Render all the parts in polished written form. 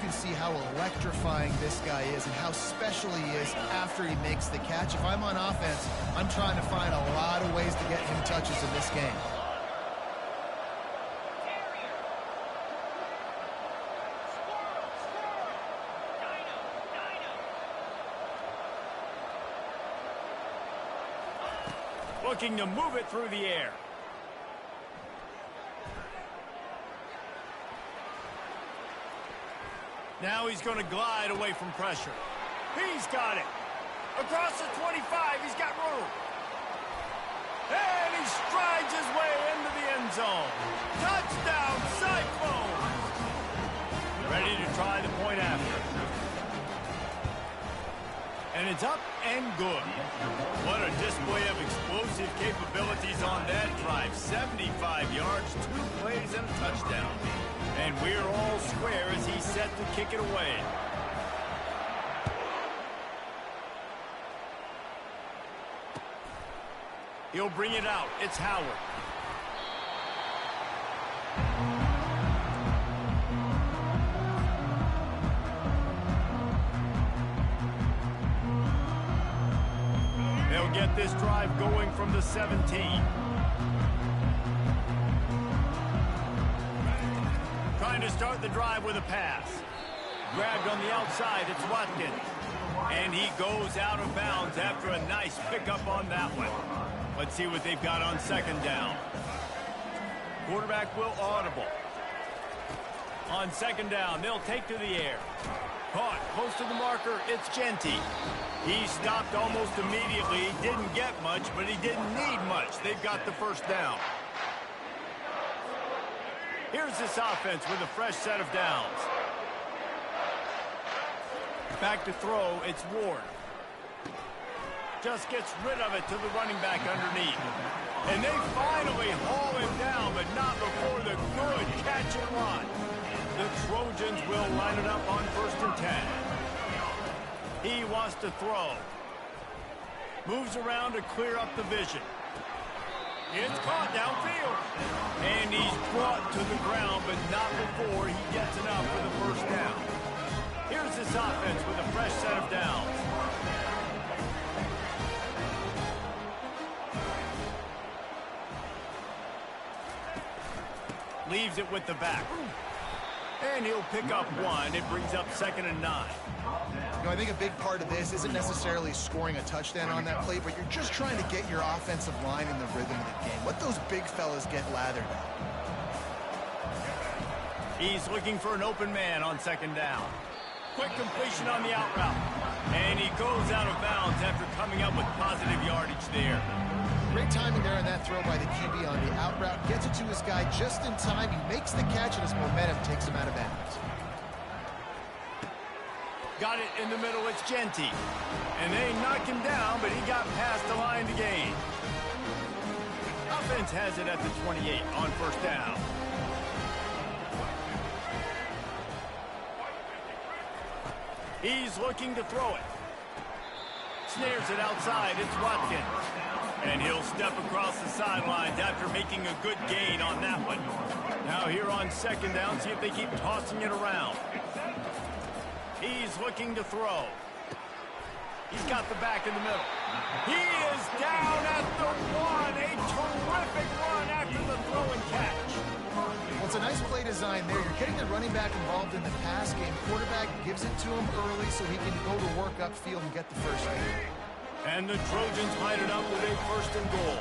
can see how electrifying this guy is and how special he is after he makes the catch. If I'm on offense, I'm trying to find a lot of ways to get him touches in this game. Looking to move it through the air. Now he's going to glide away from pressure. He's got it. Across the 25, he's got room. And he strides his way into the end zone. Touchdown, Cyclones! Ready to try the point after. And it's up and good. What a display of explosive capabilities on that drive. 75 yards, 2 plays, and a touchdown. And we're all square as he's set to kick it away. He'll bring it out. It's Howard. They'll get this drive going from the 17. Trying to start the drive with a pass. Grabbed on the outside, it's Watkins. And he goes out of bounds after a nice pickup on that one. Let's see what they've got on second down. Quarterback will audible. On second down, they'll take to the air. Caught close to the marker, it's Genty. He stopped almost immediately. Didn't get much, but he didn't need much. They've got the first down. Here's this offense with a fresh set of downs. Back to throw, it's Ward. Just gets rid of it to the running back underneath. And they finally haul him down, but not before the good catch and run. The Trojans will line it up on 1st and 10. He wants to throw. Moves around to clear up the vision. It's caught downfield. And he's brought to the ground, but not before he gets enough for the first down. Here's this offense with a fresh set of downs. Leaves it with the back. And he'll pick up one. It brings up 2nd and 9. You know, I think a big part of this isn't necessarily scoring a touchdown on that play, but you're just trying to get your offensive line in the rhythm of the game. Let those big fellas get lathered up. He's looking for an open man on 2nd down. Quick completion on the out route. And he goes out of bounds after coming up with positive yardage there. Great timing there on that throw by the QB on the out route. Gets it to his guy just in time. He makes the catch, and his momentum takes him out of bounds. Got it in the middle, it's Genty. And they knock him down, but he got past the line to gain. Offense has it at the 28 on 1st down. He's looking to throw it. Snares it outside, it's Watkins. And he'll step across the sidelines after making a good gain on that one. Now here on 2nd down, see if they keep tossing it around. He's looking to throw. He's got the back in the middle. He is down at the 1. A terrific run after the throw and catch. Well, it's a nice play design there. You're getting the running back involved in the pass game. Quarterback gives it to him early so he can go to work upfield and get the first down. And the Trojans line it up with a 1st and goal.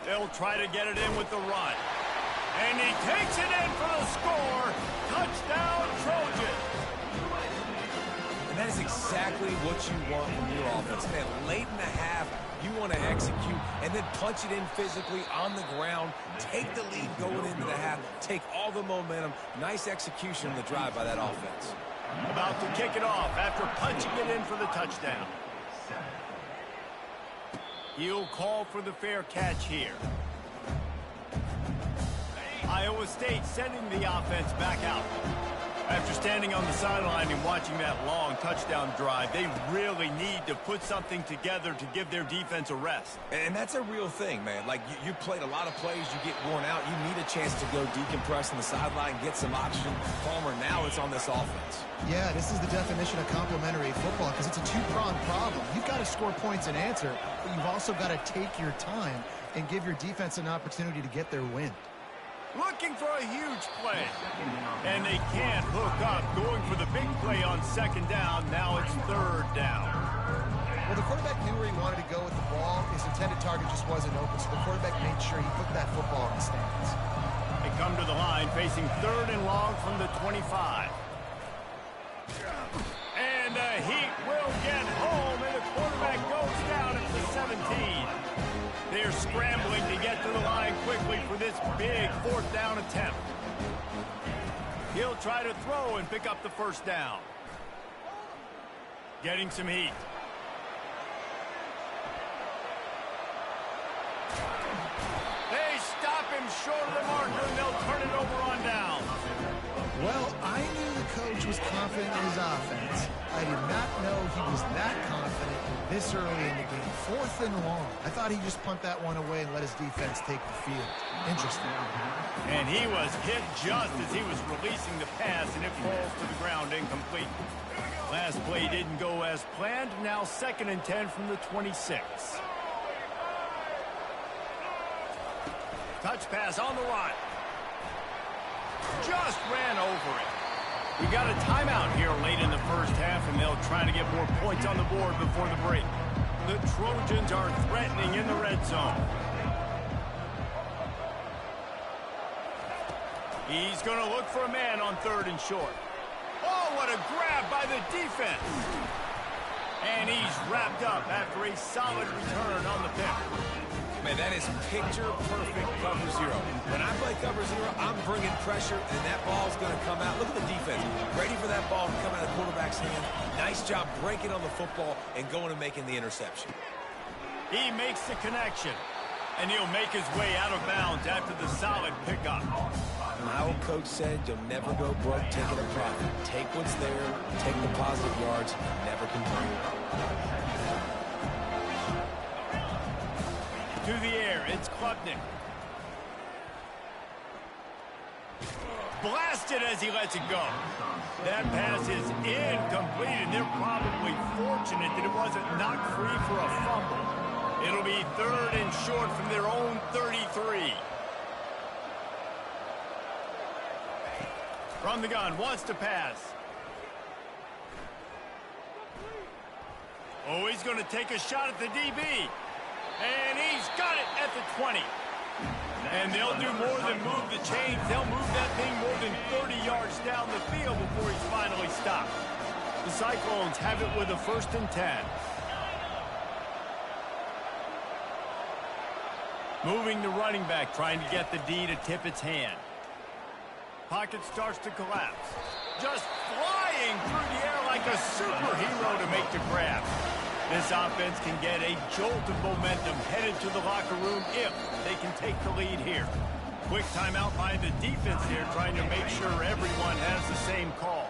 They'll try to get it in with the run. And he takes it in for the score. Touchdown, Trojans. And that is exactly what you want from your offense. Man, late in the half, you want to execute and then punch it in physically on the ground. Take the lead going into the half. Take all the momentum. Nice execution on the drive by that offense. About to kick it off after punching it in for the touchdown. He'll call for the fair catch here. Iowa State sending the offense back out. After standing on the sideline and watching that long touchdown drive, they really need to put something together to give their defense a rest. And that's a real thing, man. Like, you played a lot of plays, you get worn out, you need a chance to go decompress on the sideline, get some oxygen. Palmer, now it's on this offense. Yeah, this is the definition of complementary football because it's a two-pronged problem. You've got to score points and answer, but you've also got to take your time and give your defense an opportunity to get their win. Looking for a huge play. And they can't hook up. Going for the big play on second down. Now it's third down. Well, the quarterback knew where he wanted to go with the ball. His intended target just wasn't open, so the quarterback made sure he put that football in the stands. They come to the line facing third and long from the 25. And the Heat will get home, and the quarterback goes down at the 17. They're scrambling to get to the line quickly for this big fourth down attempt. He'll try to throw and pick up the first down. Getting some heat. They stop him short of the marker, and they'll turn it over on down. Well, I knew the coach was confident in his offense. I did not know he was that confident this early in the game. Fourth and long. I thought he'd just punt that one away and let his defense take the field. Interesting. And he was hit just as he was releasing the pass, and it falls to the ground incomplete. Last play didn't go as planned. Now 2nd and 10 from the 26. Touch pass on the run. Just ran over it. We got a timeout here late in the first half, and they'll try to get more points on the board before the break. The Trojans are threatening in the red zone. He's going to look for a man on third and short. Oh, what a grab by the defense. And he's wrapped up after a solid return on the pick. Man, that is picture-perfect cover zero. When I play cover zero, I'm bringing pressure, and that ball's going to come out. Look at the defense. Ready for that ball to come out of the quarterback's hand. Nice job breaking on the football and going and making the interception. He makes the connection, and he'll make his way out of bounds after the solid pickup. My old coach said you'll never go broke taking a profit. Take what's there, take the positive yards, never complain. To the air, it's Klubnik. Blasted as he lets it go. That pass is incomplete, and they're probably fortunate that it wasn't knocked free for a fumble. It'll be third and short from their own 33. From the gun, wants to pass. Oh, he's going to take a shot at the DB. And he's got it at the 20. And they'll do more than move the chains. They'll move that thing more than 30 yards down the field before he's finally stopped. The Cyclones have it with a 1st and 10. Moving the running back, trying to get the D to tip its hand. Pocket starts to collapse. Just flying through the air like a superhero to make the grab. This offense can get a jolt of momentum headed to the locker room if they can take the lead here. Quick timeout by the defense here, trying to make sure everyone has the same call.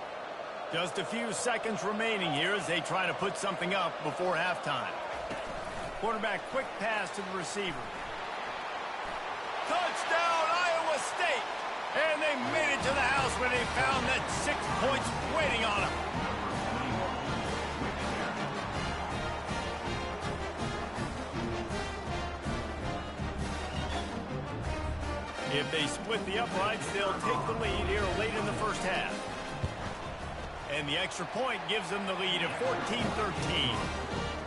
Just a few seconds remaining here as they try to put something up before halftime. Quarterback quick pass to the receiver. Touchdown, Iowa State! And they made it to the house when they found that 6 points waiting on them. If they split the uprights, they'll take the lead here late in the first half. And the extra point gives them the lead of 14-13.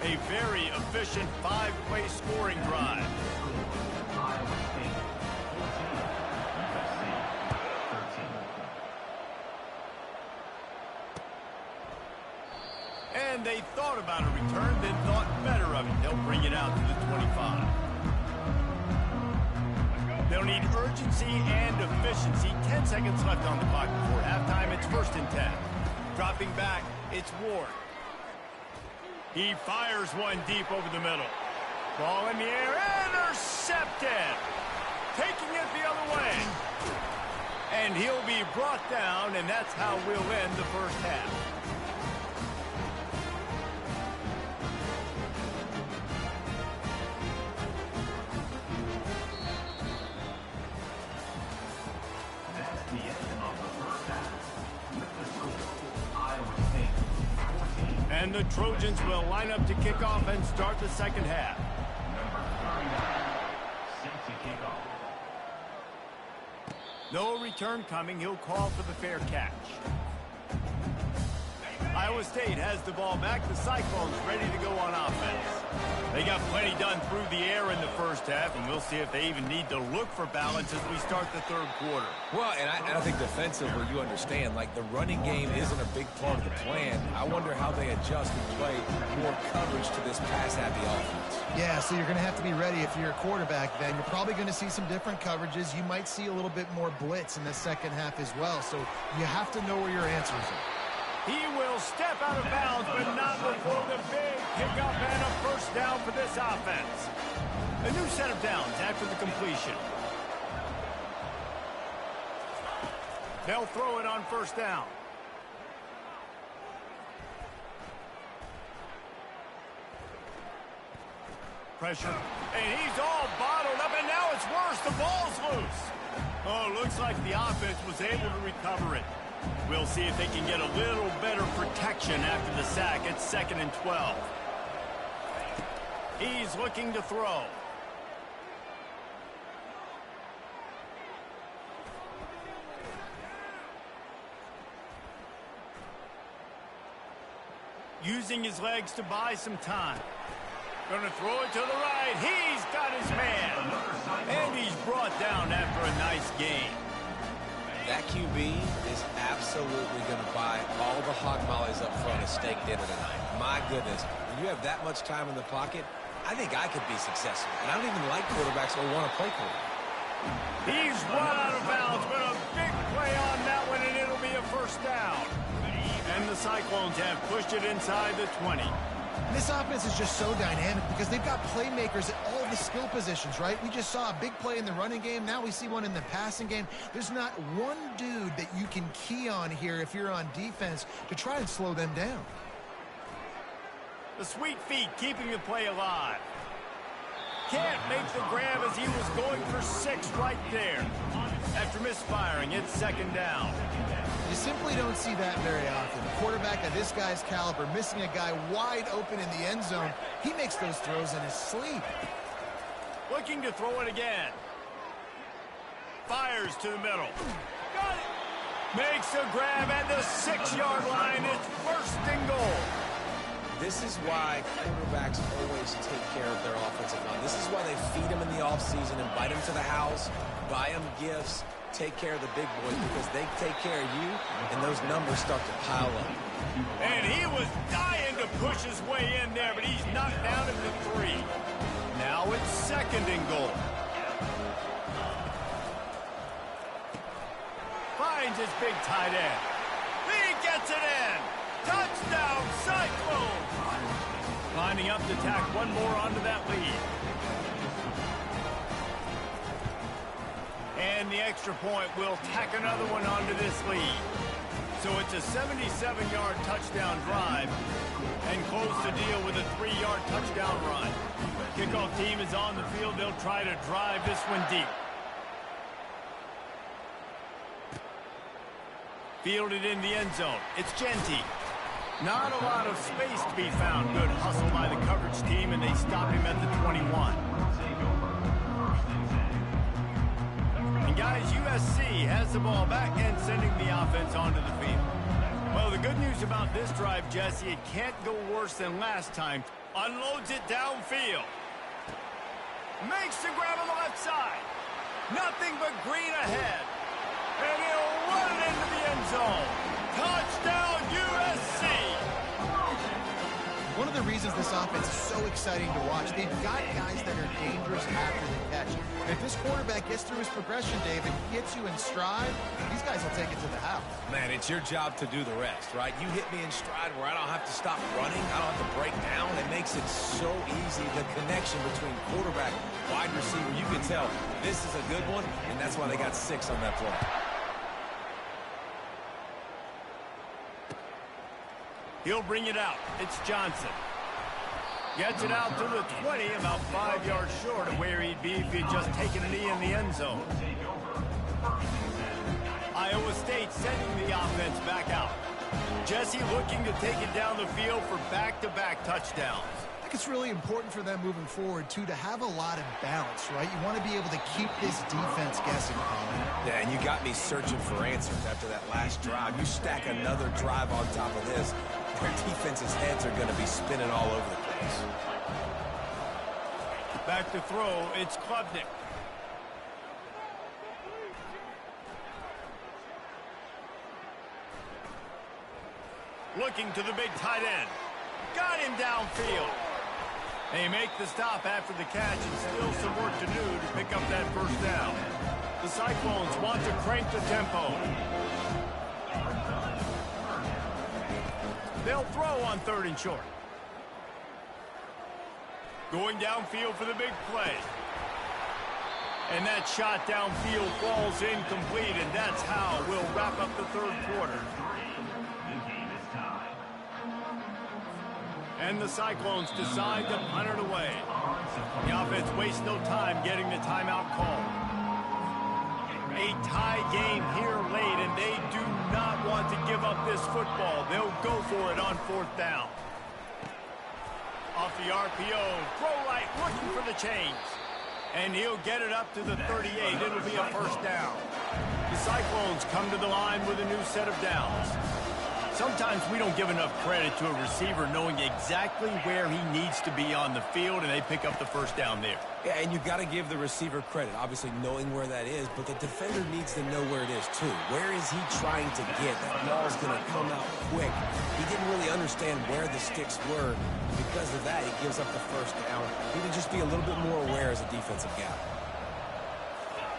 A very efficient 5-play scoring drive. And they thought about a return, then thought better of it. They'll bring it out to the 25. They'll need urgency and efficiency. 10 seconds left on the clock before halftime. It's 1st and 10. Dropping back, it's Ward. He fires one deep over the middle. Ball in the air, intercepted. Taking it the other way. And he'll be brought down, and that's how we'll end the first half. That's the end of the first half. With the score, Iowa State 14. And the Trojans will line up to kick off and start the second half. Number 39, set to kick off. No return coming. He'll call for the fair catch. Iowa State has the ball back. The Cyclones ready to go on offense. They got plenty done through the air in the first half, and we'll see if they even need to look for balance as we start the third quarter. Well, and I think defensively, you understand, like the running game isn't a big part of the plan. I wonder how they adjust and play more coverage to this pass-happy offense. Yeah, so you're going to have to be ready if you're a quarterback then. You're probably going to see some different coverages. You might see a little bit more blitz in the second half as well. So you have to know where your answers are. He will step out of bounds, but not before the big pickup and a first down for this offense. A new set of downs after the completion. They'll throw it on first down. Pressure, and he's all bottled up, and now it's worse. The ball's loose. Oh, looks like the offense was able to recover it. We'll see if they can get a little better protection after the sack. It's 2nd and 12. He's looking to throw. Using his legs to buy some time. Going to throw it to the right. He's got his man. And he's brought down after a nice gain. That QB is absolutely going to buy all the hog mollies up front of steak dinner tonight. My goodness, when you have that much time in the pocket, I think I could be successful. And I don't even like quarterbacks who want to play quarterback. He's run out of bounds, but a big play on that one, and it'll be a first down. And the Cyclones have pushed it inside the 20. This offense is just so dynamic because they've got playmakers at all the skill positions, right? We just saw a big play in the running game. Now we see one in the passing game. There's not one dude that you can key on here if you're on defense to try and slow them down. The sweet feet keeping the play alive. Can't make the grab as he was going for 6 right there. After misfiring, it's 2nd down. You simply don't see that very often. A quarterback of this guy's caliber missing a guy wide open in the end zone. He makes those throws in his sleep. Looking to throw it again. Fires to the middle. Got it. Makes a grab at the 6-yard line. It's 1st and goal. This is why quarterbacks always take care of their offensive line. This is why they feed them in the offseason, invite them to the house, buy them gifts, take care of the big boys, because they take care of you, and those numbers start to pile up. And he was dying to push his way in there, but he's knocked down at the 3. Now it's 2nd and goal. Finds his big tight end. He gets it in. Touchdown, Cyclones! Lining up to tack one more onto that lead. And the extra point will tack another one onto this lead. So it's a 77-yard touchdown drive and close the deal with a 3-yard touchdown run. Kickoff team is on the field. They'll try to drive this one deep. Fielded in the end zone. It's Genty. Not a lot of space to be found. Good hustle by the coverage team, and they stop him at the 21. And guys, USC has the ball back and sending the offense onto the field. Well, the good news about this drive, Jesse, it can't go worse than last time. Unloads it downfield. Makes the grab on the left side. Nothing but green ahead. And he'll run it into the end zone. Touchdown, USC! One of the reasons this offense is so exciting to watch, they've got guys that are dangerous after the catch. And if this quarterback gets through his progression, David, gets you in stride, these guys will take it to the house. Man, it's your job to do the rest, right? You hit me in stride where I don't have to stop running. I don't have to break down. It makes it so easy, the connection between quarterback, wide receiver. You can tell this is a good one, and that's why they got 6 on that play. He'll bring it out. It's Johnson. Gets it out to the 20, about 5 yards short of where he'd be if he'd just taken a knee in the end zone. Iowa State sending the offense back out. Jesse looking to take it down the field for back-to-back touchdowns. I think it's really important for them moving forward, too, to have a lot of balance, right? You want to be able to keep this defense guessing, Colin. Yeah, and you got me searching for answers after that last drive. You stack another drive on top of this, their defense's heads are going to be spinning all over the place. Back to throw, it's Klubnik. Looking to the big tight end. Got him downfield. They make the stop after the catch and still some work to do to pick up that first down. The Cyclones want to crank the tempo. They'll throw on 3rd and short. Going downfield for the big play. And that shot downfield falls incomplete, and that's how we'll wrap up the 3rd quarter. And the Cyclones decide to punt it away. The offense wastes no time getting the timeout call. A tie game here late, and they do not want to give up this football. They'll go for it on 4th down. Off the RPO, Pro-Light looking for the chains. And he'll get it up to the 38. It'll be a first down. The Cyclones come to the line with a new set of downs. Sometimes we don't give enough credit to a receiver knowing exactly where he needs to be on the field, and they pick up the first down there. Yeah, and you've got to give the receiver credit, obviously knowing where that is, but the defender needs to know where it is too. Where is he trying to get? That ball's going to come out quick. He didn't really understand where the sticks were. Because of that, he gives up the first down. He need to just be a little bit more aware as a defensive guy.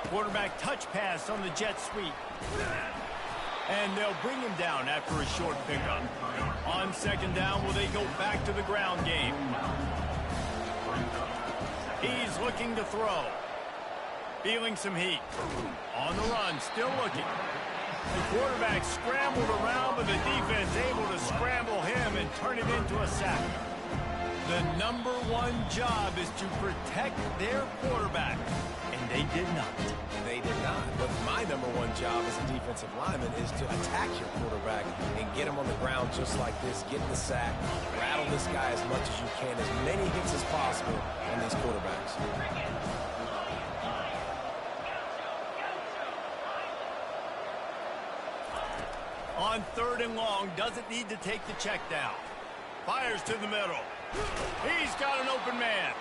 Quarterback touch pass on the jet sweep. And they'll bring him down after a short pickup. On 2nd down, will they go back to the ground game? He's looking to throw. Feeling some heat. On the run, still looking. The quarterback scrambled around, but the defense able to scramble him and turn it into a sack. The number 1 job is to protect their quarterback. And they did not. They did not. But my number 1 job as a defensive lineman is to attack your quarterback and get him on the ground just like this, get the sack, rattle this guy as much as you can, as many hits as possible on these quarterbacks. On 3rd and long, doesn't need to take the check down. Fires to the middle. He's got an open man.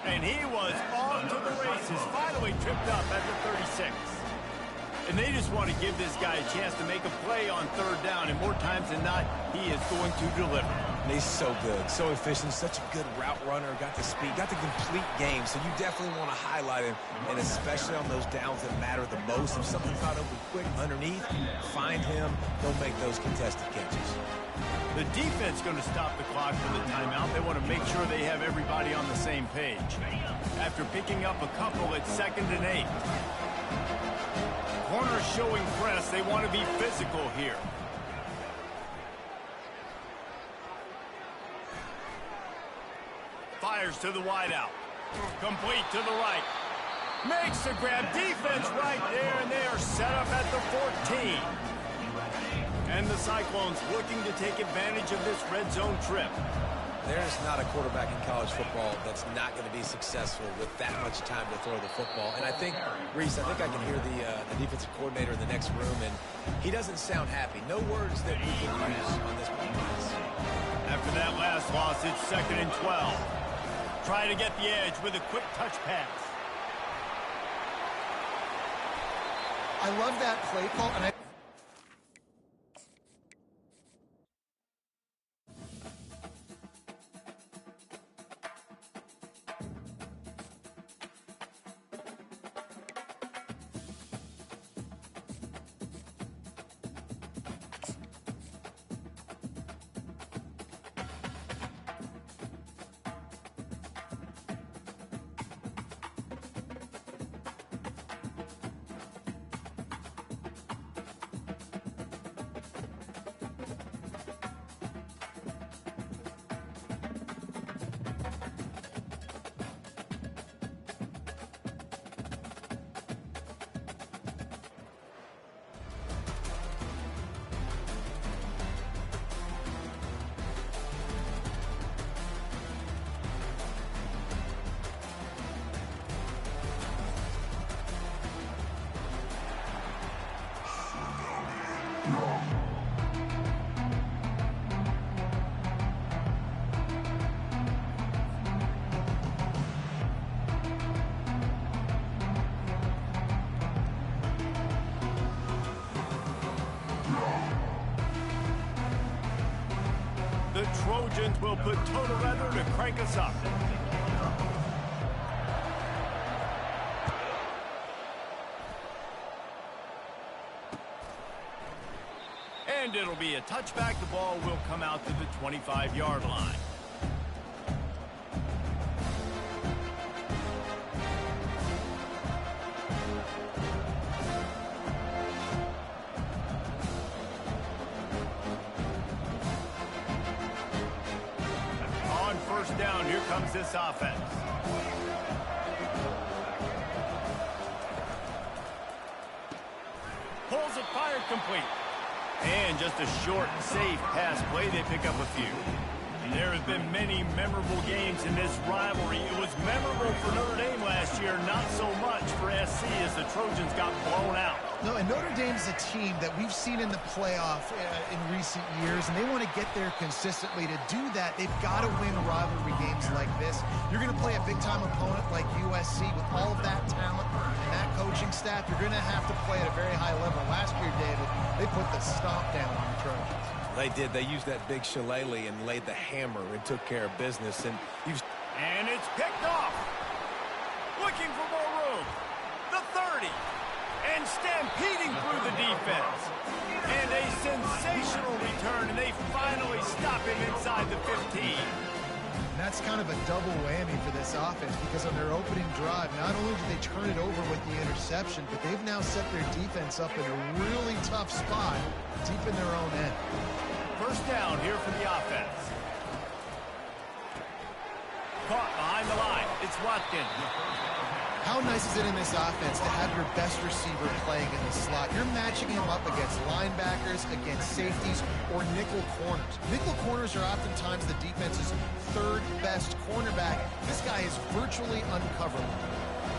And he was on to the races, finally tripped up at the 36. And they just want to give this guy a chance to make a play on 3rd down, and more times than not, he is going to deliver. And he's so good, so efficient, such a good route runner, got the speed, got the complete game, so you definitely want to highlight him, and especially on those downs that matter the most. If something's not open quick underneath, find him, don't make those contested catches. The defense going to stop the clock for the timeout. They want to make sure they have everybody on the same page. After picking up a couple, it's 2nd and 8. Corner showing press. They want to be physical here. Fires to the wideout. Complete to the right. Makes the grab. Defense right there, and they are set up at the 14. And the Cyclones looking to take advantage of this red zone trip. There's not a quarterback in college football that's not going to be successful with that much time to throw the football. And I think, Reese, I can hear the defensive coordinator in the next room, and he doesn't sound happy. No words that we can use on this podcast. After that last loss, it's 2nd and 12. Try to get the edge with a quick touch pass. I love that play call, and The Trojans will put total weather to crank us up. And it'll be a touchback. The ball will come out to the 25-yard line. On first down, here comes this offense. Pulls it, fired, complete. And just a short, safe pass play, they pick up a few. There have been many memorable games in this rivalry. It was memorable for Notre Dame last year, not so much for SC as the Trojans got blown out. No, and Notre Dame is a team that we've seen in the playoff in recent years, and they want to get there consistently. To do that, they've got to win rivalry games like this. You're going to play a big-time opponent like USC with all of that talent and that coaching staff. You're going to have to play at a very high level. Last year, David, they put the stomp down on the Trojans. They did. They used that big shillelagh and laid the hammer and took care of business. And it's picked off. Looking for more room. The 30. And stampeding through the defense. And a sensational return, and they finally stop him inside the 15. And that's kind of a double whammy for this offense, because on their opening drive, not only did they turn it over with the interception, but they've now set their defense up in a really tough spot deep in their own end. First down here for the offense. Caught behind the line. It's Watkins. How nice is it in this offense to have your best receiver playing in the slot? You're matching him up against linebackers, against safeties, or nickel corners. Nickel corners are oftentimes the defense's third best cornerback. This guy is virtually uncoverable.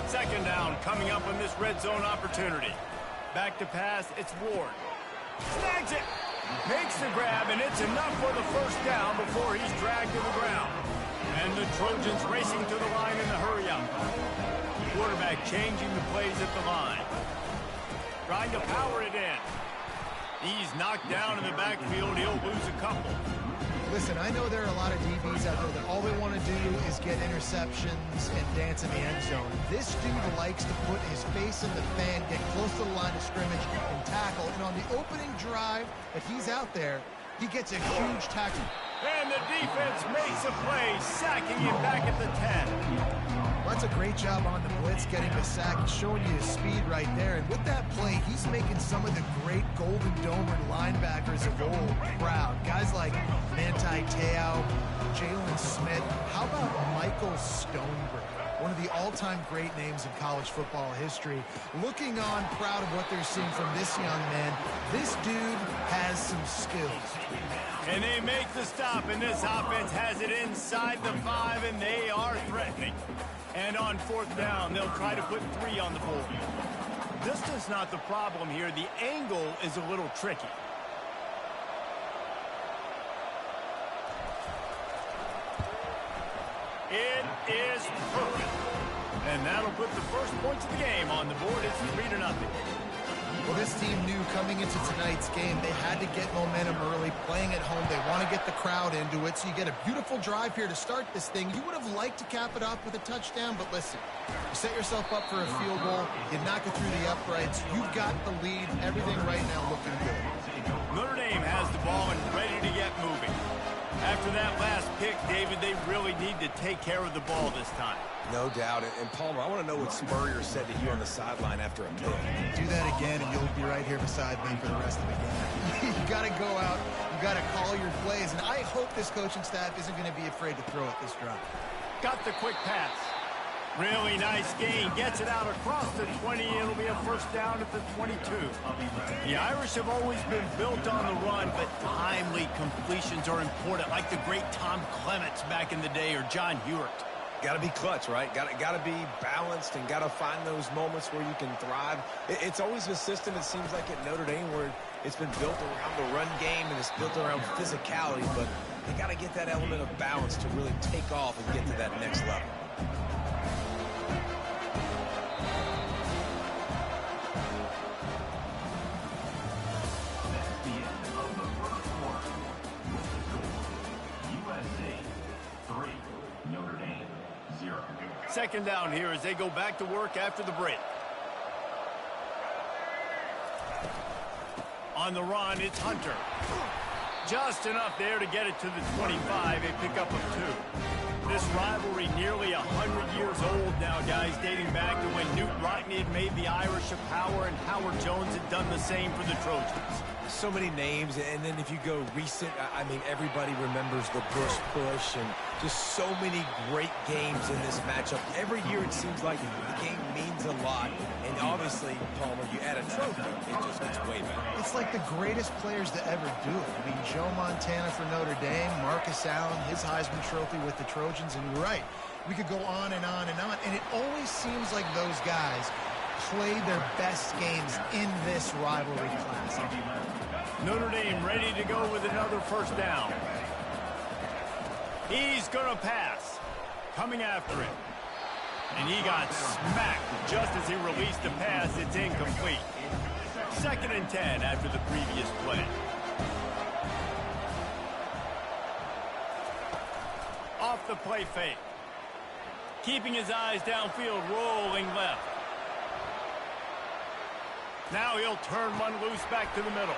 Second down coming up on this red zone opportunity. Back to pass, it's Ward. Snags it. Makes the grab, and it's enough for the first down before he's dragged to the ground. And the Trojans racing to the line in the hurry-up. Quarterback changing the plays at the line. Trying to power it in. He's knocked down in the backfield. He'll lose a couple. Listen, I know there are a lot of DBs out there that all they want to do is get interceptions and dance in the end zone. This dude likes to put his face in the fan, get close to the line of scrimmage, and tackle. And on the opening drive that he's out there, he gets a huge tackle. And the defense makes a play, sacking him back at the 10. Well, that's a great job on the blitz, getting the sack. He's showing you his speed right there. And with that play, he's making some of the great Golden Domer linebackers of old proud. Guys like Manti Te'o, Jalen Smith. How about Michael Stoneberg? One of the all-time great names in college football history. Looking on, proud of what they're seeing from this young man. This dude has some skills. And they make the stop, and this offense has it inside the 5, and they are threatening. And on fourth down, they'll try to put 3 on the board. Distance not the problem here. The angle is a little tricky. It is perfect. And that'll put the first points of the game on the board. It's 3-0. Well, this team knew coming into tonight's game they had to get momentum early, playing at home. They want to get the crowd into it, so you get a beautiful drive here to start this thing. You would have liked to cap it off with a touchdown, but listen, you set yourself up for a field goal, you knock it through the uprights, you've got the lead, everything right now looking good. Notre Dame has the ball and ready to get moving. After that last pick, David, they really need to take care of the ball this time. no doubt. And Palmer, I want to know what Spurrier said to you on the sideline after a pick. Do that again, and you'll be right here beside me for the rest of the game. You got to go out. You got to call your plays, and I hope this coaching staff isn't going to be afraid to throw it this drive. Got the quick pass. Really nice gain. Gets it out across the 20. It'll be a first down at the 22. The Irish have always been built on the run, but timely completions are important, like the great Tom Clements back in the day or John Hewart. Got to be clutch, right? Got to be balanced and got to find those moments where you can thrive. It's always a system, it seems like, at Notre Dame where it's been built around the run game and it's built around physicality, but they got to get that element of balance to really take off and get to that next level. That's the end of the first quarter. With the score, USA 3, Notre Dame 0. Second down here as they go back to work after the break. On the run, it's Hunter. Just enough there to get it to the 25, a pickup of 2. This rivalry nearly 100 years old now, guys, dating back to when Newt Rockne had made the Irish a power and Howard Jones had done the same for the Trojans. So many names, and then if you go recent, I mean, everybody remembers the Bush push and just so many great games in this matchup. Every year it seems like the game means a lot, and obviously, Palmer, you add a trophy, it just gets way better. It's like the greatest players to ever do it. I mean, Joe Montana for Notre Dame, Marcus Allen, his Heisman Trophy with the Trojans, and you're right. We could go on and on and on, and it always seems like those guys play their best games in this rivalry classic. Notre Dame ready to go with another first down. He's going to pass. Coming after him. And he got smacked just as he released the pass. It's incomplete. 2nd and 10 after the previous play. Off the play fake. Keeping his eyes downfield, rolling left. Now he'll turn one loose back to the middle.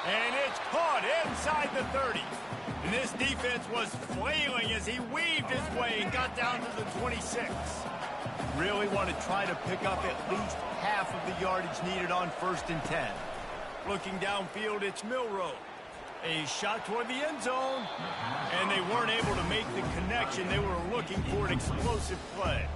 And it's caught inside the 30. And this defense was flailing as he weaved his way and got down to the 26. Really want to try to pick up at least half of the yardage needed on 1st and 10. Looking downfield, it's Milroe. A shot toward the end zone. And they weren't able to make the connection. They were looking for an explosive play.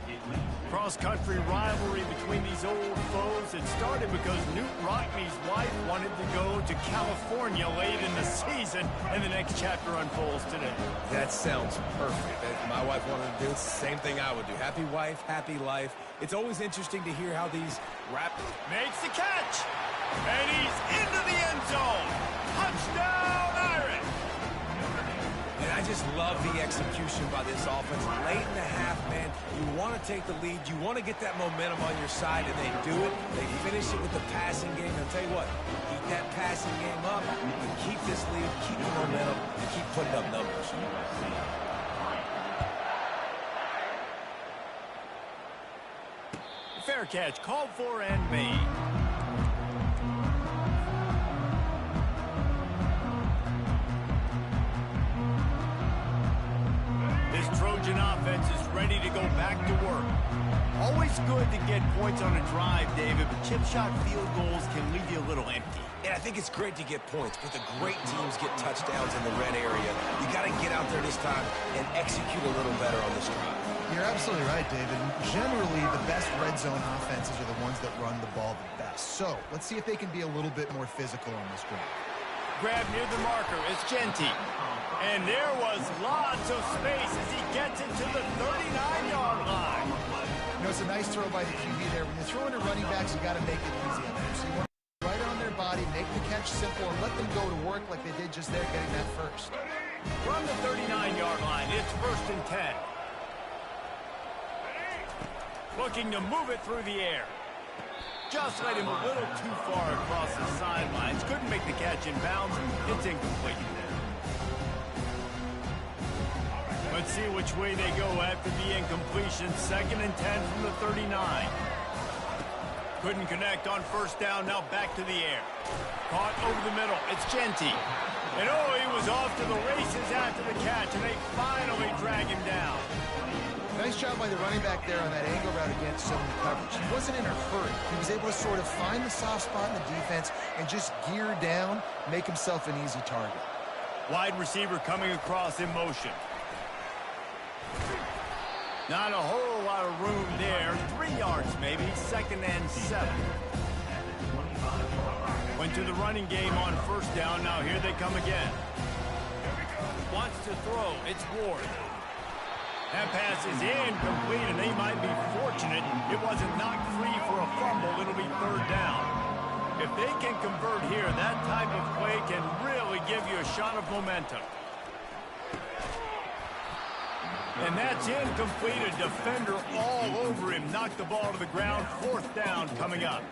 Cross-country rivalry between these old foes. It started because Newt Rockne's wife wanted to go to California late in the season, and the next chapter unfolds today. That sounds perfect. My wife wanted to do it. It's the same thing I would do. Happy wife, happy life. It's always interesting to hear how these Makes the catch, and he's into the end zone. Touchdown, Irish! And I just love the execution by this offense. Late in the half, man, you want to take the lead. You want to get that momentum on your side, and they do it. They finish it with the passing game. I'll tell you what, keep that passing game up, and keep this lead, keep the momentum, and keep putting up numbers. Fair catch, called for and made. Trojan offense is ready to go back to work. Always good to get points on a drive, David, but chip shot field goals can leave you a little empty. And I think it's great to get points, but the great teams get touchdowns in the red area. You got to get out there this time and execute a little better on this drive. You're absolutely right, David. Generally, the best red zone offenses are the ones that run the ball the best. So, let's see if they can be a little bit more physical on this drive. Grab near the marker. It's Genty. And there was lots of space as he gets it to the 39-yard line. You know, it's a nice throw by the QB there. When you're throwing to running backs, you got to make it easy on them. So you want to right on their body, make the catch simple, and let them go to work like they did just there, getting that first. From the 39-yard line, it's 1st and 10. Looking to move it through the air. Just let him a little too far across the sidelines. Couldn't make the catch in bounds. It's incomplete. Let's see which way they go after the incompletion. 2nd and 10 from the 39. Couldn't connect on 1st down. Now back to the air. Caught over the middle. It's Genty. And oh, he was off to the races after the catch, and they finally drag him down. Nice job by the running back there on that angle route against zone coverage. He wasn't in a hurry. He was able to sort of find the soft spot in the defense and just gear down, make himself an easy target. Wide receiver coming across in motion. Not a whole lot of room there. 3 yards maybe. 2nd and 7. Went to the running game on 1st down. Now here they come again. Wants to throw. It's Ward. That pass is incomplete, and they might be fortunate it wasn't knocked free for a fumble. It'll be third down. If they can convert here, that type of play can really give you a shot of momentum. And that's incomplete. A defender all over him. Knocked the ball to the ground. Fourth down coming up.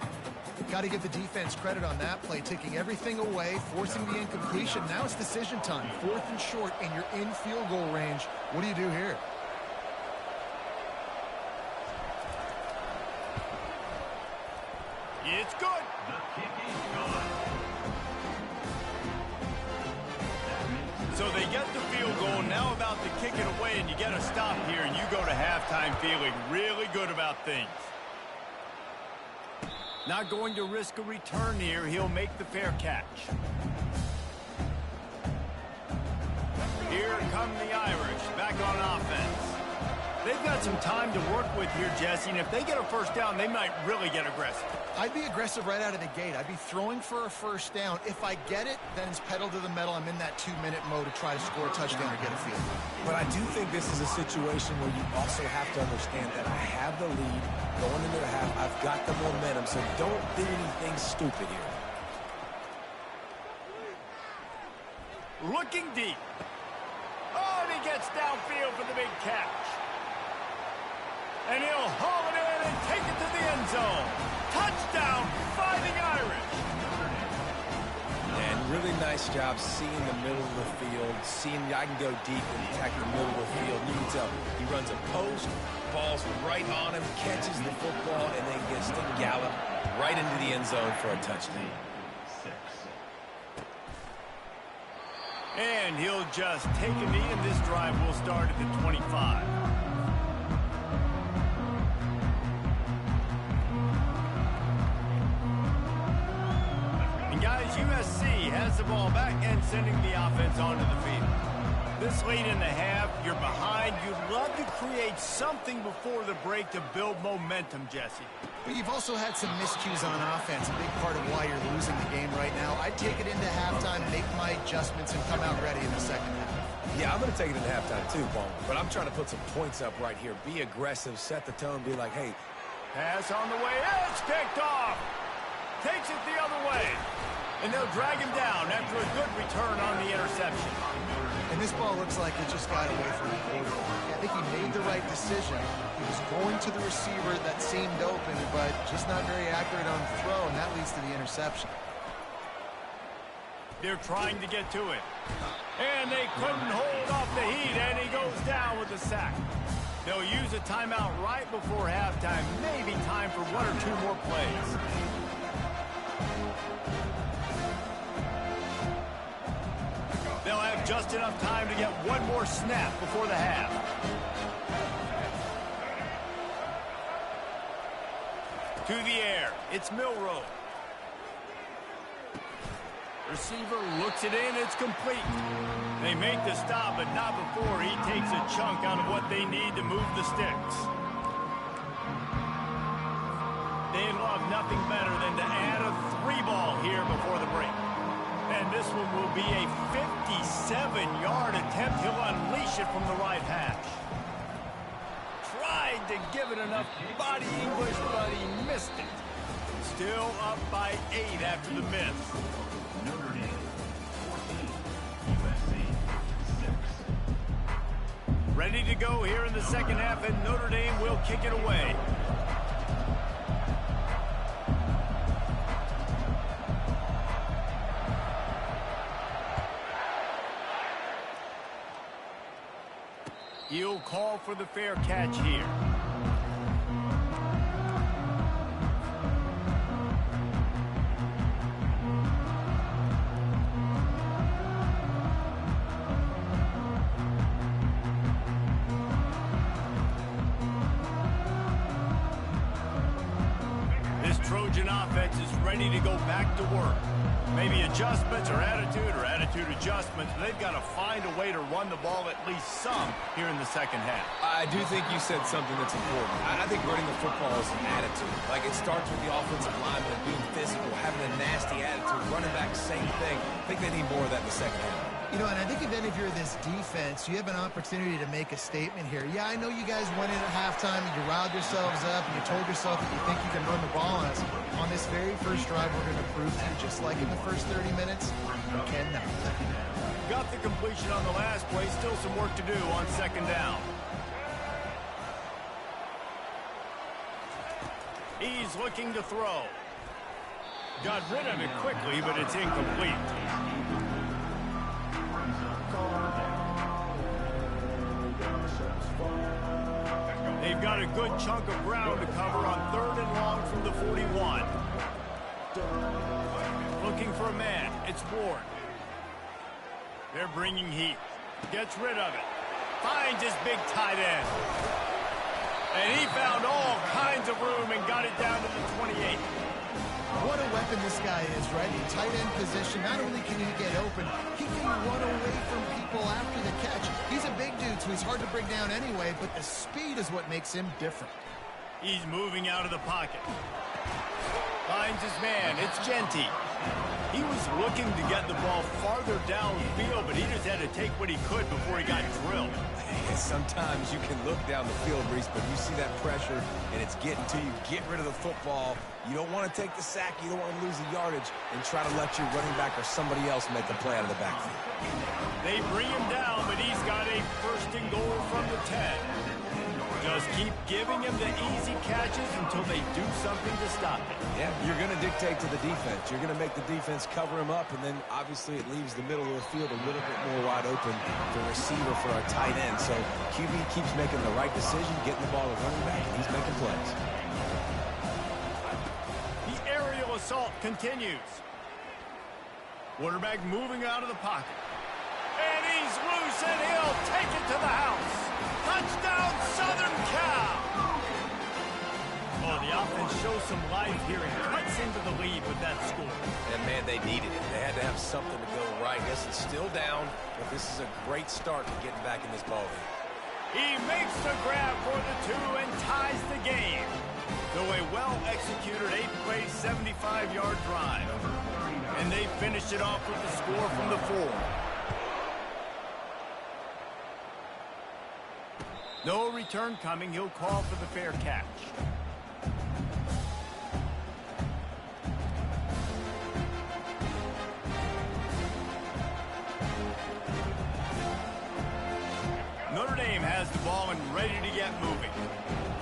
Got to give the defense credit on that play, taking everything away, forcing the incompletion. Now it's decision time. Fourth and short, and you're in field goal range. What do you do here? It's good. The kick is good. So they get the field goal. Now about to kick it away, and you get a stop here, and you go to halftime feeling really good about things. Not going to risk a return here. He'll make the fair catch. Here come the Irish back on offense. They've got some time to work with here, Jesse, and if they get a first down, they might really get aggressive. I'd be aggressive right out of the gate. I'd be throwing for a first down. If I get it, then it's pedal to the metal. I'm in that 2-minute mode to try to score a touchdown or get a field goal. But I do think this is a situation where you also have to understand that I have the lead going into the half. I've got the momentum, so don't do anything stupid here. Looking deep. Oh, and he gets downfield for the big catch. And he'll haul it in and take it to the end zone. Touchdown, Fighting Irish. And really nice job seeing the middle of the field, seeing I can go deep and attack the middle of the field. You can tell he runs a post, ball's right on him, catches the football, and then gets to gallop right into the end zone for a touchdown. And he'll just take a knee, and this drive will start at the 25. Guys, USC has the ball back and sending the offense onto the field. This late in the half, you're behind. You'd love to create something before the break to build momentum, Jesse. But you've also had some miscues on offense, a big part of why you're losing the game right now. I'd take it into halftime, make my adjustments, and come out ready in the second half. Yeah, I'm going to take it into halftime too, Bone. But I'm trying to put some points up right here. Be aggressive, set the tone, be like, hey. Pass on the way. It's picked off. Takes it the other way. And they'll drag him down after a good return on the interception. And this ball looks like it just got away from the quarterback. I think he made the right decision. He was going to the receiver that seemed open, but just not very accurate on the throw, and that leads to the interception. They're trying to get to it. And they couldn't hold off the heat, and he goes down with the sack. They'll use a timeout right before halftime. Maybe time for one or two more plays. They'll have just enough time to get one more snap before the half. To the air. It's Milroe. Receiver looks it in. It's complete. They make the stop, but not before he takes a chunk out of what they need to move the sticks. They love nothing better than to add a 3-ball here before the break. And this one will be a 57-yard attempt. He'll unleash it from the right hash. Tried to give it enough body English, but he missed it. Still up by 8 after the miss. Notre Dame 14, USC 6. Ready to go here in the second half, and Notre Dame will kick it away. He'll call for the fair catch here. This Trojan offense is ready to go back to work. Maybe adjustments or attitude adjustments. They've got to find a way to run the ball at least some here in the second half. I do think you said something that's important. I think running the football is an attitude. Like, it starts with the offensive lineman being physical, having a nasty attitude. Running back, same thing. I think they need more of that in the second half. You know, and I think if any of you're this defense, you have an opportunity to make a statement here. Yeah, I know you guys went in at halftime and you riled yourselves up and you told yourself that you think you can run the ball on us. On this very first drive, we're going to prove to you, just like in the first 30 minutes, you cannot. Got the completion on the last play. Still some work to do on second down. He's looking to throw. Got rid of it quickly, but it's incomplete. They've got a good chunk of ground to cover on 3rd and long from the 41. Looking for a man. It's Ward. They're bringing heat. Gets rid of it. Finds his big tight end. And he found all kinds of room and got it down to the 28. What a weapon this guy is, right? In tight end position, not only can he get open, he can run away from people after the catch. He's a big dude, so he's hard to bring down anyway, but the speed is what makes him different. He's moving out of the pocket. Finds his man. It's Genty. He was looking to get the ball farther downfield, but he just had to take what he could before he got drilled. Sometimes you can look down the field, Reese, but you see that pressure, and it's getting to you. Get rid of the football. You don't want to take the sack. You don't want to lose the yardage, and try to let your running back or somebody else make the play out of the backfield. They bring him down, but he's got a 1st and goal from the 10. Just keep giving him the easy catches until they do something to stop it. Yeah, you're going to dictate to the defense. You're going to make the defense cover him up, and then obviously it leaves the middle of the field a little bit more wide open for receiver for our tight end. So QB keeps making the right decision, getting the ball to running back, and he's making plays. The aerial assault continues. Quarterback moving out of the pocket. And he's loose, and he'll take it to the house. Touchdown, Southern Cal! Oh, the offense shows some life here and cuts into the lead with that score. And, man, they needed it. They had to have something to go right. Yes, it's still down, but this is a great start to getting back in this ballgame. He makes the grab for the 2 and ties the game. Though a well-executed 8-play, 75-yard drive. And they finished it off with the score from the 4. No return coming. He'll call for the fair catch. Notre Dame has the ball and ready to get moving.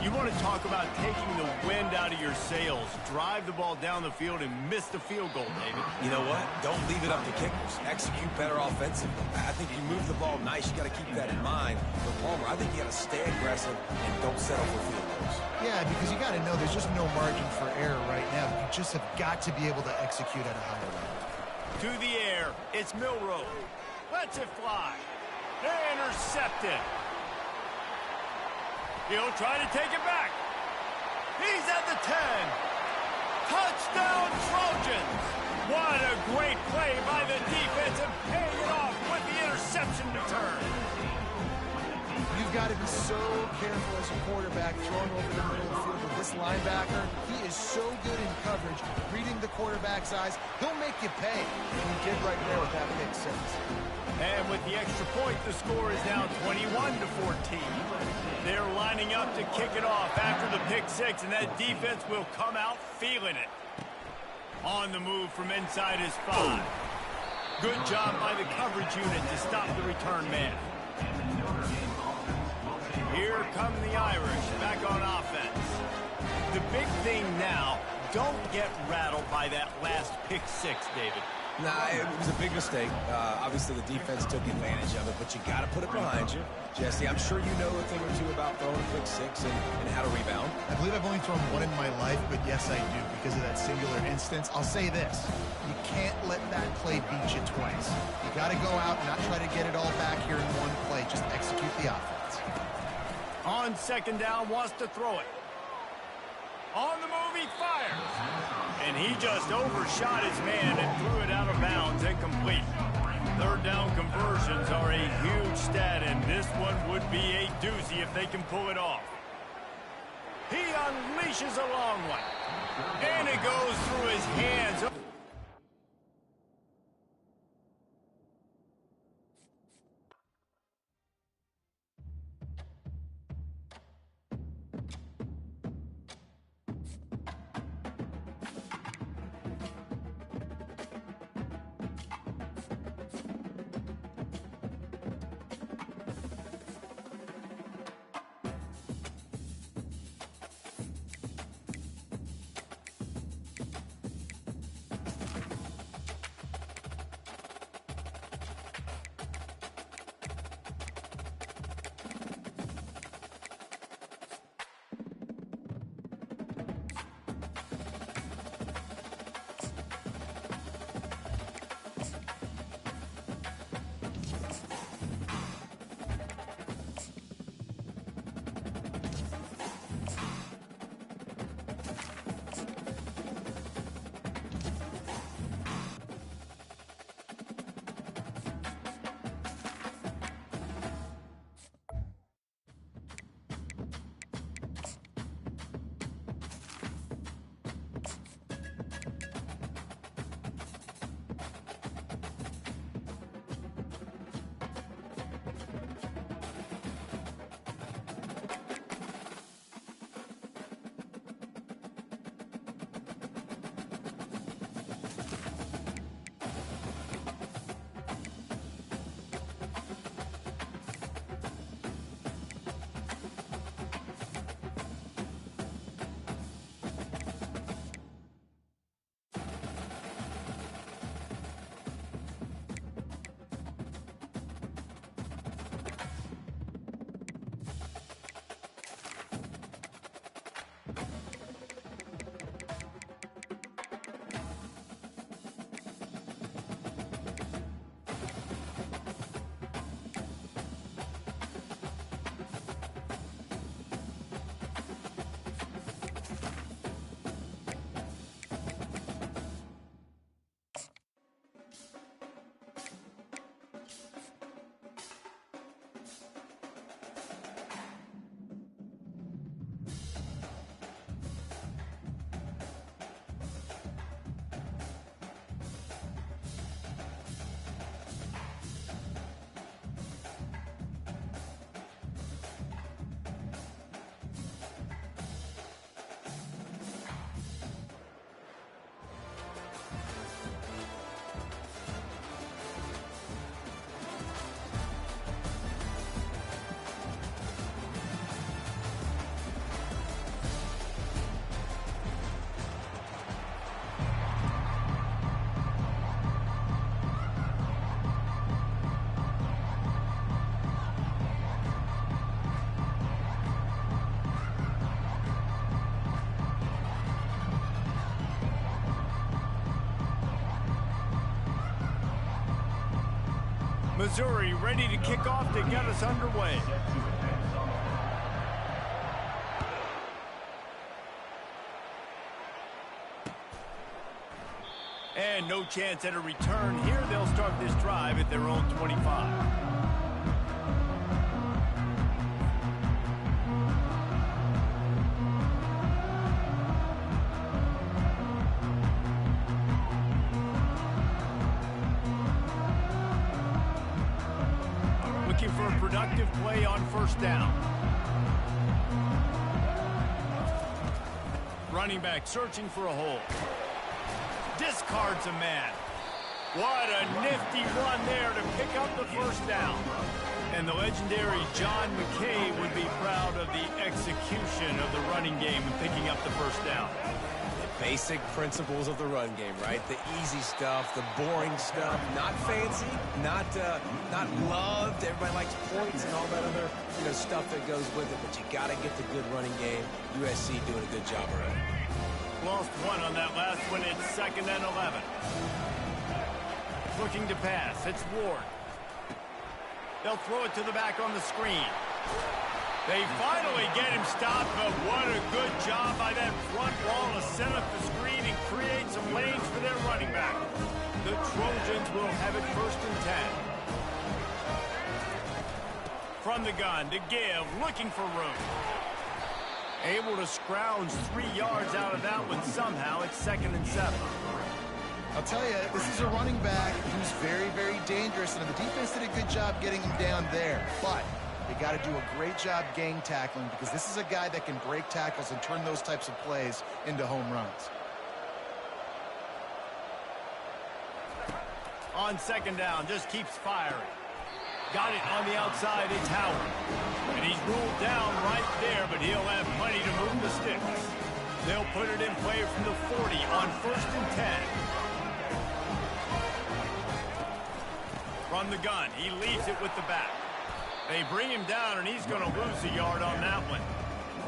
You want to talk about taking the wind out of your sails. Drive the ball down the field and miss the field goal, David. You know what? Don't leave it up to kickers. Execute better offensively. I think you move the ball nice. You got to keep that in mind. For Palmer, I think you got to stay aggressive and don't settle for field goals. Yeah, because you got to know there's just no margin for error right now. You just have got to be able to execute at a higher level. To the air, it's Milroe. Lets it fly. They intercept it. He'll try to take it back. He's at the 10. Touchdown, Trojans. What a great play by the defense and paying it off with the interception return. You've got to be so careful as a quarterback throwing over the middle of the field with this linebacker. He is so good in coverage, reading the quarterback's eyes. He'll make you pay, and he did right there with that pick 6. And with the extra point, the score is now 21-14. They're lining up to kick it off after the pick 6, and that defense will come out feeling it. On the move from inside his 5. Good job by the coverage unit to stop the return man. Here come the Irish back on offense. The big thing now, don't get rattled by that last pick 6, David. Nah, it was a big mistake. Obviously, the defense took advantage of it, but you got to put it behind you. Jesse, I'm sure you know a thing or two about throwing a pick 6 and how to rebound. I believe I've only thrown one in my life, but yes, I do, because of that singular instance. I'll say this. You can't let that play beat you twice. You got to go out and not try to get it all back here in one play. Just execute the offense. On second down, wants to throw it. On the move, he fires. And he just overshot his man and threw it out of bounds, incomplete. Third down conversions are a huge stat, and this one would be a doozy if they can pull it off. He unleashes a long one. And it goes through his hands. Missouri ready to kick off to get us underway. And no chance at a return here. They'll start this drive at their own 25. Looking for a productive play on first down. Running back searching for a hole. Discards a man. What a nifty run there to pick up the first down. And the legendary John McKay would be proud of the execution of the running game and picking up the first down. The basic principles of the run game, right? The easy stuff, the boring stuff, not fancy, not loved. Everybody likes points and all that other stuff that goes with it, but you got to get the good running game. USC doing a good job already. Lost one on that last one. It's 2nd and 11. Looking to pass. It's Ward. They'll throw it to the back on the screen. They finally get him stopped, but what a good job by that front wall to set up the screen and create some lanes for their running back. The Trojans will have it 1st and 10. From the gun to give, looking for room. Able to scrounge 3 yards out of that one somehow. It's 2nd and 7. I'll tell you, this is a running back who's very, very dangerous, and the defense did a good job getting him down there. But they got to do a great job gang tackling, because this is a guy that can break tackles and turn those types of plays into home runs. On 2nd down, just keeps firing. Got it on the outside, it's Howard. And he's ruled down right there, but he'll have plenty to move the sticks. They'll put it in play from the 40 on 1st and 10. From the gun, he leaves it with the back. They bring him down, and he's going to lose a yard on that one.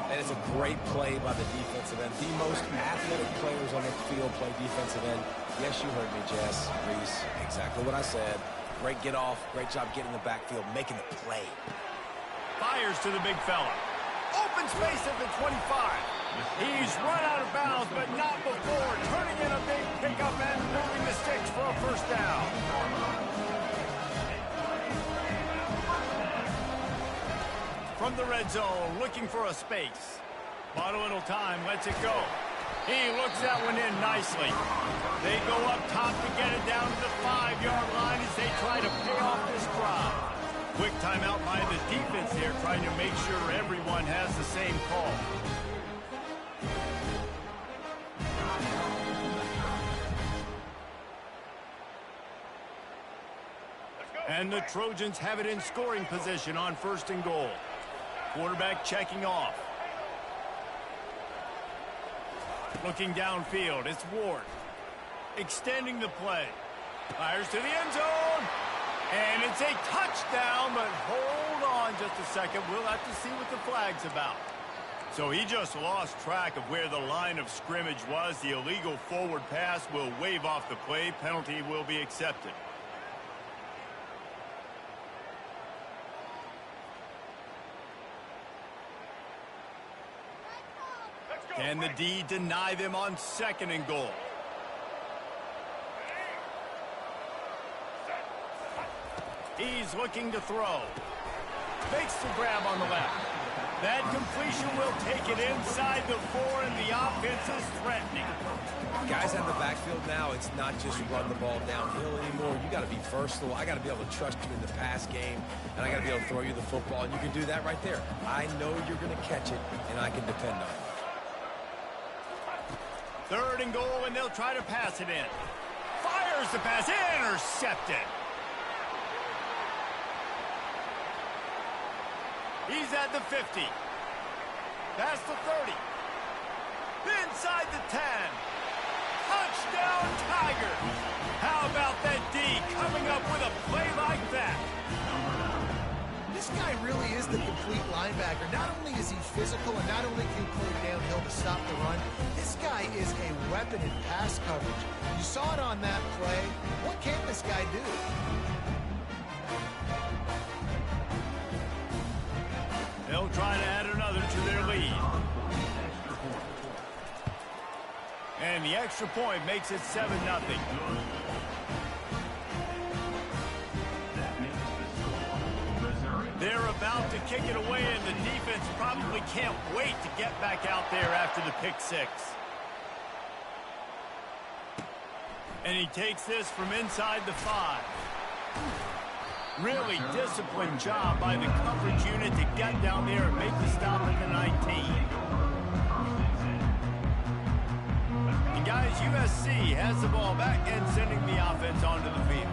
And it's a great play by the defensive end. The most athletic players on the field play defensive end. Yes, you heard me, Jess, Reese. Exactly what I said. Great get off. Great job getting the backfield, making the play. Fires to the big fella. Open space at the 25. He's run out of bounds, but not before turning in a big pickup and moving the sticks for a first down. From the red zone, looking for a space. Bought a little time, lets it go. He looks that one in nicely. They go up top to get it down to the 5-yard line as they try to pay off this drive. Quick timeout by the defense here, trying to make sure everyone has the same call. And the Trojans have it in scoring position on 1st and goal. Quarterback checking off. Looking downfield, it's Ward. Extending the play. Fires to the end zone. And it's a touchdown, but hold on just a second. We'll have to see what the flag's about. So he just lost track of where the line of scrimmage was. The illegal forward pass will wave off the play. Penalty will be accepted. Can the D deny them on 2nd and goal? He's looking to throw. Makes the grab on the left. That completion will take it inside the 4, and the offense is threatening. Guys out in the backfield now, it's not just run the ball downhill anymore. You got to be versatile. I got to be able to trust you in the pass game, and I got to be able to throw you the football, and you can do that right there. I know you're going to catch it, and I can depend on it. 3rd and goal, and they'll try to pass it in. Fires the pass, intercepted. He's at the 50. Past the 30. Inside the 10. Touchdown, Tigers. How about that D coming up with a play like that? This guy really is the complete linebacker. Not only is he physical, and not only can he play downhill to stop the run, this guy is a weapon in pass coverage. You saw it on that play. What can this guy do? try to add another to their lead. And the extra point makes it 7-0. They're about to kick it away, and the defense probably can't wait to get back out there after the pick six. And he takes this from inside the 5. Really disciplined job by the coverage unit to get down there and make the stop at the 19. And guys, USC has the ball back and sending the offense onto the field.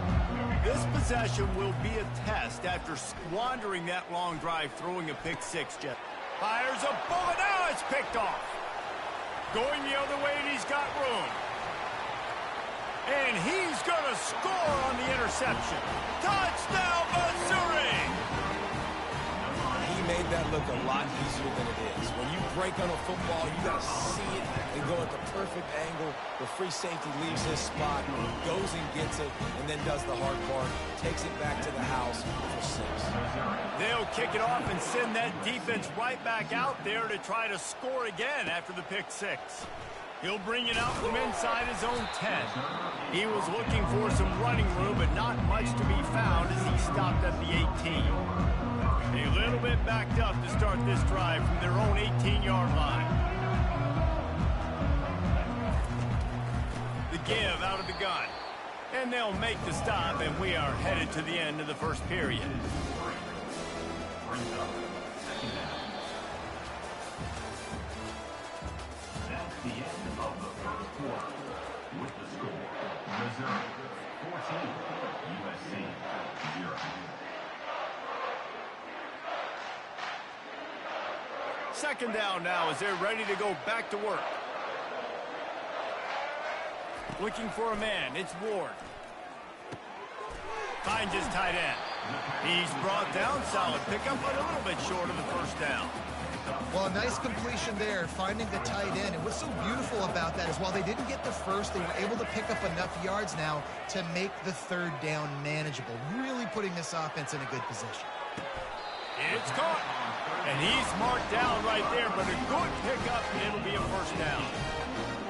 This possession will be a test after squandering that long drive, throwing a pick six. Jeff fires a bullet. Now it's picked off. Going the other way, and he's got room. And he's going to score on the interception. Touchdown, Missouri! He made that look a lot easier than it is. When you break on a football, you got to see it and go at the perfect angle. The free safety leaves his spot, goes and gets it, and then does the hard part, takes it back to the house for 6. They'll kick it off and send that defense right back out there to try to score again after the pick six. He'll bring it out from inside his own 10. He was looking for some running room, but not much to be found as he stopped at the 18. A little bit backed up to start this drive from their own 18-yard line. The give out of the gun. And they'll make the stop, and we are headed to the end of the first period. That's the end of the first quarter. With the score, Missouri 14, USC 0. Second down now as they're ready to go back to work. Looking for a man, it's Ward. Finds his tight end. He's brought down, solid pickup, but a little bit short of the first down. Well, a nice completion there, finding the tight end. And what's so beautiful about that is while they didn't get the first, they were able to pick up enough yards now to make the third down manageable, really putting this offense in a good position. It's caught. And he's marked down right there, but a good pickup, and it'll be a first down.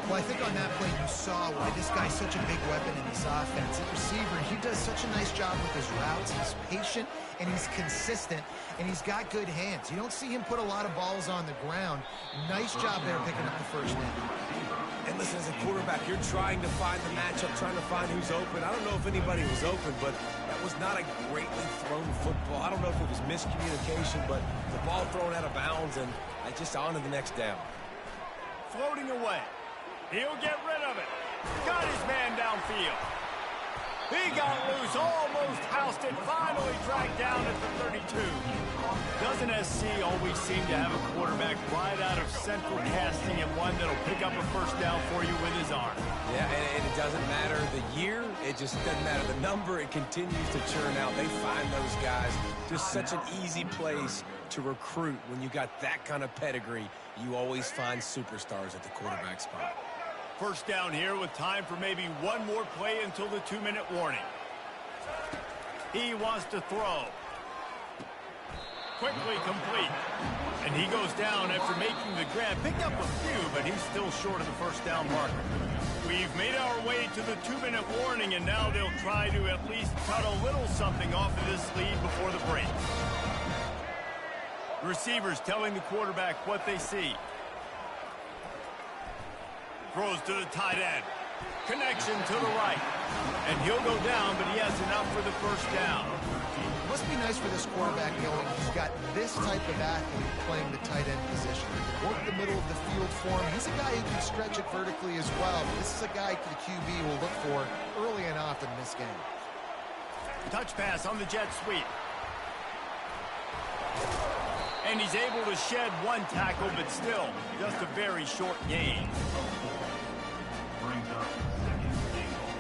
Well, I think on that play you saw why this guy's such a big weapon in this offense. The receiver, he does such a nice job with his routes. He's patient, and he's consistent, and he's got good hands. You don't see him put a lot of balls on the ground. Nice job there picking up the first down. And listen, as a quarterback, you're trying to find the matchup, trying to find who's open. I don't know if anybody was open, but that was not a greatly thrown football. I don't know if it was miscommunication, but the ball thrown out of bounds, and I just on to the next down. Floating away. He'll get rid of it. Got his man downfield. He got loose, almost housed it, finally dragged down at the 32. Doesn't SC always seem to have a quarterback right out of central casting and one that'll pick up a first down for you with his arm? Yeah, and it doesn't matter the year. It just doesn't matter the number. It continues to churn out. They find those guys. Just such an easy place to recruit. When you got that kind of pedigree, you always find superstars at the quarterback spot. First down here with time for maybe one more play until the 2-minute warning. He wants to throw. Quickly complete. And he goes down after making the grab. Picked up a few, but he's still short of the first down marker. We've made our way to the 2-minute warning, and now they'll try to at least cut a little something off of this lead before the break. Receivers telling the quarterback what they see. Throws to the tight end. Connection to the right. And he'll go down, but he has enough for the first down. It must be nice for this quarterback knowing he's got this type of athlete playing the tight end position. Work the middle of the field for him. He's a guy who can stretch it vertically as well. But this is a guy the QB will look for early and often in this game. Touch pass on the jet sweep. And he's able to shed one tackle, but still just a very short gain. Brings up second and goal.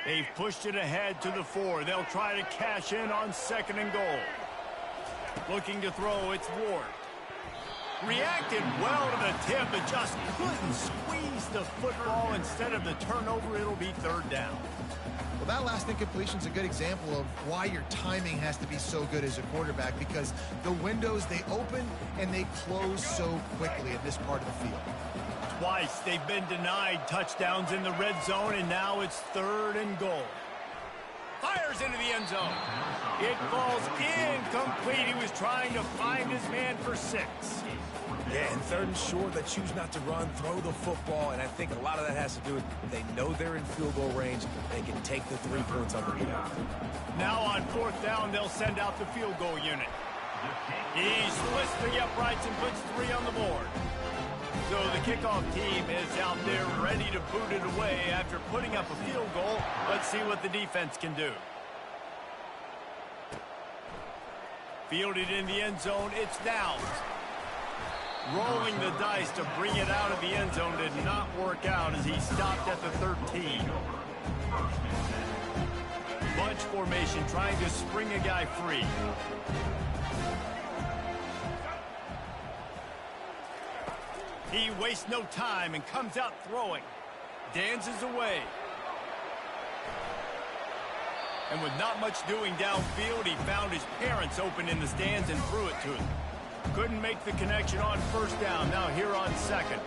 They've pushed it ahead to the 4. They'll try to cash in on 2nd and goal. Looking to throw, it's Ward. Reacted well to the tip, but just couldn't squeeze the football. Instead of the turnover, it'll be third down. Well, that last incompletion is a good example of why your timing has to be so good as a quarterback, because the windows, they open and they close so quickly in this part of the field. Twice they've been denied touchdowns in the red zone, and now it's 3rd and goal. Fires into the end zone. It falls incomplete. He was trying to find his man for 6. Yeah, and 3rd and short, they choose not to run, throw the football, and I think a lot of that has to do with they know they're in field goal range. They can take the 3 points on the board. Now on 4th down, they'll send out the field goal unit. He splits the uprights and puts 3 on the board. So the kickoff team is out there ready to boot it away after putting up a field goal. Let's see what the defense can do. Fielded in the end zone, it's Downs. Rolling the dice to bring it out of the end zone did not work out as he stopped at the 13. Bunch formation trying to spring a guy free. He wastes no time and comes out throwing. Dances away. And with not much doing downfield, he found his parents open in the stands and threw it to him. Couldn't make the connection on 1st down. Now here on 2nd.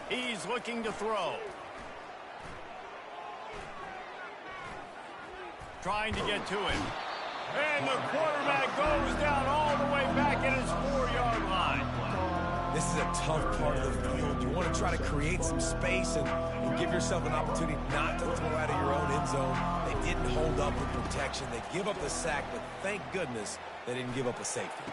He's looking to throw. Trying to get to him. And the quarterback goes down all the way back at his 4-yard line. This is a tough part of the field. You want to try to create some space and give yourself an opportunity not to throw out of your own end zone. They didn't hold up with protection. They give up the sack, but thank goodness they didn't give up a safety.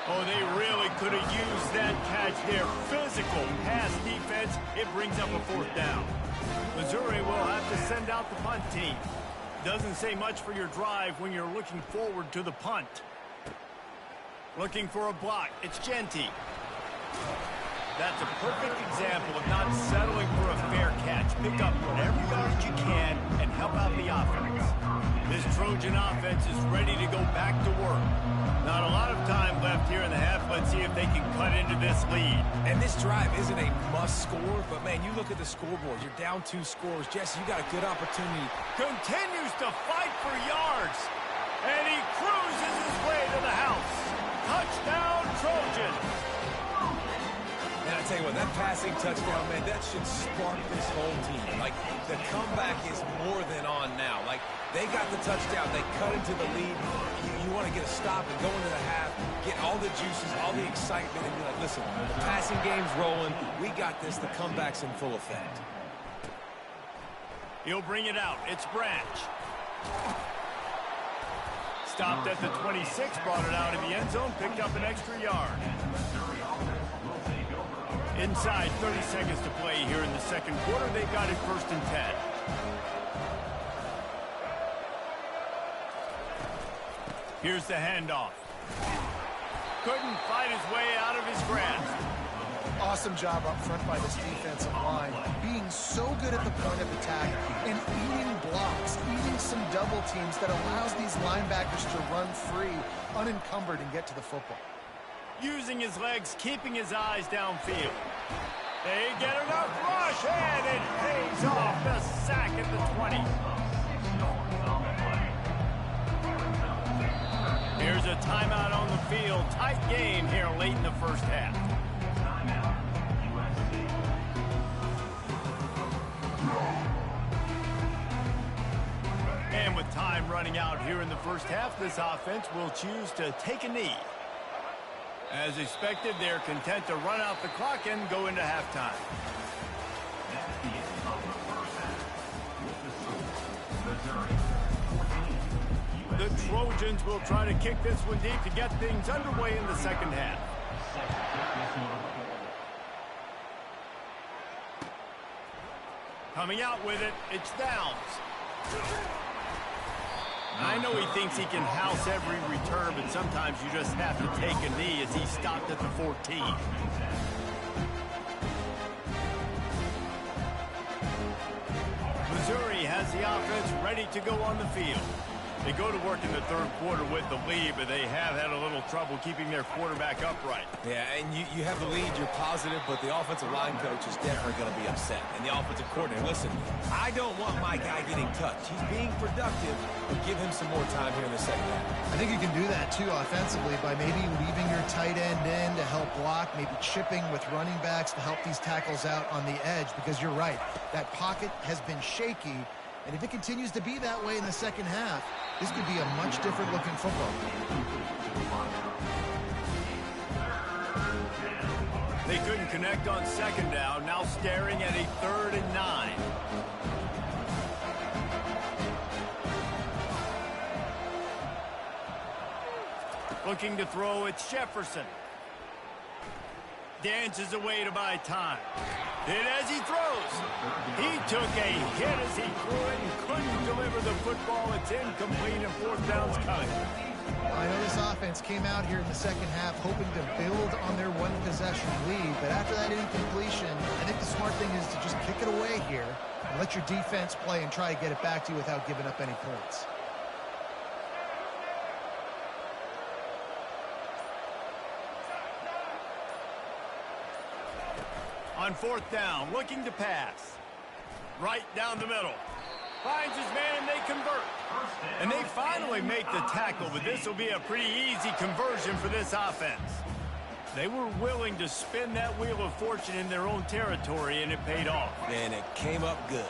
Oh, they really could have used that catch there. Physical pass defense. It brings up a 4th down. Missouri will have to send out the punt team. Doesn't say much for your drive when you're looking forward to the punt. Looking for a block. It's Genty. That's a perfect example of not settling for a fair catch. Pick up whatever yards you can and help out the offense. This Trojan offense is ready to go back to work. Not a lot of time left here in the half. Let's see if they can cut into this lead. And this drive isn't a must score, but man, you look at the scoreboard. You're down 2 scores. Jesse, you got a good opportunity. Continues to fight for yards. And he cruises his way to the house. Touchdown, Trojans. And I tell you what, that passing touchdown, man, that should spark this whole team. Like, the comeback is more than on now. Like, they got the touchdown. They cut into the lead. You want to get a stop and go into the half, get all the juices, all the excitement, and be like, listen, the passing game's rolling. We got this. The comeback's in full effect. He'll bring it out. It's Branch. Stopped at the 26, brought it out in the end zone, picked up an extra yard. Inside 30 seconds to play here in the 2nd quarter. They got it 1st and 10. Here's the handoff. Couldn't fight his way out of his grasp. Awesome job up front by this defensive line, being so good at the point of attack and eating blocks, eating some double teams that allows these linebackers to run free, unencumbered, and get to the football. Using his legs, keeping his eyes downfield. They get enough rush, and it pays off. The sack at the 20. Here's a timeout on the field. Tight game here late in the 1st half. And with time running out here in the 1st half, this offense will choose to take a knee. As expected, they're content to run out the clock and go into halftime. The Trojans will try to kick this one deep to get things underway in the 2nd half. Coming out with it, it's Downs. I know he thinks he can house every return, but sometimes you just have to take a knee as he stopped at the 14. has the offense ready to go on the field. They go to work in the third quarter with the lead, but they have had a little trouble keeping their quarterback upright. Yeah, and you have the lead, you're positive, but the offensive line coach is definitely going to be upset. And the offensive coordinator, listen, I don't want my guy getting touched. He's being productive, but give him some more time here in the second half. I think you can do that, too, offensively, by maybe leaving your tight end in to help block, maybe chipping with running backs to help these tackles out on the edge, because you're right, that pocket has been shaky, and if it continues to be that way in the second half, this could be a much different looking football. They couldn't connect on second down, now staring at a 3rd and 9. Looking to throw, it's Jefferson. Dances away to buy time. Hit as he throws. He took a hit as he threw it and couldn't deliver the football. It's incomplete and 4th down's coming. I know this offense came out here in the second half hoping to build on their one-possession lead, but after that incompletion, I think the smart thing is to just kick it away here and let your defense play and try to get it back to you without giving up any points. On 4th down, looking to pass. Right down the middle. Finds his man, and they convert. And they finally make the tackle, but this will be a pretty easy conversion for this offense. They were willing to spin that wheel of fortune in their own territory, and it paid off. And it came up good.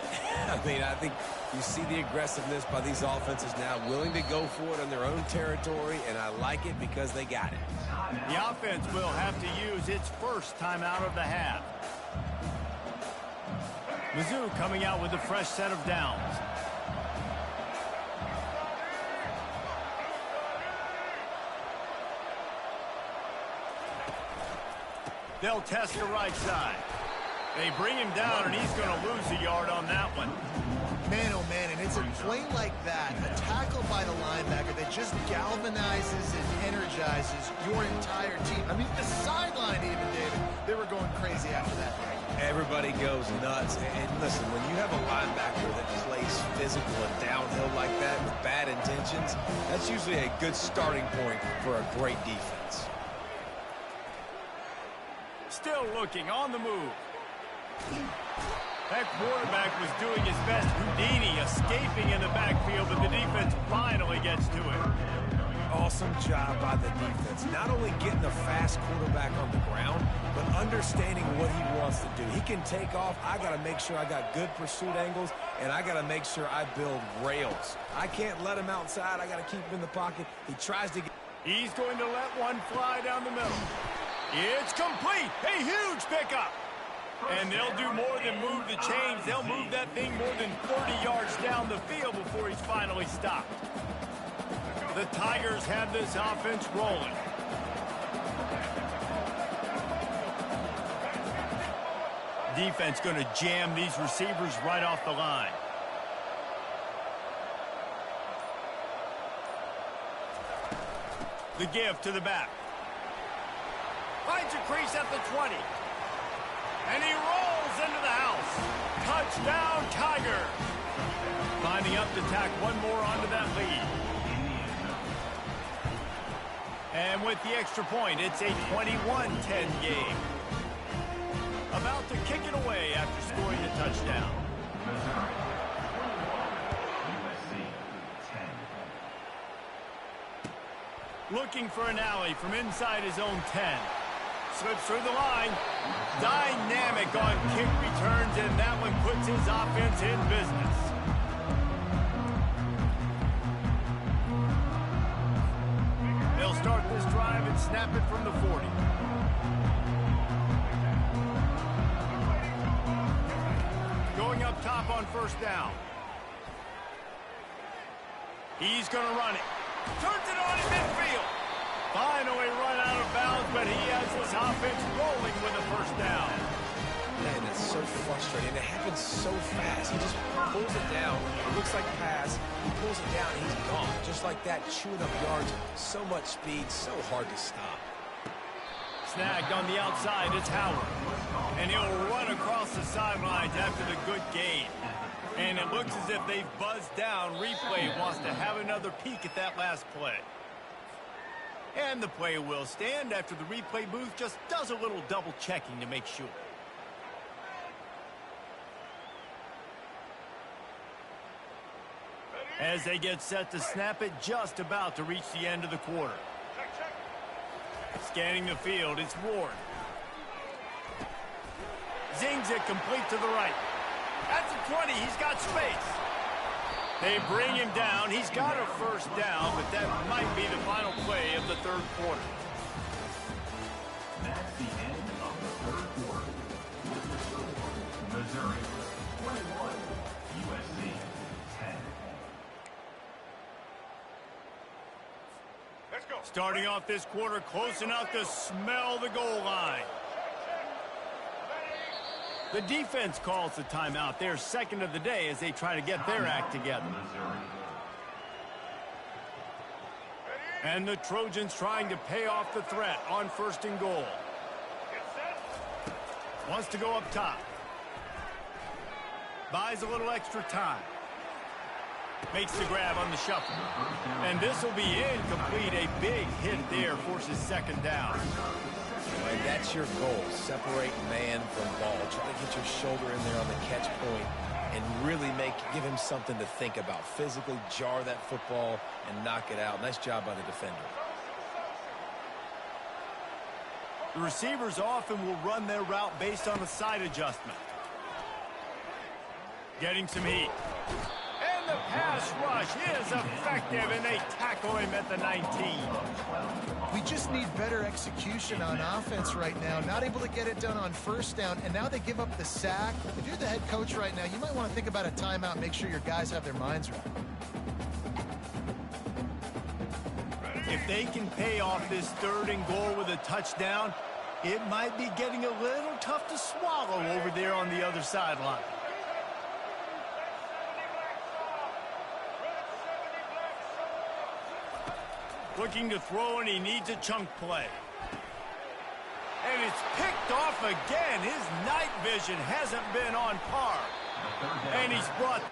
I mean, I think you see the aggressiveness by these offenses now, willing to go for it on their own territory, and I like it because they got it. The offense will have to use its first timeout of the half. Mizzou coming out with a fresh set of downs. They'll test the right side. They bring him down, and he's going to lose a yard on that one. Man, oh man, and it's a play like that, a tackle by the linebacker that just galvanizes and energizes your entire team. I mean, the sideline even, David, they were going crazy after that. Everybody goes nuts. And listen, when you have a linebacker that plays physical and downhill like that with bad intentions, that's usually a good starting point for a great defense. Still looking on the move. That quarterback was doing his best Houdini, escaping in the backfield, but the defense finally gets to it. Awesome job by the defense. Not only getting the fast quarterback on the ground, but understanding what he wants to do. He can take off. I got to make sure I got good pursuit angles, and I got to make sure I build rails. I can't let him outside. I got to keep him in the pocket. He tries to get... He's going to let one fly down the middle. It's complete. A huge pickup. And they'll do more than move the chains. They'll move that thing more than 40 yards down the field before he's finally stopped. The Tigers have this offense rolling. Defense going to jam these receivers right off the line. The give to the back. Finds a crease at the 20. And he rolls into the house. Touchdown, Tiger. Lining up to tack one more onto that lead. And with the extra point, it's a 21-10 game. About to kick it away after scoring a touchdown. Looking for an alley from inside his own 10. Slips through the line. Dynamic on kick returns, and that one puts his offense in business. They'll start this drive and snap it from the 40. Going up top on first down. He's going to run it. Turns it on in midfield. Finally run out of bounds, but he has his offense rolling with a first down. Man, that's so frustrating. It happens so fast. He just pulls it down. It looks like pass. He pulls it down, and he's gone. Just like that, chewing up yards. So much speed, so hard to stop. Snagged on the outside, it's Howard. And he'll run across the sidelines after the good gain. And it looks as if they've buzzed down. Replay wants to have another peek at that last play. And the play will stand after the replay booth just does a little double checking to make sure. As they get set to snap it, just about to reach the end of the quarter. Scanning the field, it's Ward. Zings it complete to the right. At the 20, he's got space. They bring him down. He's got a first down, but that might be the final play of the third quarter. That's the end of the third quarter. With the score, Missouri 21, USC 10. Let's go. Starting off this quarter, close enough to smell the goal line. The defense calls the timeout. They're second of the day as they try to get their act together. And the Trojans trying to pay off the threat on first and goal. Wants to go up top. Buys a little extra time. Makes the grab on the shuffle. And this will be incomplete. A big hit there forces second down. And that's your goal. Separate man from ball. Try to get your shoulder in there on the catch point and really give him something to think about. Physically jar that football and knock it out. Nice job by the defender. The receivers often will run their route based on a side adjustment. Getting some heat. And the pass rush is effective, and they tackle him at the 19. We just need better execution on offense right now. Not able to get it done on first down, and now they give up the sack. If you're the head coach right now, you might want to think about a timeout, make sure your guys have their minds right. If they can pay off this third and goal with a touchdown, it might be getting a little tough to swallow over there on the other sideline. Looking to throw, and he needs a chunk play. And it's picked off again. His night vision hasn't been on par. And he's brought...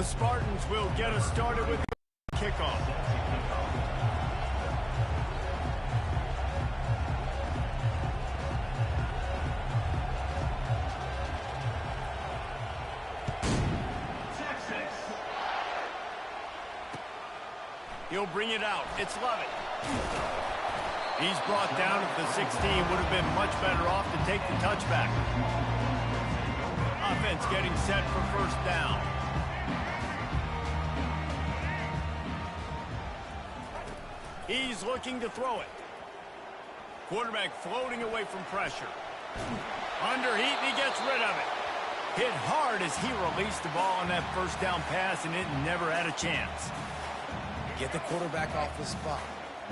The Spartans will get us started with the kickoff. He'll bring it out. It's Lovett. He's brought down at the 16. Would have been much better off to take the touchback. Offense getting set for first down. He's looking to throw it. Quarterback floating away from pressure. Under heat, and he gets rid of it. Hit hard as he released the ball on that first down pass, and it never had a chance. Get the quarterback off the spot.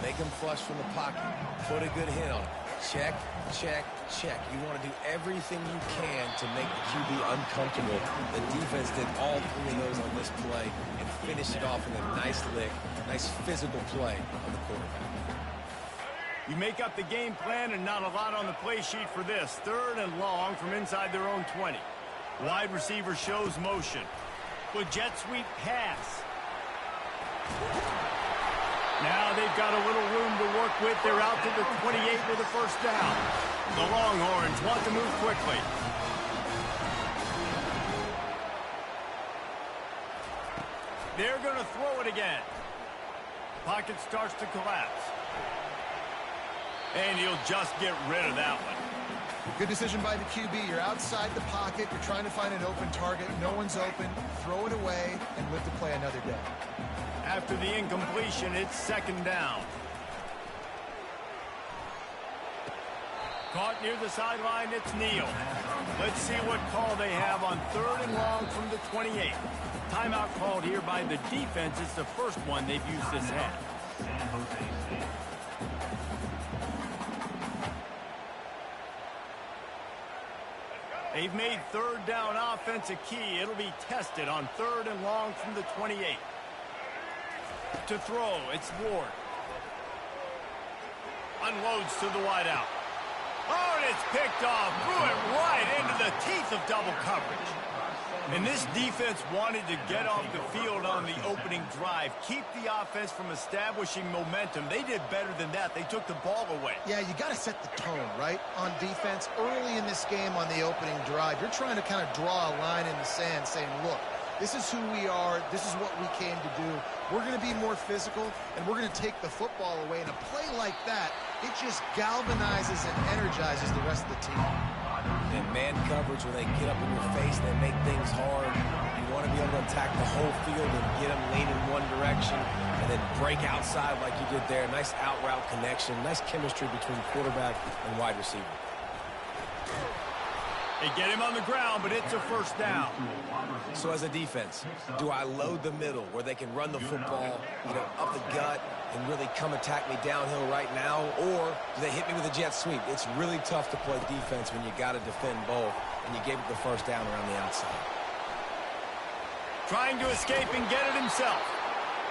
Make him flush from the pocket. Put a good hit on him. Check, check, check. You want to do everything you can to make the QB uncomfortable. The defense did all three of those on this play and finished it off in a nice lick, nice physical play on the quarterback. You make up the game plan and not a lot on the play sheet for this. 3rd and long from inside their own 20. Wide receiver shows motion. With jet sweep pass. Now they've got a little room to work with. They're out to the 28 with a first down. The Longhorns want to move quickly. They're going to throw it again. Pocket starts to collapse. And he'll just get rid of that one. Good decision by the QB. You're outside the pocket. You're trying to find an open target. No one's open. Throw it away and live to play another day. After the incompletion, it's 2nd down. Caught near the sideline, it's Neal. Let's see what call they have on 3rd and long from the 28. Timeout called here by the defense. It's the first one they've used this half. They've made 3rd down offense a key. It'll be tested on 3rd and long from the 28. To throw, it's Ward. Unloads to the wideout. Oh, and it's picked off. Threw it right into the teeth of double coverage. And this defense wanted to get off the field on the opening drive. Keep the offense from establishing momentum. They did better than that. They took the ball away. Yeah, you got to set the tone, right? On defense, early in this game on the opening drive, you're trying to kind of draw a line in the sand saying, look, this is who we are. This is what we came to do. We're going to be more physical, and we're going to take the football away. And a play like that, it just galvanizes and energizes the rest of the team. And man coverage, when they get up in your face and they make things hard, you want to be able to attack the whole field and get them lean in one direction and then break outside like you did there. Nice out-route connection, nice chemistry between quarterback and wide receiver. They get him on the ground, but it's a first down. So as a defense, do I load the middle where they can run the football, up the gut and really come attack me downhill right now, or do they hit me with a jet sweep? It's really tough to play defense when you got to defend both, and you gave it the first down around the outside. Trying to escape and get it himself.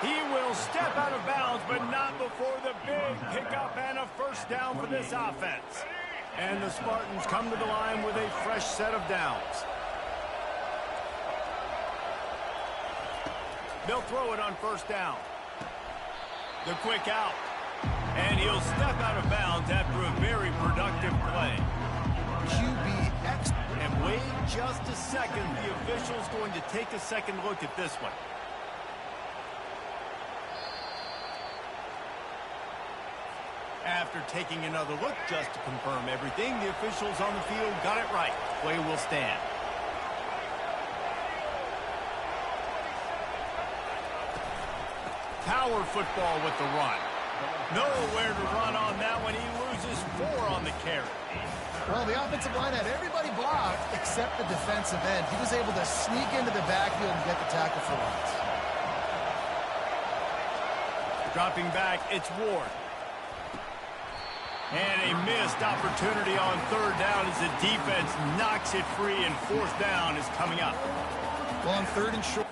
He will step out of bounds, but not before the big pickup and a first down for this offense. And the Spartans come to the line with a fresh set of downs. They'll throw it on first down. The quick out. And he'll step out of bounds after a very productive play. QB X. And wait just a second. The official's going to take a second look at this one. After taking another look just to confirm everything, the officials on the field got it right. Play will stand. Power football with the run. Nowhere to run on that one. He loses 4 on the carry. Well, the offensive line had everybody blocked except the defensive end. He was able to sneak into the backfield and get the tackle for loss. Dropping back, it's Ward. And a missed opportunity on 3rd down as the defense knocks it free, and 4th down is coming up. Well, on 3rd and short.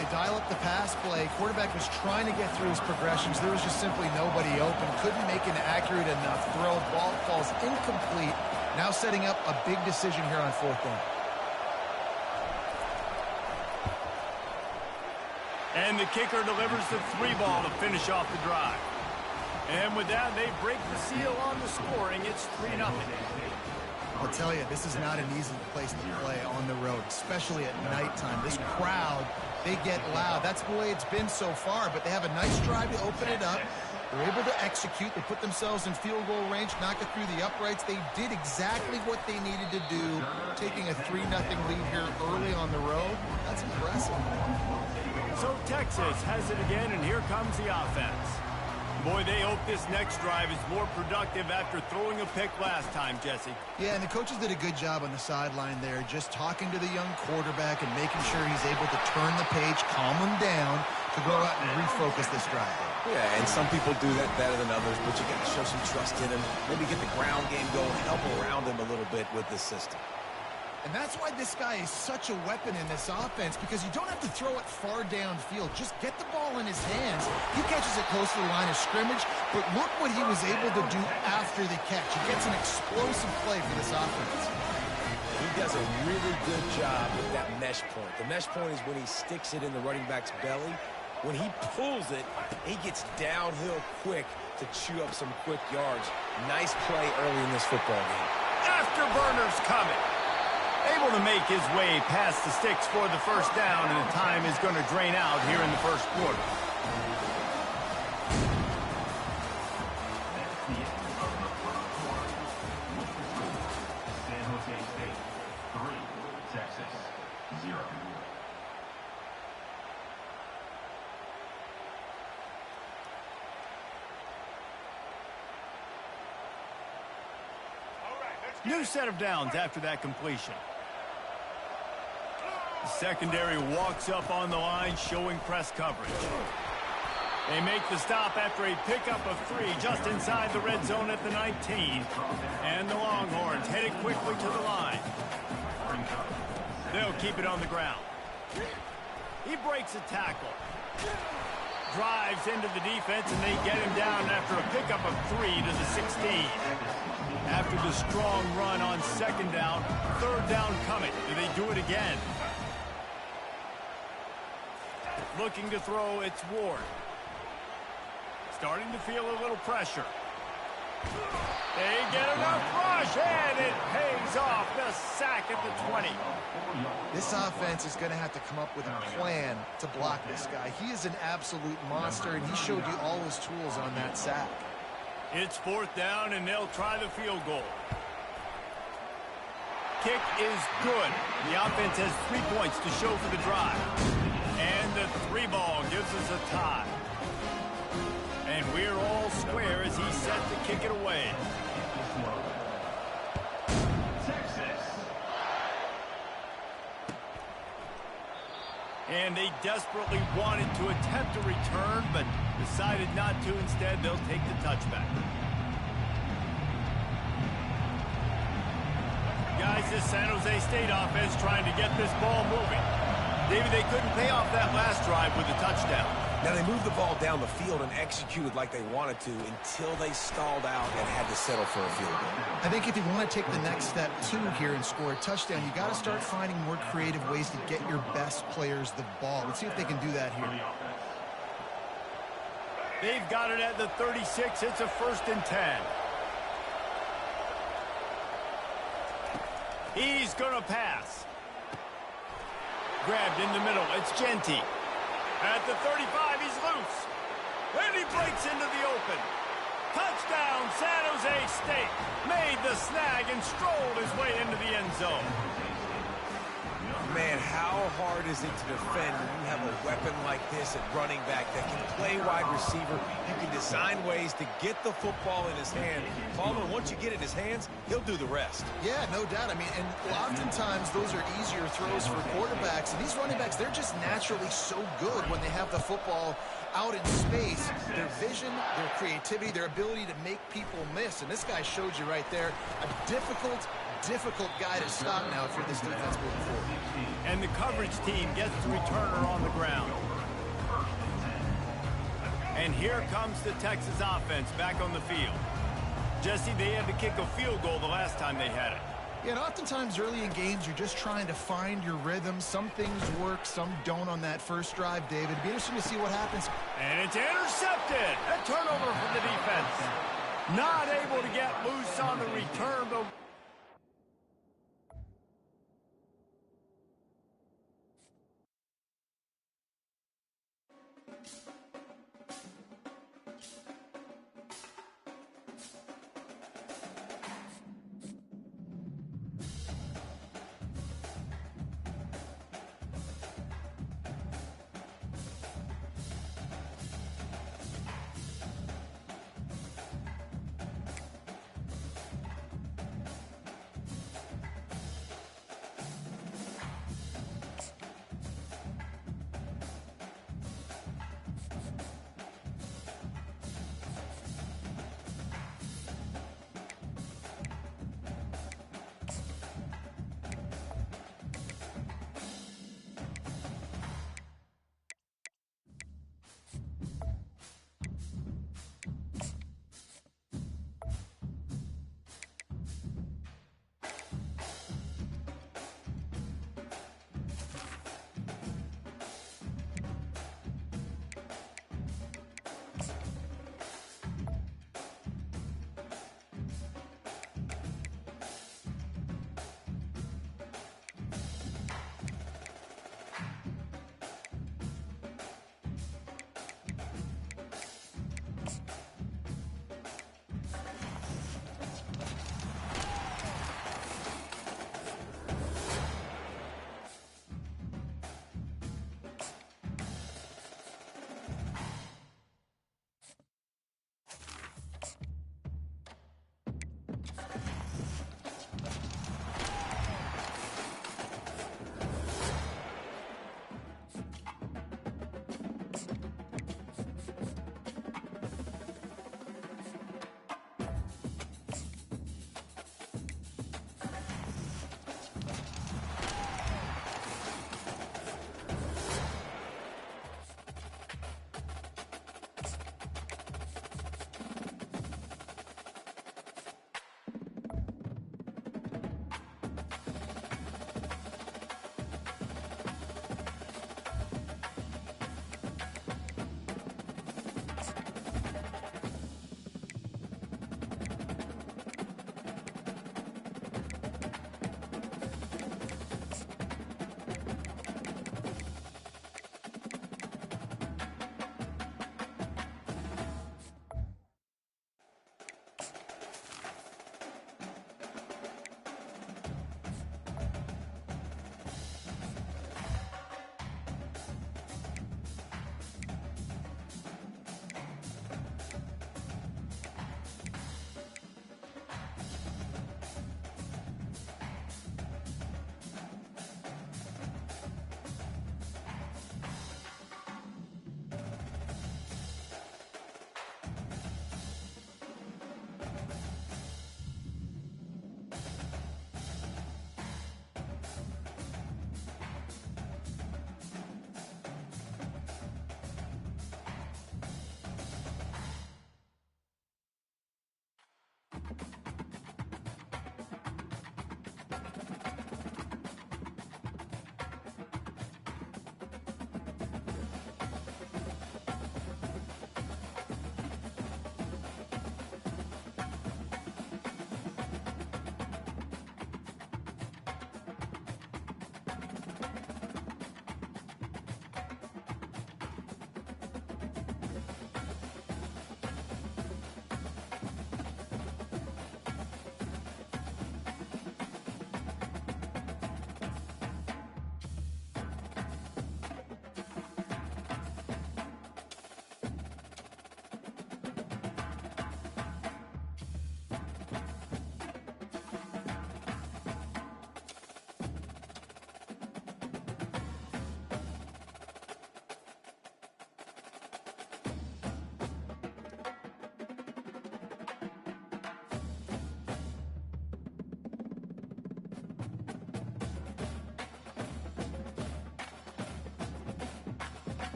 They dial up the pass play. Quarterback was trying to get through his progressions. There was just simply nobody open. Couldn't make an accurate enough throw. Ball falls incomplete. Now setting up a big decision here on 4th down. And the kicker delivers the 3 ball to finish off the drive. And with that, they break the seal on the scoring. It's 3-0. I'll tell you, this is not an easy place to play on the road, especially at nighttime. This crowd, they get loud. That's the way it's been so far, but they have a nice drive to open it up. They're able to execute. They put themselves in field goal range, knock it through the uprights. They did exactly what they needed to do, taking a 3-0 lead here early on the road. That's impressive. So Texas has it again, and here comes the offense. Boy, they hope this next drive is more productive after throwing a pick last time, Jesse. Yeah, and the coaches did a good job on the sideline there, just talking to the young quarterback and making sure he's able to turn the page, calm him down to go out and refocus this drive. Yeah, and some people do that better than others, but you got to show some trust in him. Maybe get the ground game going, help around him a little bit with this system. And that's why this guy is such a weapon in this offense, because you don't have to throw it far downfield. Just get the ball in his hands. He catches it close to the line of scrimmage, but look what he was able to do after the catch. He gets an explosive play for this offense. He does a really good job with that mesh point. The mesh point is when he sticks it in the running back's belly. When he pulls it, he gets downhill quick to chew up some quick yards. Nice play early in this football game. Afterburners coming. Able to make his way past the sticks for the first down, and the time is going to drain out here in the first quarter. That's the end of the first quarter. With the score, San Jose State 3, Texas 0. New set of downs after that completion. The secondary walks up on the line, showing press coverage. They make the stop after a pickup of 3 just inside the red zone at the 19. And the Longhorns headed quickly to the line. They'll keep it on the ground. He breaks a tackle. Drives into the defense, and they get him down after a pickup of 3 to the 16. After the strong run on 2nd down, 3rd down coming. Do they do it again? Looking to throw, it's Ward. Starting to feel a little pressure. They get enough rush, and it pays off. The sack at the 20. This offense is going to have to come up with a plan to block this guy. He is an absolute monster, and he showed you all his tools on that sack. It's 4th down, and they'll try the field goal. Kick is good. The offense has 3 points to show for the drive. And the 3 ball gives us a tie. And we're all square as he's set to kick it away. Texas. And they desperately wanted to attempt a return, but decided not to. Instead, they'll take the touchback. Guys, this San Jose State offense trying to get this ball moving. David, they couldn't pay off that last drive with a touchdown. Now, they moved the ball down the field and executed like they wanted to until they stalled out and had to settle for a field goal. I think if you want to take the next step, too, here and score a touchdown, you got to start finding more creative ways to get your best players the ball. Let's see if they can do that here. They've got it at the 36. It's a 1st and 10. He's going to pass. Grabbed in the middle. It's Genty. At the 35, he's loose. And he breaks into the open. Touchdown, San Jose State. Made the snag and strolled his way into the end zone. Man, how hard is it to defend when you have a weapon like this at running back that can play wide receiver? You can design ways to get the football in his hand. Baldwin, once you get it in his hands, he'll do the rest. Yeah, no doubt. I mean, and oftentimes those are easier throws for quarterbacks. And these running backs, they're just naturally so good when they have the football out in space. Their vision, their creativity, their ability to make people miss. And this guy showed you right there a difficult difficult guy to stop now if you're this defense moving forward. And the coverage team gets the returner on the ground. And here comes the Texas offense back on the field. Jesse, they had to kick a field goal the last time they had it. Yeah, and oftentimes early in games, you're just trying to find your rhythm. Some things work, some don't on that first drive, David. It'd be interesting to see what happens. And it's intercepted. A turnover from the defense. Not able to get loose on the return, but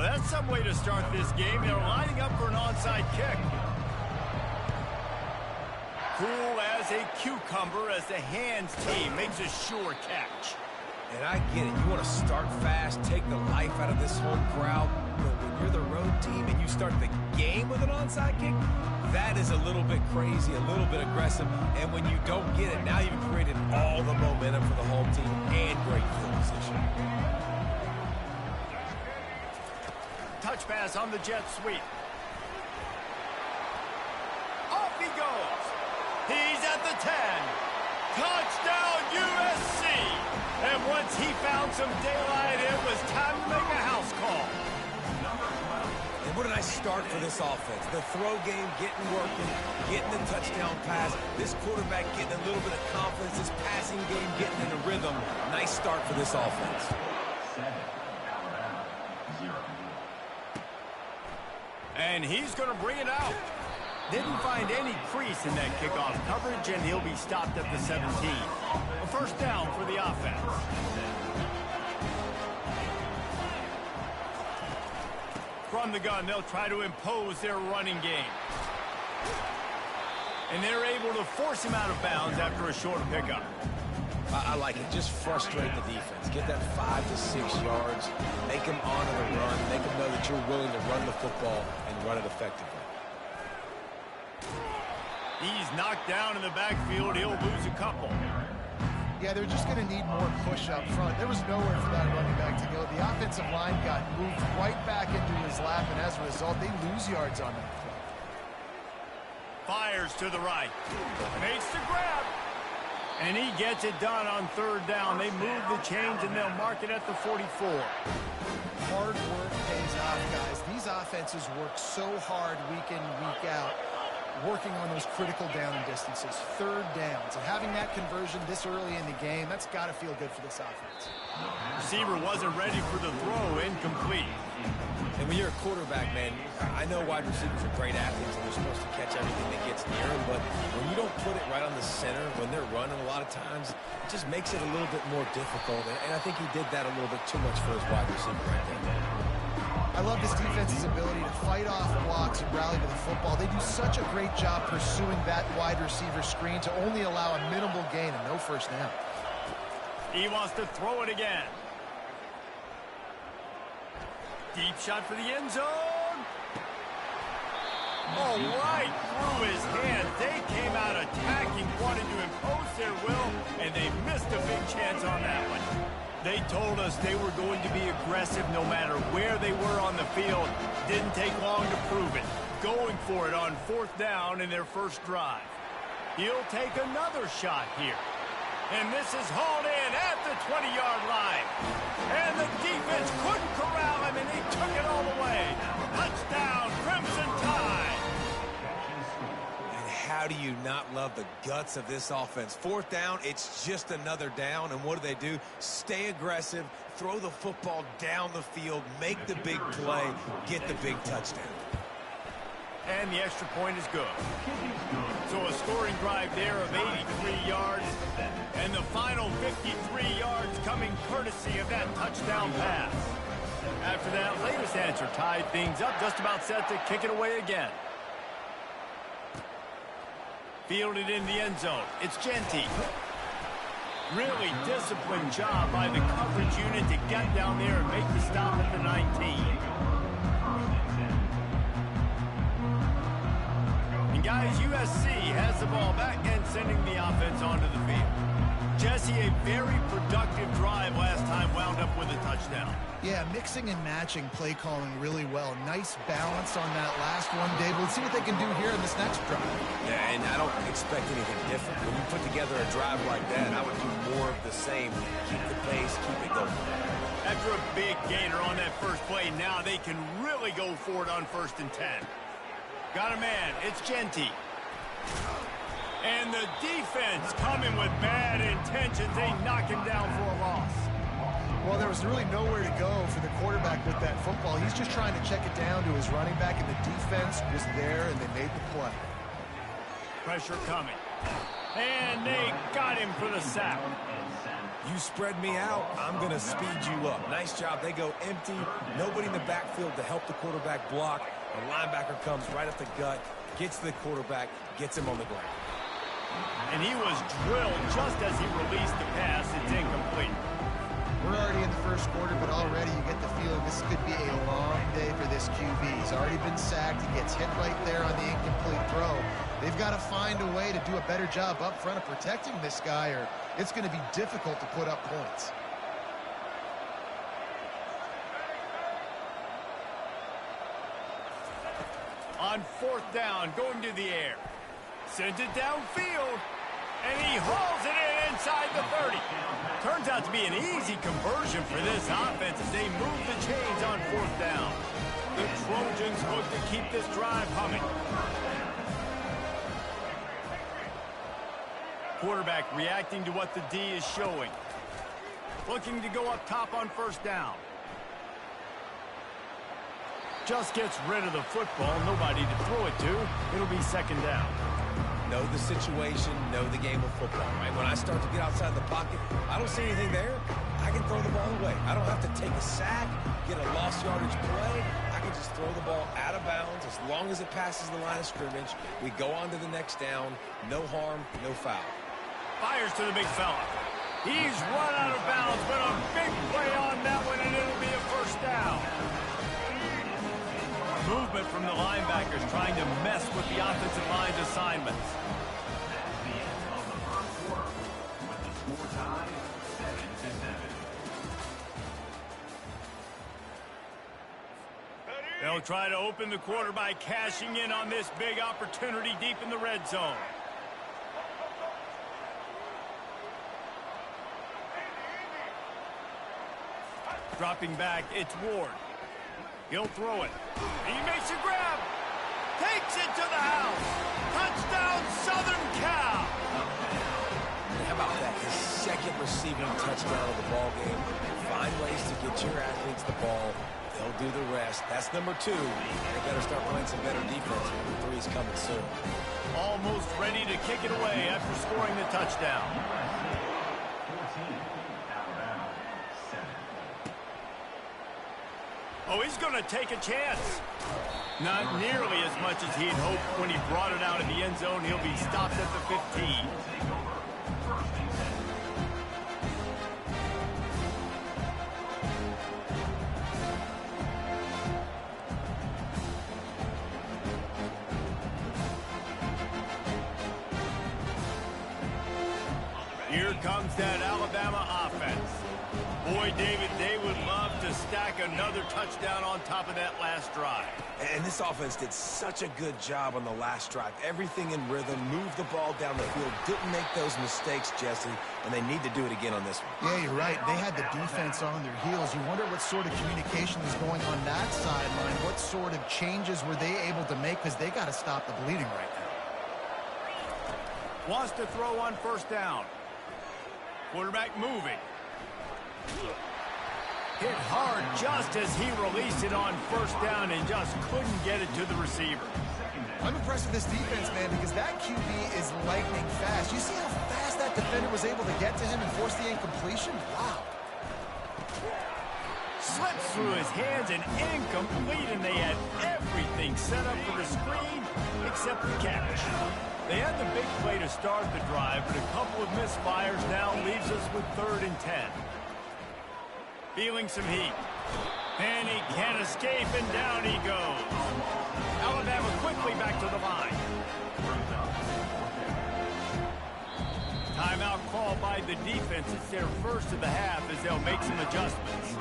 Well, that's some way to start this game. They're lining up for an onside kick. Cool as a cucumber as the hands team makes a sure catch. And I get it. You want to start fast, take the life out of this home crowd. But when you're the road team and you start the game with an onside kick, that is a little bit crazy, a little bit aggressive. And when you don't get it, now you've created all the momentum for the home team and great field position. Touch pass on the jet sweep. Off he goes. He's at the 10. Touchdown USC. And once he found some daylight, it was time to make a house call. And what a nice start for this offense. The throw game getting working, getting the touchdown pass. This quarterback getting a little bit of confidence. This passing game getting in a rhythm. Nice start for this offense. 7, Alabama, 0. And he's going to bring it out. Didn't find any crease in that kickoff coverage, and he'll be stopped at the 17. A first down for the offense. From the gun, they'll try to impose their running game. And they're able to force him out of bounds after a short pickup. I like it. Just frustrate the defense. Get that 5 to 6 yards. Make them honor the run. Make them know that you're willing to run the football and run it effectively. He's knocked down in the backfield. He'll lose a couple. Yeah, they're just going to need more push up front. There was nowhere for that running back to go. The offensive line got moved right back into his lap, and as a result, they lose yards on that play. Fires to the right. Makes the grab. And he gets it done on third down. They move the chains, and they'll mark it at the 44. Hard work pays off, guys. These offenses work so hard week in, week out, working on those critical down distances, third downs. And having that conversion this early in the game, that's got to feel good for this offense. Receiver wasn't ready for the throw, incomplete. And when you're a quarterback, man, I know wide receivers are great athletes and they're supposed to catch everything that gets near them, but when you don't put it right on the center, when they're running a lot of times, it just makes it a little bit more difficult. And I think he did that a little bit too much for his wide receiver right there. I love this defense's ability to fight off blocks and rally to the football. They do such a great job pursuing that wide receiver screen to only allow a minimal gain and no first down. He wants to throw it again. Deep shot for the end zone. Oh, right through his hands. They came out attacking, wanted to impose their will, and they missed a big chance on that one. They told us they were going to be aggressive no matter where they were on the field. Didn't take long to prove it. Going for it on fourth down in their first drive. He'll take another shot here. And this is hauled in at the 20-yard line. And the defense couldn't corral him, and he took it all the way. Touchdown, Crimson Tide. And how do you not love the guts of this offense? Fourth down, it's just another down. And what do? Stay aggressive, throw the football down the field, make the big play, get the big touchdown. And the extra point is good. So a scoring drive there of 83 yards. And the final 53 yards coming courtesy of that touchdown pass. After that latest answer tied things up, just about set to kick it away again. Fielded in the end zone. It's Genty. Really disciplined job by the coverage unit to get down there and make the stop at the 19. And guys, USC has the ball back and sending the offense onto the field. Jesse, a very productive drive last time, wound up with a touchdown. Yeah, mixing and matching play calling really well. Nice balance on that last one, Dave. Let's see what they can do here in this next drive. Yeah, and I don't expect anything different. When you put together a drive like that, I would do more of the same. Keep the pace, keep it going. After a big gainer on that first play, now they can really go for it on 1st and 10. Got a man. It's Genty. And the defense coming with bad intentions. They knock him down for a loss. Well, there was really nowhere to go for the quarterback with that football. He's just trying to check it down to his running back, and the defense was there, and they made the play. Pressure coming. And they got him for the sack. You spread me out, I'm going to speed you up. Nice job. They go empty. Nobody in the backfield to help the quarterback block. The linebacker comes right up the gut, gets to the quarterback, gets him on the ground. And he was drilled just as he released the pass. It's incomplete. We're already in the first quarter, but already you get the feeling this could be a long day for this QB. He's already been sacked. He gets hit right there on the incomplete throw. They've got to find a way to do a better job up front of protecting this guy, or it's going to be difficult to put up points. On fourth down, going to the air. Sends it downfield, and he hauls it in inside the 30. Turns out to be an easy conversion for this offense as they move the chains on fourth down. The Trojans look to keep this drive humming. Quarterback reacting to what the D is showing. Looking to go up top on first down. Just gets rid of the football. Nobody to throw it to. It'll be second down. Know the situation, know the game of football, right? When I start to get outside the pocket, I don't see anything there. I can throw the ball away. I don't have to take a sack, get a lost yardage play. I can just throw the ball out of bounds as long as it passes the line of scrimmage. We go on to the next down. No harm, no foul. Fires to the big fella. He's run out of bounds, but a big play on that one, and it'll be a first down. Movement from the linebackers trying to mess with the offensive line's assignments. That's the end of the first quarter, with the score tied 7-7. They'll try to open the quarter by cashing in on this big opportunity deep in the red zone. Dropping back, it's Ward. He'll throw it. He makes a grab. Takes it to the house. Touchdown, Southern Cal. How about that? His second receiving touchdown of the ball game. Find ways to get your athletes the ball. They'll do the rest. That's number 2. They better start playing some better defense. Number 3 is coming soon. Almost ready to kick it away after scoring the touchdown. 14, Alabama 7. Oh, he's going to take a chance. Not nearly as much as he'd hoped when he brought it out of the end zone. He'll be stopped at the 15. Here comes that Alabama offense. Boy, David, they would love to stack another touchdown on top of that last drive. And this offense did such a good job on the last drive. Everything in rhythm, moved the ball down the field, didn't make those mistakes, Jesse, and they need to do it again on this one. Yeah, you're right. They had the defense on their heels. You wonder what sort of communication is going on that sideline. What sort of changes were they able to make, because they got to stop the bleeding right now. Wants to throw on first down. Quarterback moving. Hit hard just as he released it on first down and just couldn't get it to the receiver. I'm impressed with this defense, man, because that QB is lightning fast. You see how fast that defender was able to get to him and force the incompletion? Wow. Slips through his hands and incomplete, and they had everything set up for the screen except the catch. They had the big play to start the drive, but a couple of misfires now leaves us with 3rd and 10. Feeling some heat. And he can't escape, and down he goes. Alabama quickly back to the line. Timeout called by the defense. It's their first of the half as they'll make some adjustments.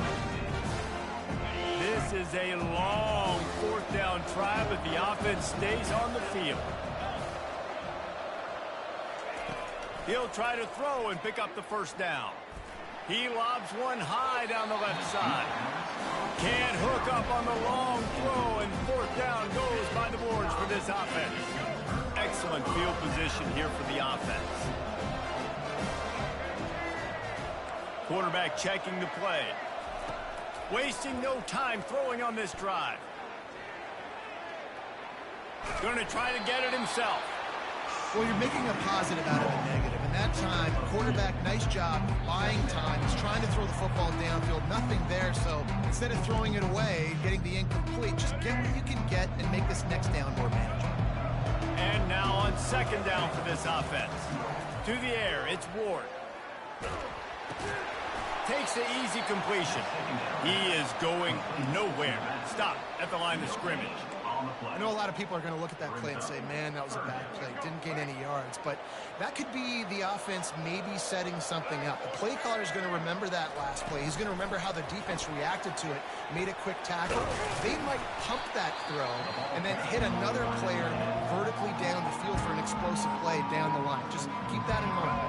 This is a long 4th down try, but the offense stays on the field. He'll try to throw and pick up the first down. He lobs one high down the left side. Can't hook up on the long throw, and 4th down goes by the boards for this offense. Excellent field position here for the offense. Quarterback checking the play. Wasting no time throwing on this drive. Going to try to get it himself. Well, you're making a positive out of a negative, and that time, quarterback, nice job buying time. He's trying to throw the football downfield, nothing there. So instead of throwing it away, getting the incomplete, just get what you can get and make this next down more manageable. And now on second down for this offense. To the air, it's Ward. Takes the easy completion. He is going nowhere. Stop at the line of scrimmage. I know a lot of people are going to look at that play and say, man, that was a bad play. Didn't gain any yards. But that could be the offense maybe setting something up. The play caller is going to remember that last play. He's going to remember how the defense reacted to it, made a quick tackle. They might pump that throw and then hit another player vertically down the field for an explosive play down the line. Just keep that in mind.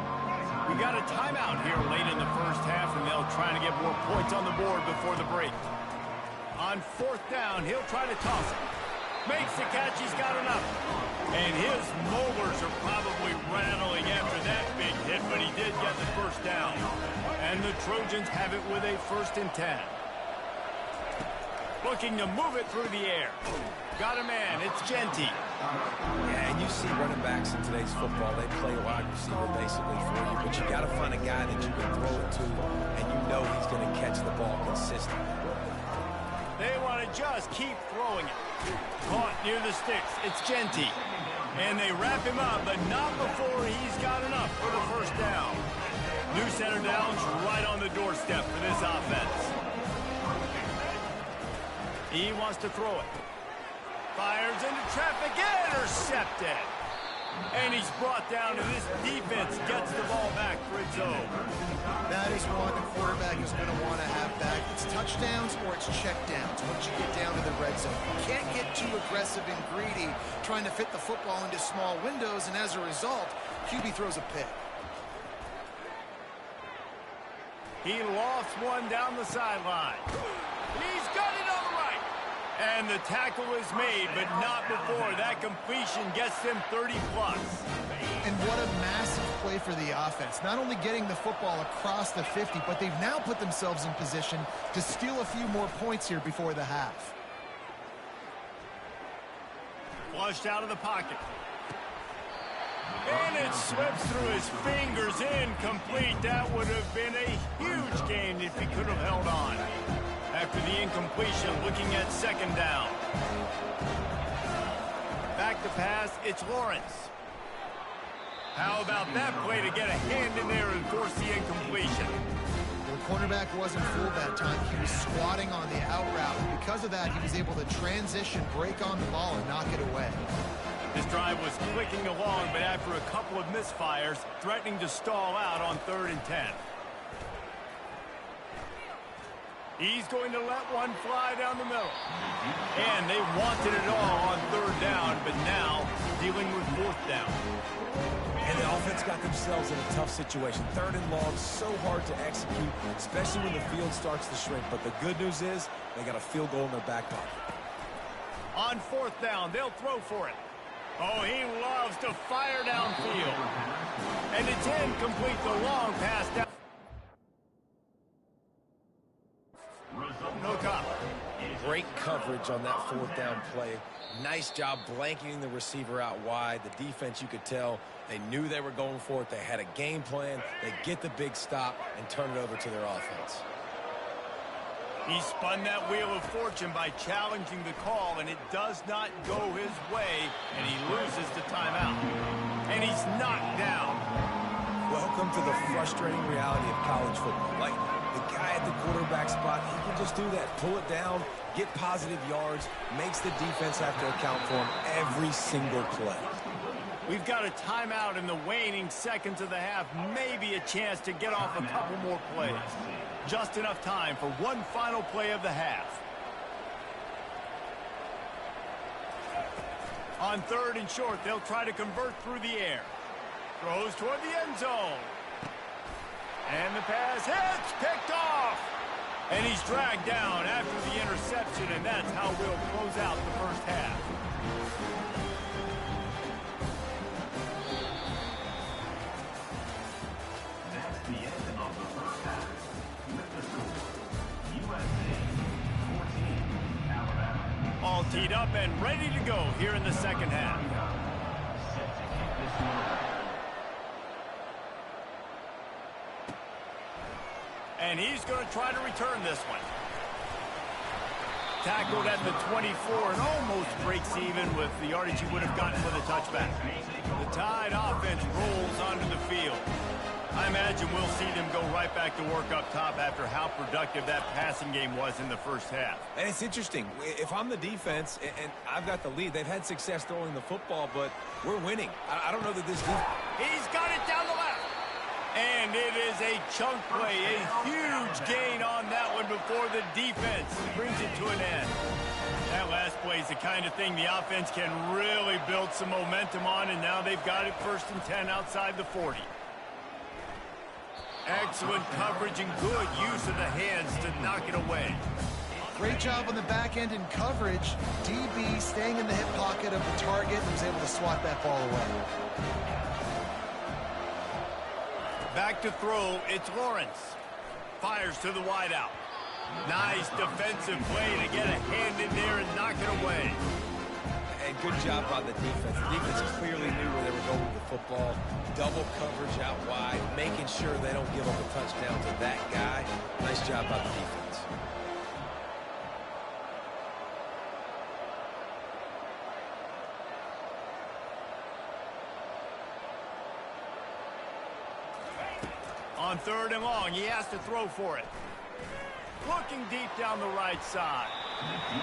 We got a timeout here late in the first half, and they'll try to get more points on the board before the break. On fourth down, he'll try to toss it. Makes the catch, he's got enough. And his molars are probably rattling after that big hit, but he did get the first down. And the Trojans have it with a 1st and 10. Looking to move it through the air. Got a man, it's Genty. Yeah, and you see running backs in today's football, they play wide receiver basically for you, but you got to find a guy that you can throw it to, and you know he's going to catch the ball consistently. They want to just keep throwing it. Caught near the sticks. It's Genty. And they wrap him up, but not before he's got enough for the first down. New center down's right on the doorstep for this offense. He wants to throw it. Fires into traffic, intercepted. And he's brought down, and this defense gets the ball back for its own. That is one the quarterback is going to want to have back. It's touchdowns or it's checkdowns once you get down to the red zone. You can't get too aggressive and greedy trying to fit the football into small windows, and as a result, QB throws a pick. He lofts one down the sideline. He's got it on the right. And the tackle is made, but not before that completion gets them 30-plus. And what a massive play for the offense. Not only getting the football across the 50, but they've now put themselves in position to steal a few more points here before the half. Flushed out of the pocket. And it slips through his fingers, incomplete. That would have been a huge gain if he could have held on. After the incompletion, looking at second down. Back to pass, it's Lawrence. How about that play to get a hand in there and force the incompletion? The cornerback wasn't fooled that time. He was squatting on the out route, and because of that, he was able to transition, break on the ball, and knock it away. This drive was clicking along, but after a couple of misfires, threatening to stall out on 3rd and 10. He's going to let one fly down the middle. And they wanted it all on 3rd down, but now dealing with 4th down. And the offense got themselves in a tough situation. 3rd and long, so hard to execute, especially when the field starts to shrink. But the good news is they got a field goal in their back pocket. On 4th down, they'll throw for it. Oh, he loves to fire downfield. And it's incomplete, the long pass down. No cover. Great coverage on that 4th down play. Nice job blanketing the receiver out wide. The defense, you could tell, they knew they were going for it. They had a game plan. They get the big stop and turn it over to their offense. He spun that wheel of fortune by challenging the call, and it does not go his way, and he loses the timeout. And he's knocked down. Welcome to the frustrating reality of college football. Like, the guy at the quarterback spot, he can just do that. Pull it down, get positive yards, makes the defense have to account for him every single play. We've got a timeout in the waning seconds of the half. Maybe a chance to get off a couple more plays. Just enough time for one final play of the half. On 3rd and short, they'll try to convert through the air. Throws toward the end zone. And the pass hits, picked off. And he's dragged down after the interception, and that's how we'll close out the first half. That's the end of the first half. With the score, USA 14, Alabama. All teed up and ready to go here in the second half. Set to kick this one off. And he's going to try to return this one. Tackled at the 24 and almost breaks even with the yardage he would have gotten with a touchback. The Tide offense rolls onto the field. I imagine we'll see them go right back to work up top after how productive that passing game was in the first half. And it's interesting. If I'm the defense and I've got the lead, they've had success throwing the football, but we're winning. I don't know that this defense... He's got it down the left. And it is a chunk play, a huge gain on that one before the defense brings it to an end. That last play is the kind of thing the offense can really build some momentum on, and now they've got it 1st and 10 outside the 40. Excellent coverage and good use of the hands to knock it away. Great job on the back end in coverage. DB staying in the hip pocket of the target and was able to swat that ball away. Back to throw, it's Lawrence. Fires to the wideout. Nice defensive play to get a hand in there and knock it away. And good job by the defense. The defense clearly knew where they were going with the football. Double coverage out wide, making sure they don't give up a touchdown to that guy. Nice job by the defense. On 3rd and long, he has to throw for it. Looking deep down the right side.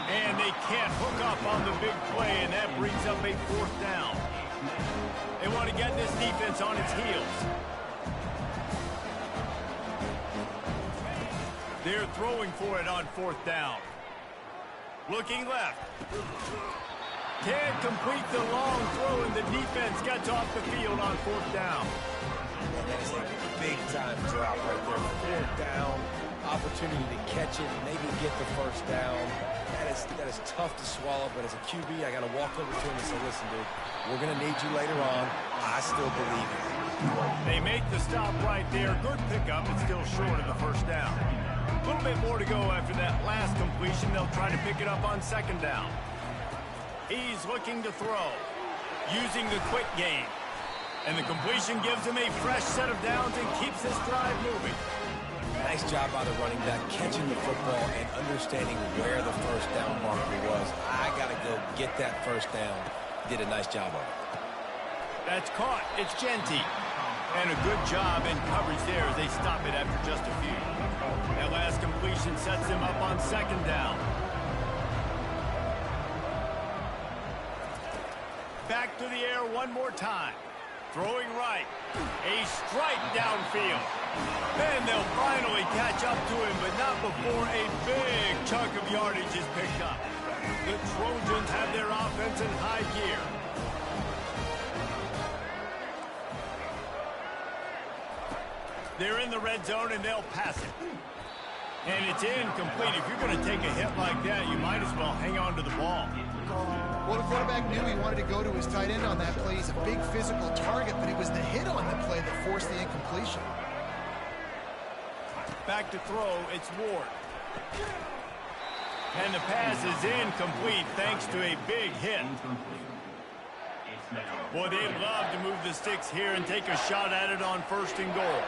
And they can't hook up on the big play, and that brings up a 4th down. They want to get this defense on its heels. They're throwing for it on 4th down. Looking left. Can't complete the long throw, and the defense gets off the field on 4th down. And that is a big-time drop right there. 4th down, opportunity to catch it, maybe get the 1st down. That is tough to swallow, but as a QB, I got to walk over to him and say, listen, dude, we're going to need you later on. I still believe it. They make the stop right there. Good pickup, but still short of the 1st down. A little bit more to go after that last completion. They'll try to pick it up on 2nd down. He's looking to throw, using the quick game. And the completion gives him a fresh set of downs and keeps this drive moving. Nice job by the running back, catching the football and understanding where the 1st down marker was. I got to go get that 1st down. Did a nice job of it. That's caught. It's Genty. And a good job in coverage there as they stop it after just a few. That last completion sets him up on 2nd down. Back to the air one more time. Throwing right. A strike downfield. And they'll finally catch up to him, but not before a big chunk of yardage is picked up. The Trojans have their offense in high gear. They're in the red zone, and they'll pass it. And it's incomplete. If you're going to take a hit like that, you might as well hang on to the ball. Well, the quarterback knew he wanted to go to his tight end on that play. He's a big physical target, but it was the hit on the play that forced the incompletion. Back to throw, it's Ward. And the pass is incomplete thanks to a big hit. Boy, they'd love to move the sticks here and take a shot at it on 1st and goal.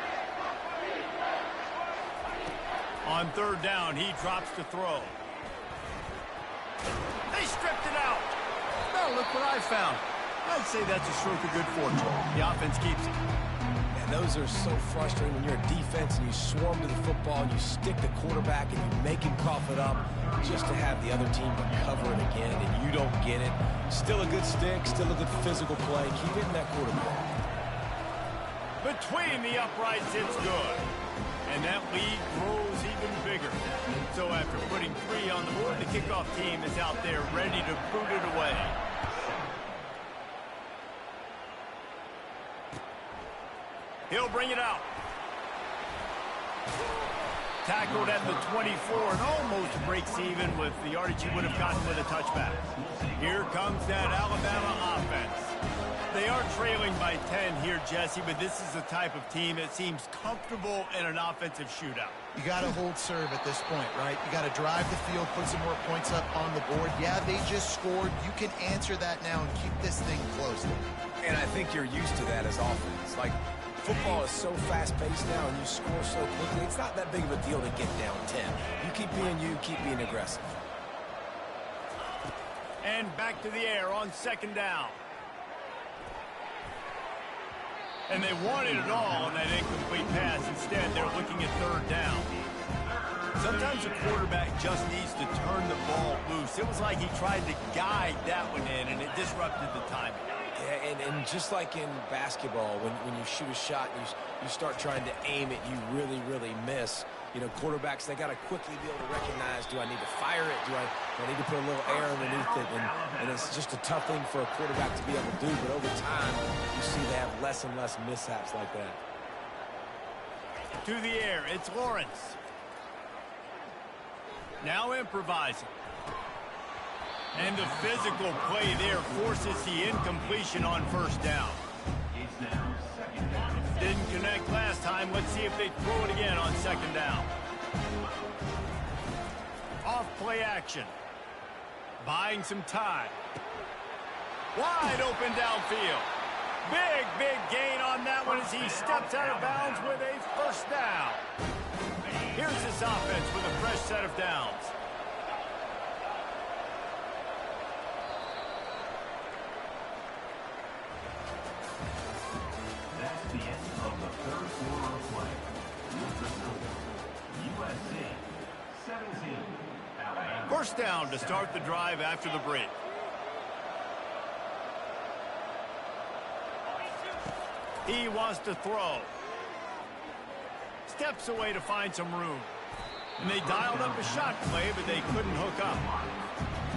On 3rd down, he drops to throw. They stripped it out. Now look what I found. I'd say that's a stroke of good fortune. The offense keeps it. And those are so frustrating when you're a defense and you swarm to the football and you stick the quarterback and you make him cough it up just to have the other team recover it again and you don't get it. Still a good stick, still a good physical play. Keep hitting that quarterback. Between the uprights, it's good. And that lead grows even bigger. So after putting 3 on the board, the kickoff team is out there ready to boot it away. He'll bring it out. Tackled at the 24 and almost breaks even with the yardage he would have gotten with a touchback. Here comes that Alabama offense. They are trailing by 10 here, Jesse, but this is the type of team that seems comfortable in an offensive shootout. You got to hold serve at this point, right? You got to drive the field, put some more points up on the board. Yeah, they just scored. You can answer that now and keep this thing close. And I think you're used to that as offense. Like, Football is so fast-paced now, and you score so quickly, it's not that big of a deal to get down 10. You keep being you, keep being aggressive. And back to the air on second down. And they wanted it all on that incomplete pass. Instead, they're looking at third down. Sometimes a quarterback just needs to turn the ball loose. It was like he tried to guide that one in, and it disrupted the timing. Yeah, and just like in basketball, when you shoot a shot and you start trying to aim it, you really, really miss. You know, quarterbacks, they got to quickly be able to recognize, do I need to fire it? Do I need to put a little air underneath it? And it's just a tough thing for a quarterback to be able to do. But over time, you see they have less and less mishaps like that. To the air, it's Lawrence. Now improvising. And the physical play there forces the incompletion on first down. It's now second down. Didn't connect last time. Let's see if they throw it again on second down. Off play action. Buying some time. Wide open downfield. Big gain on that one as he steps out of bounds with a first down. Here's this offense with a fresh set of downs. That's the end of the third quarter of play. With the score, USC 17, Alabama. First down to start the drive after the break. He wants to throw. Steps away to find some room. And they dialed up a shot play, but they couldn't hook up.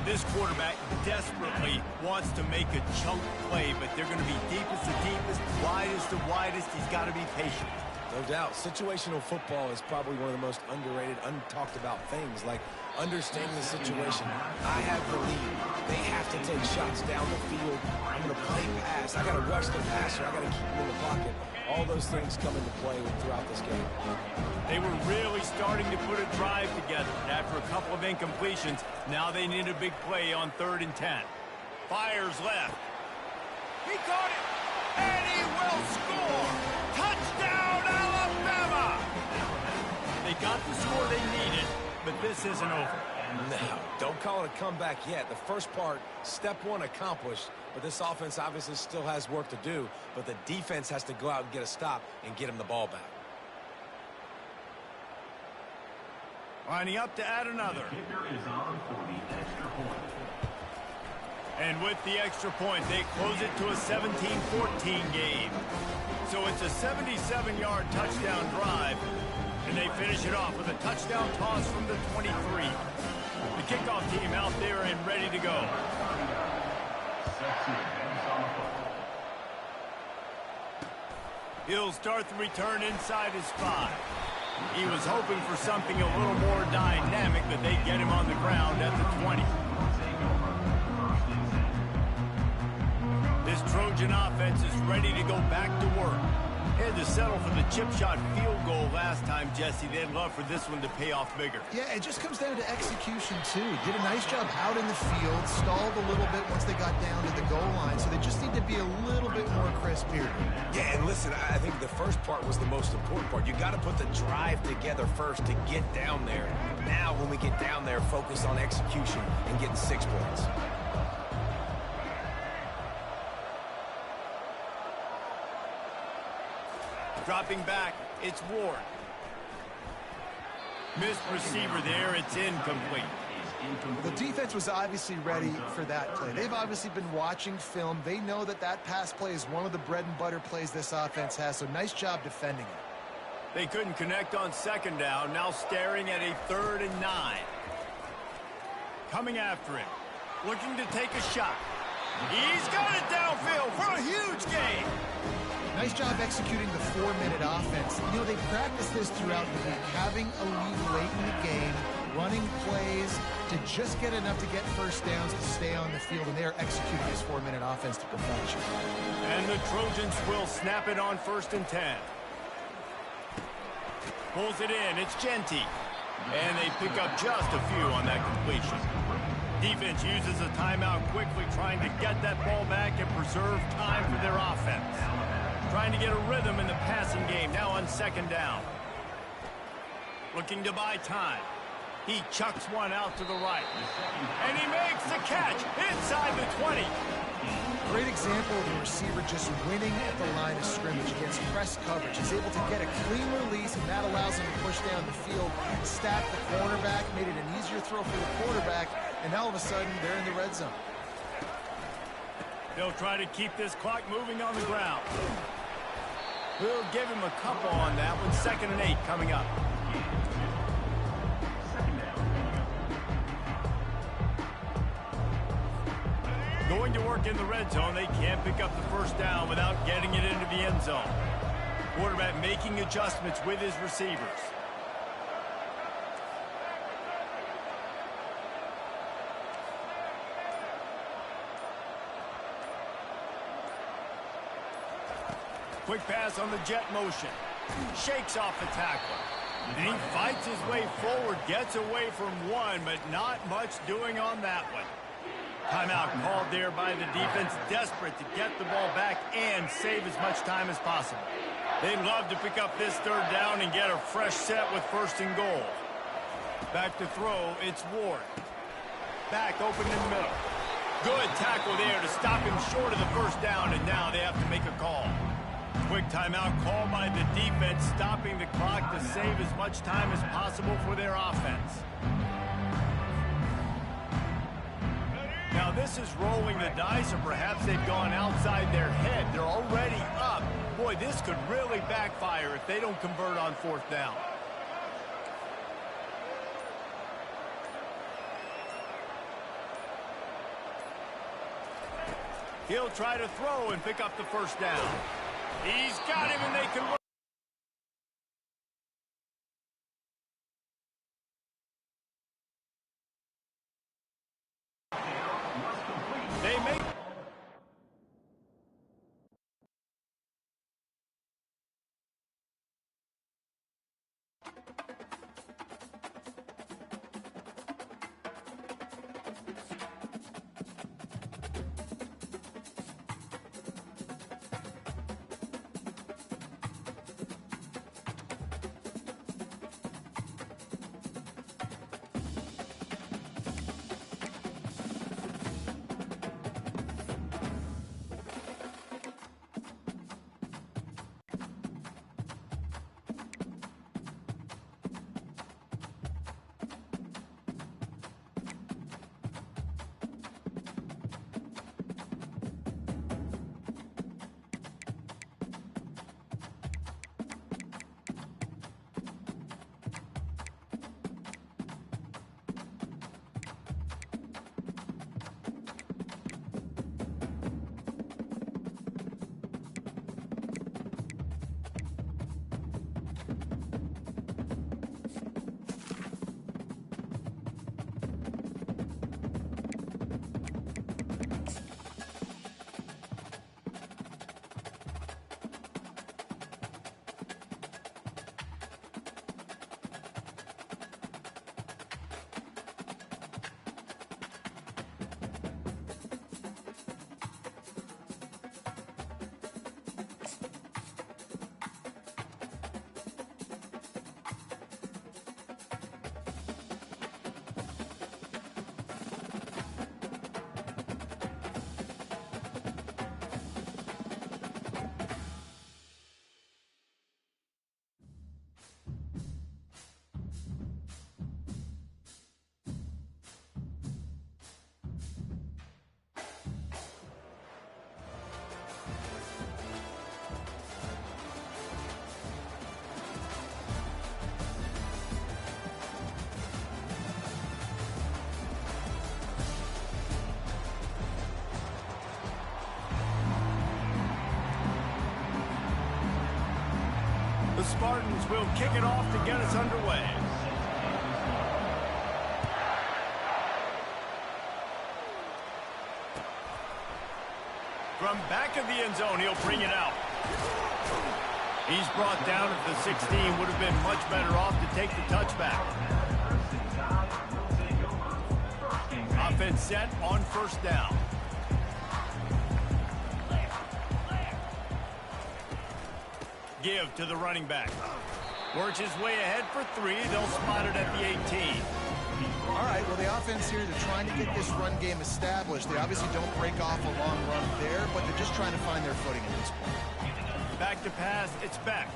This quarterback desperately wants to make a chunk play, but they're going to be deepest to deepest, widest to widest. He's got to be patient. No doubt. Situational football is probably one of the most underrated, untalked about things, like understanding the situation. I have the lead. They have to take shots down the field. I'm going to play pass. I got to rush the passer. I got to keep him in the pocket. All those things come into play throughout this game. They were really starting to put a drive together. After a couple of incompletions, now they need a big play on 3rd and 10. Fires left. He caught it, and he will score. Touchdown, Alabama! They got the score they needed, but this isn't over. No, don't call it a comeback yet. The first part, step one accomplished, but this offense obviously still has work to do, but the defense has to go out and get a stop and get him the ball back. Lining up to add another. Kicker is on for the extra point. And with the extra point, they close it to a 17-14 game. So it's a 77-yard touchdown drive, and they finish it off with a touchdown toss from the 23. The kickoff team out there and ready to go. Set to advance on the football. He'll start the return inside his 5. He was hoping for something a little more dynamic, but they get him on the ground at the 20. This Trojan offense is ready to go back to work. They had to settle for the chip shot field goal last time, Jesse. They'd love for this one to pay off bigger. Yeah, it just comes down to execution, too. Did a nice job out in the field, stalled a little bit once they got down to the goal line, so they just need to be a little bit more crisp here. Yeah, and listen, I think the first part was the most important part. You got to put the drive together first to get down there. Now, when we get down there, focus on execution and getting 6 points. Dropping back, it's Ward. Missed receiver there, it's incomplete. The defense was obviously ready for that play. They've obviously been watching film. They know that that pass play is one of the bread and butter plays this offense has, so nice job defending it. They couldn't connect on second down, now staring at a 3rd and 9. Coming after him, looking to take a shot. He's got it downfield for a huge gain. Nice job executing the 4-minute offense. You know, they practice this throughout the week, having a lead late in the game, running plays to just get enough to get first downs to stay on the field, and they are executing this 4-minute offense to perfection. And the Trojans will snap it on 1st and 10. Pulls it in, it's Genty. And they pick up just a few on that completion. Defense uses a timeout quickly, trying to get that ball back and preserve time for their offense. trying to get a rhythm in the passing game, now on second down. Looking to buy time. He chucks one out to the right. And he makes the catch inside the 20. Great example of a receiver just winning at the line of scrimmage against press coverage. He's able to get a clean release, and that allows him to push down the field, stack the cornerback, made it an easier throw for the quarterback, and now all of a sudden, they're in the red zone. They'll try to keep this clock moving on the ground. We'll give him a couple on that one. 2nd and 8 coming up. Going to work in the red zone. They can't pick up the first down without getting it into the end zone. Quarterback making adjustments with his receivers. Quick pass on the jet motion. Shakes off the tackle. And he fights his way forward, gets away from one, but not much doing on that one. Timeout called there by the defense, desperate to get the ball back and save as much time as possible. They'd love to pick up this 3rd down and get a fresh set with 1st and goal. Back to throw, it's Ward. Back open in the middle. Good tackle there to stop him short of the 1st down, and now they have to make a call. Quick timeout call by the defense, stopping the clock to save as much time as possible for their offense. Now this is rolling the dice, or perhaps they've gone outside their head. They're already up. Boy, this could really backfire if they don't convert on 4th down. He'll try to throw and pick up the 1st down. He's got him, and they convert. They make. The Spartans will kick it off to get us underway. From back of the end zone, he'll bring it out. He's brought down at the 16. Would have been much better off to take the touchback. Offense set on 1st down. Give to the running back. Works his way ahead for 3. They'll spot it at the 18. All right, well, the offense here, they're trying to get this run game established. They obviously don't break off a long run there, but they're just trying to find their footing at this point. Back to pass, it's back.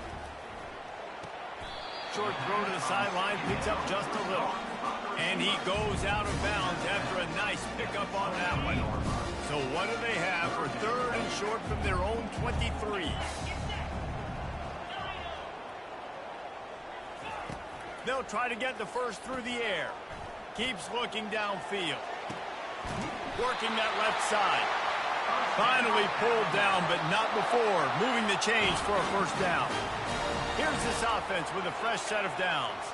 Short throw to the sideline, picks up just a little. And he goes out of bounds after a nice pickup on that one. So what do they have for 3rd and short from their own 23? They'll try to get the first through the air. Keeps looking downfield. Working that left side. Finally pulled down, but not before. Moving the chains for a first down. Here's this offense with a fresh set of downs.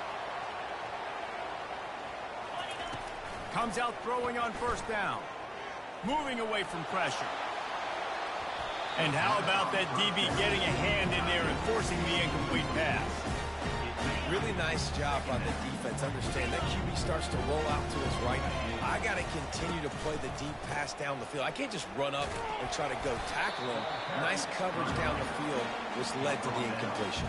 Comes out throwing on first down. Moving away from pressure. And how about that DB getting a hand in there and forcing the incomplete pass? Really nice job on the defense. Understand that QB starts to roll out to his right. I got to continue to play the deep pass down the field. I can't just run up and try to go tackle him. Nice coverage down the field, which led to the incompletion.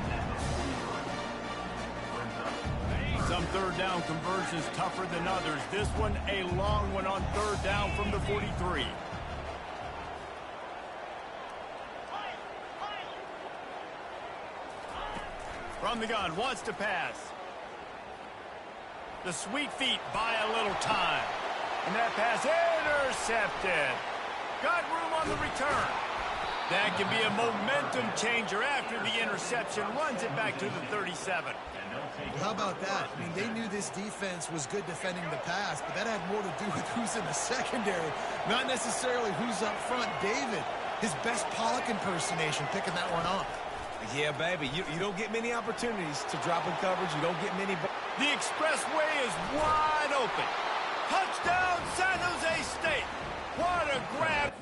Some third down conversions tougher than others. This one a long one on 3rd down from the 43. From the gun, wants to pass. The sweet feet buy a little time. And that pass intercepted. Got room on the return. That can be a momentum changer after the interception. Runs it back to the 37. How about that? I mean, they knew this defense was good defending the pass, but that had more to do with who's in the secondary, not necessarily who's up front. David, his best Pollock impersonation, picking that one off. Yeah, baby, you don't get many opportunities to drop in coverage. You don't get many. The expressway is wide open. Touchdown, San Jose State. What a grab.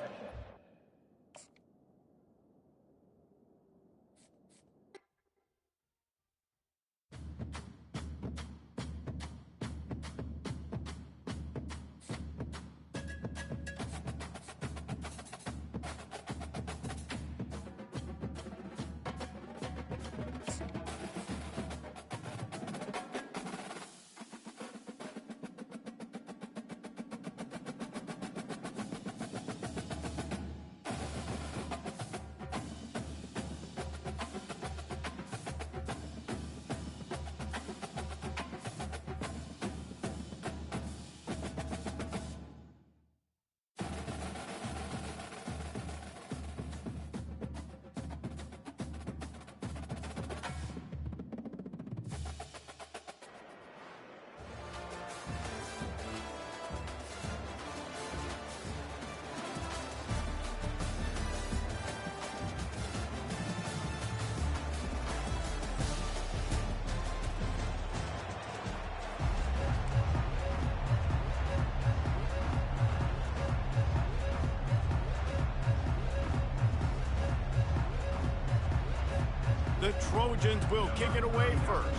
The Trojans will kick it away first.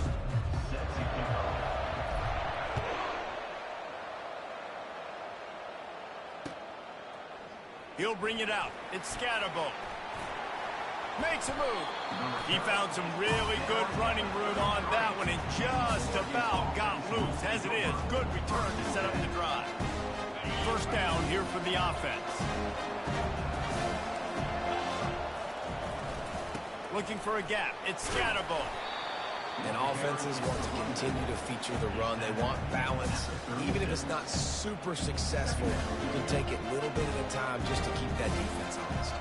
He'll bring it out. It's Scatterbo. Makes a move. He found some really good running room on that one and just about got loose. As it is, good return to set up the drive. First down here for the offense. Looking for a gap. It's Scatterbo. And offenses want to continue to feature the run. They want balance. Even if it's not super successful, you can take it a little bit at a time just to keep that defense honest.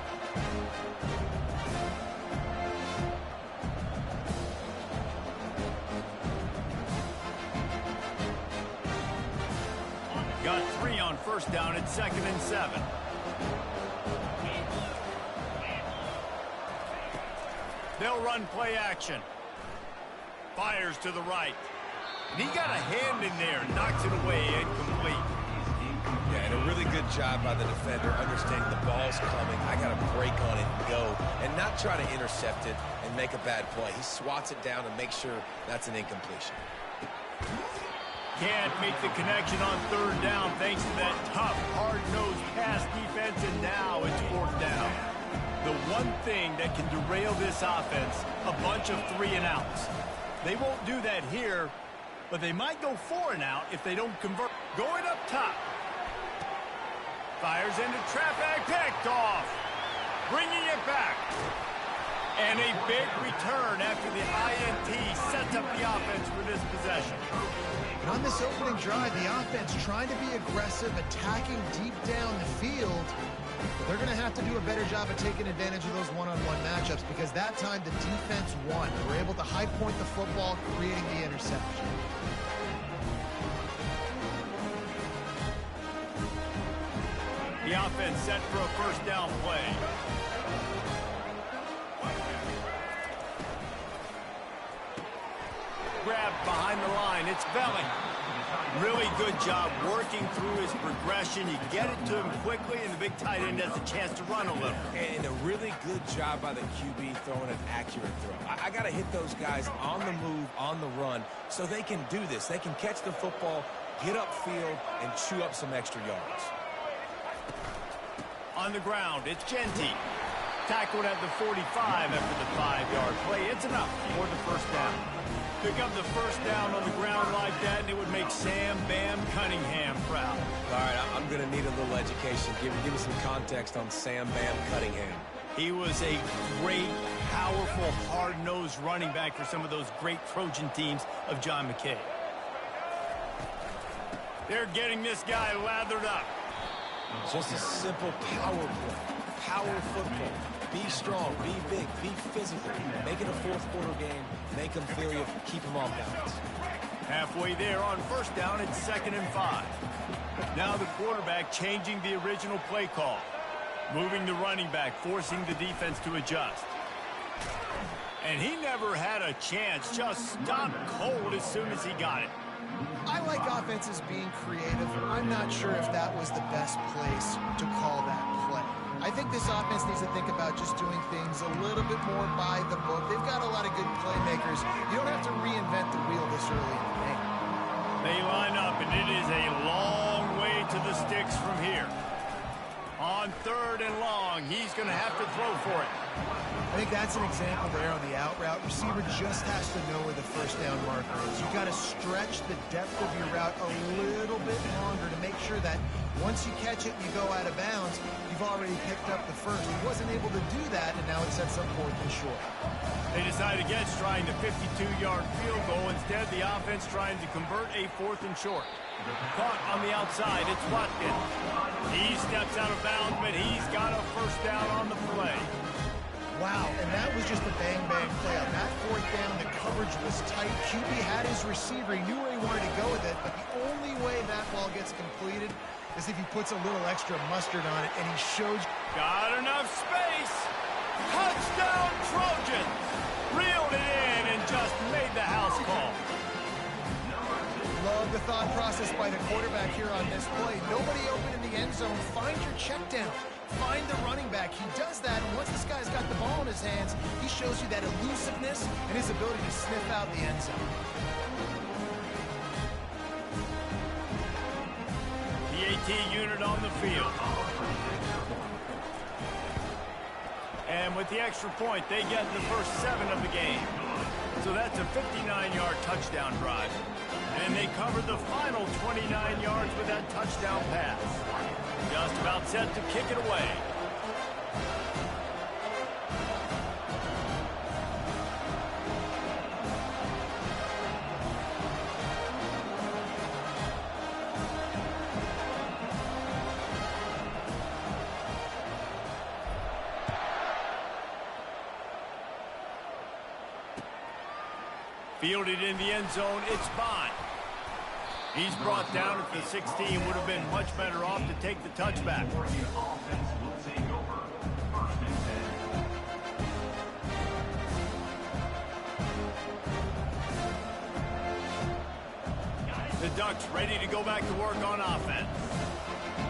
Got 3 on first down at 2nd and 7. They'll run play action. Fires to the right. And he got a hand in there. Knocks it away, incomplete. Yeah, and a really good job by the defender, understanding the ball's coming. I got to break on it and go, and not try to intercept it and make a bad play. He swats it down and makes sure that's an incompletion. Can't make the connection on 3rd down thanks to that tough, hard-nosed pass defense, and now it's 4th down. The one thing that can derail this offense, a bunch of 3-and-outs. They won't do that here, but they might go 4-and-out if they don't convert. Going up top. Fires into traffic, picked off. Bringing it back. And a big return after the INT sets up the offense for this possession. And on this opening drive, the offense trying to be aggressive, attacking deep down the field. But they're going to have to do a better job of taking advantage of those one-on-one matchups because that time the defense won. They were able to high point the football, creating the interception. The offense set for a first down play. Grab behind the line. It's Belling. Really good job working through his progression. You get it to him quickly, and the big tight end has a chance to run a little. And a really good job by the QB throwing an accurate throw. I got to hit those guys on the move, on the run, so they can do this. They can catch the football, get upfield, and chew up some extra yards. On the ground, it's Genty. Tackled at the 45 after the 5-yard play. It's enough for the first down. Pick up the first down on the ground like that, and it would make Sam Bam Cunningham proud. All right, I'm going to need a little education. Give me some context on Sam Bam Cunningham. He was a great, powerful, hard-nosed running back for some of those great Trojan teams of John McKay. They're getting this guy lathered up. Just a simple power play. Power football. Be strong, be big, be physical. Make it a fourth-quarter game. Make them feel you. Keep them off balance. Halfway there on first down, it's 2nd and 5. Now the quarterback changing the original play call. Moving the running back, forcing the defense to adjust. And he never had a chance. Just stopped cold as soon as he got it. I like offenses being creative. I'm not sure if that was the best place to call that play. I think this offense needs to think about just doing things a little bit more by the book. They've got a lot of good playmakers. You don't have to reinvent the wheel this early in the game. They line up, and it is a long way to the sticks from here. On 3rd and long, he's going to have to throw for it. I think that's an example there on the out route. Receiver just has to know where the first down marker is. You've got to stretch the depth of your route a little bit longer to make sure that once you catch it and you go out of bounds, you've already picked up the first. He wasn't able to do that, and now it sets up 4th and short. They decide against trying the 52-yard field goal. Instead, the offense trying to convert a 4th and short. Caught on the outside, it's Watkins. He steps out of bounds, but he's got a first down on the play. Wow, and that was just a bang-bang play. On that 4th down, the coverage was tight. QB had his receiver. He knew where he wanted to go with it, but the only way that ball gets completed is if he puts a little extra mustard on it, and he shows... Got enough space. Touchdown Trojans. Reeled it in and just made the house call. Love the thought process by the quarterback here on this play. Nobody open in the end zone. Find your check down. Find the running back. He does that, and once this guy's got the ball in his hands, he shows you that elusiveness and his ability to sniff out the end zone. PAT unit on the field. And with the extra point, they get the first 7 of the game. So that's a 59-yard touchdown drive. And they covered the final 29 yards with that touchdown pass. Just about set to kick it away. Fielded in the end zone, it's Bond. He's brought down at the 16. Would have been much better off to take the touchback. The Ducks ready to go back to work on offense.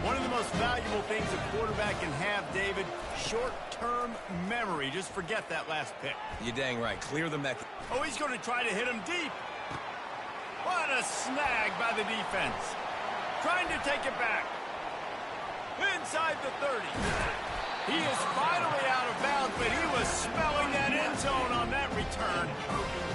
One of the most valuable things a quarterback can have, David, short-term memory. Just forget that last pick. You're dang right. Clear the mech. Oh, he's going to try to hit him deep. What a snag by the defense. Trying to take it back. Inside the 30. He is finally out of bounds, but he was smelling that end zone on that return.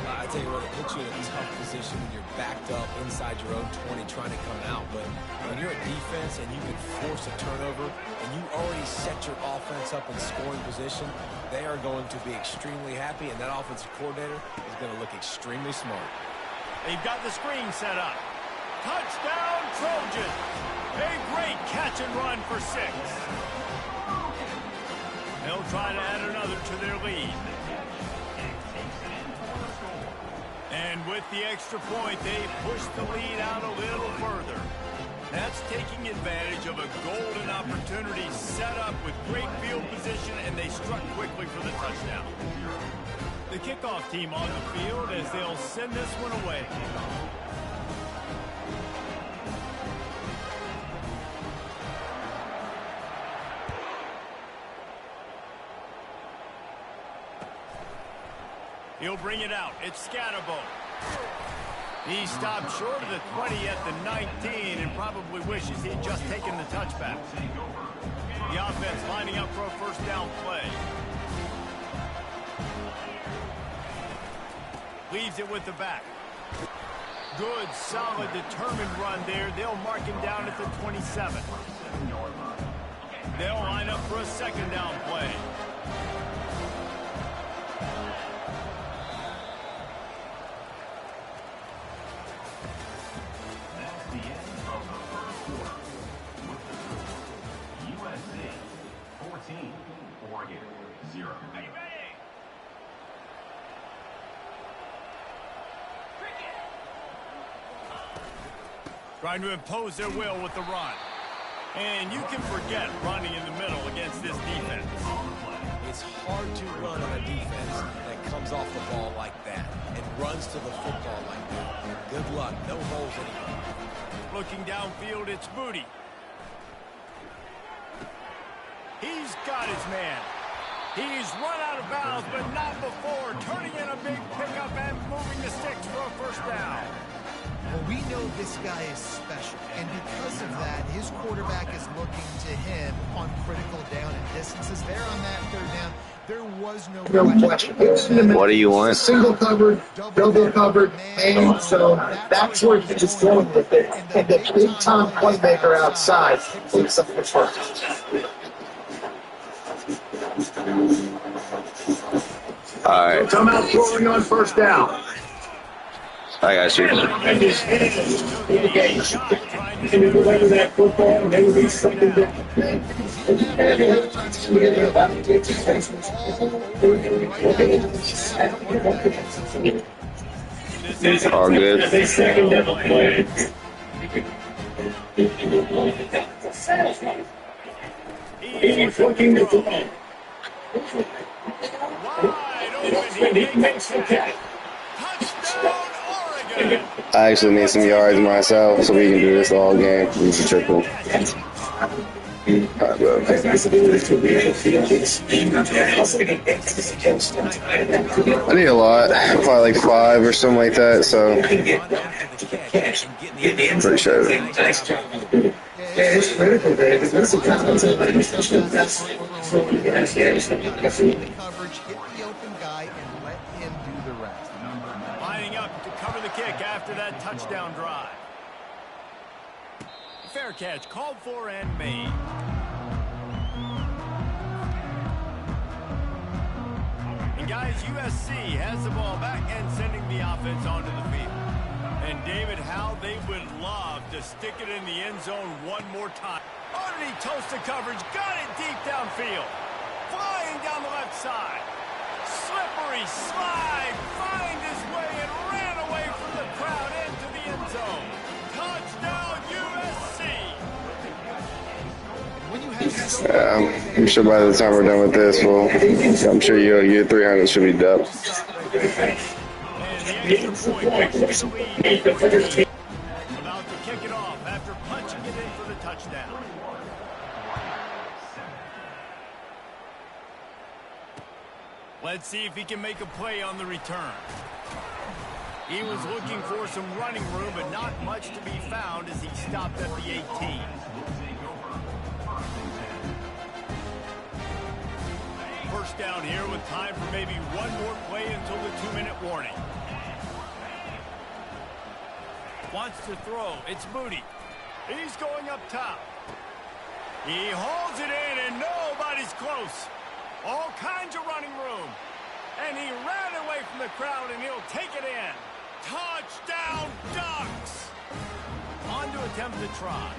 I tell you what, it puts you in a tough position when you're backed up inside your own 20 trying to come out. But when you're a defense and you can force a turnover and you already set your offense up in scoring position, they are going to be extremely happy, and that offensive coordinator is going to look extremely smart. They've got the screen set up. Touchdown, Trojans. A great catch and run for 6. They'll try to add another to their lead. And with the extra point, they push the lead out a little further. That's taking advantage of a golden opportunity set up with great field position, and they struck quickly for the touchdown. The kickoff team on the field as they'll send this one away. He'll bring it out. It's Scatterbo. He stopped short of the 20 at the 19 and probably wishes he'd just taken the touchback. The offense lining up for a first down play. Leaves it with the back. Good, solid, determined run there. They'll mark him down at the 27. They'll line up for a second down play. Trying to impose their will with the run. And you can forget running in the middle against this defense. It's hard to run on a defense that comes off the ball like that and runs to the football like that. Good luck. No holes anymore. Looking downfield, it's Moody. He's got his man. He's run out of bounds, but not before. Turning in a big pickup and moving the sticks for a first down. Well, we know this guy is special, and because of that, his quarterback is looking to him on critical down and distances. There on that third down, there was no question. What do you want? Single covered, double covered, and so that's where he just going with it. And the big-time playmaker outside takes up the first. All right. Come out throwing on first down. I got you. And his hands engaged. And if you went to that football, and they would be second down. All good. They second down play. He's looking to throw. And he makes the catch. I actually need some yards myself, so we can do this all game. Use a triple. Alright, bro. I need a lot, probably like 5 or something like that, so pretty sure. It's critical, David. That's a Coverage, hit the open guy, and let him do the rest. Lining up to cover the kick after that touchdown drive. Fair catch called for and made. And guys, USC has the ball back and sending the offense onto the field. And David, how they would love to stick it in the end zone one more time. Underneath toasted coverage, got it deep downfield. Flying down the left side. Slippery slide, find his way and ran away from the crowd into the end zone. Touchdown USC. I'm sure by the time we're done with this, I'm sure your 300 should be done. And the extra point puts the lead to 13. About to kick it off after punching it in for the touchdown. Let's see if he can make a play on the return. He was looking for some running room, but not much to be found as he stopped at the 18. touchdown here with time for maybe one more play until the 2-minute warning. Wants to throw. It's Moody. He's going up top. He hauls it in, and nobody's close. All kinds of running room. And he ran away from the crowd, and he'll take it in. Touchdown, Ducks! On to attempt the try.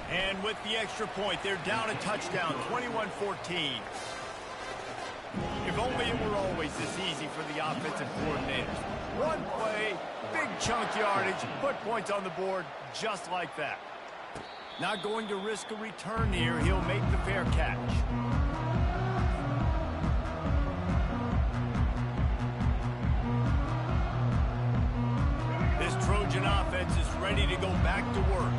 And with the extra point, they're down a touchdown, 21-14. If only it were always this easy for the offensive coordinators. One play, big chunk yardage, put points on the board just like that. Not going to risk a return here. He'll make the fair catch. This Trojan offense is ready to go back to work.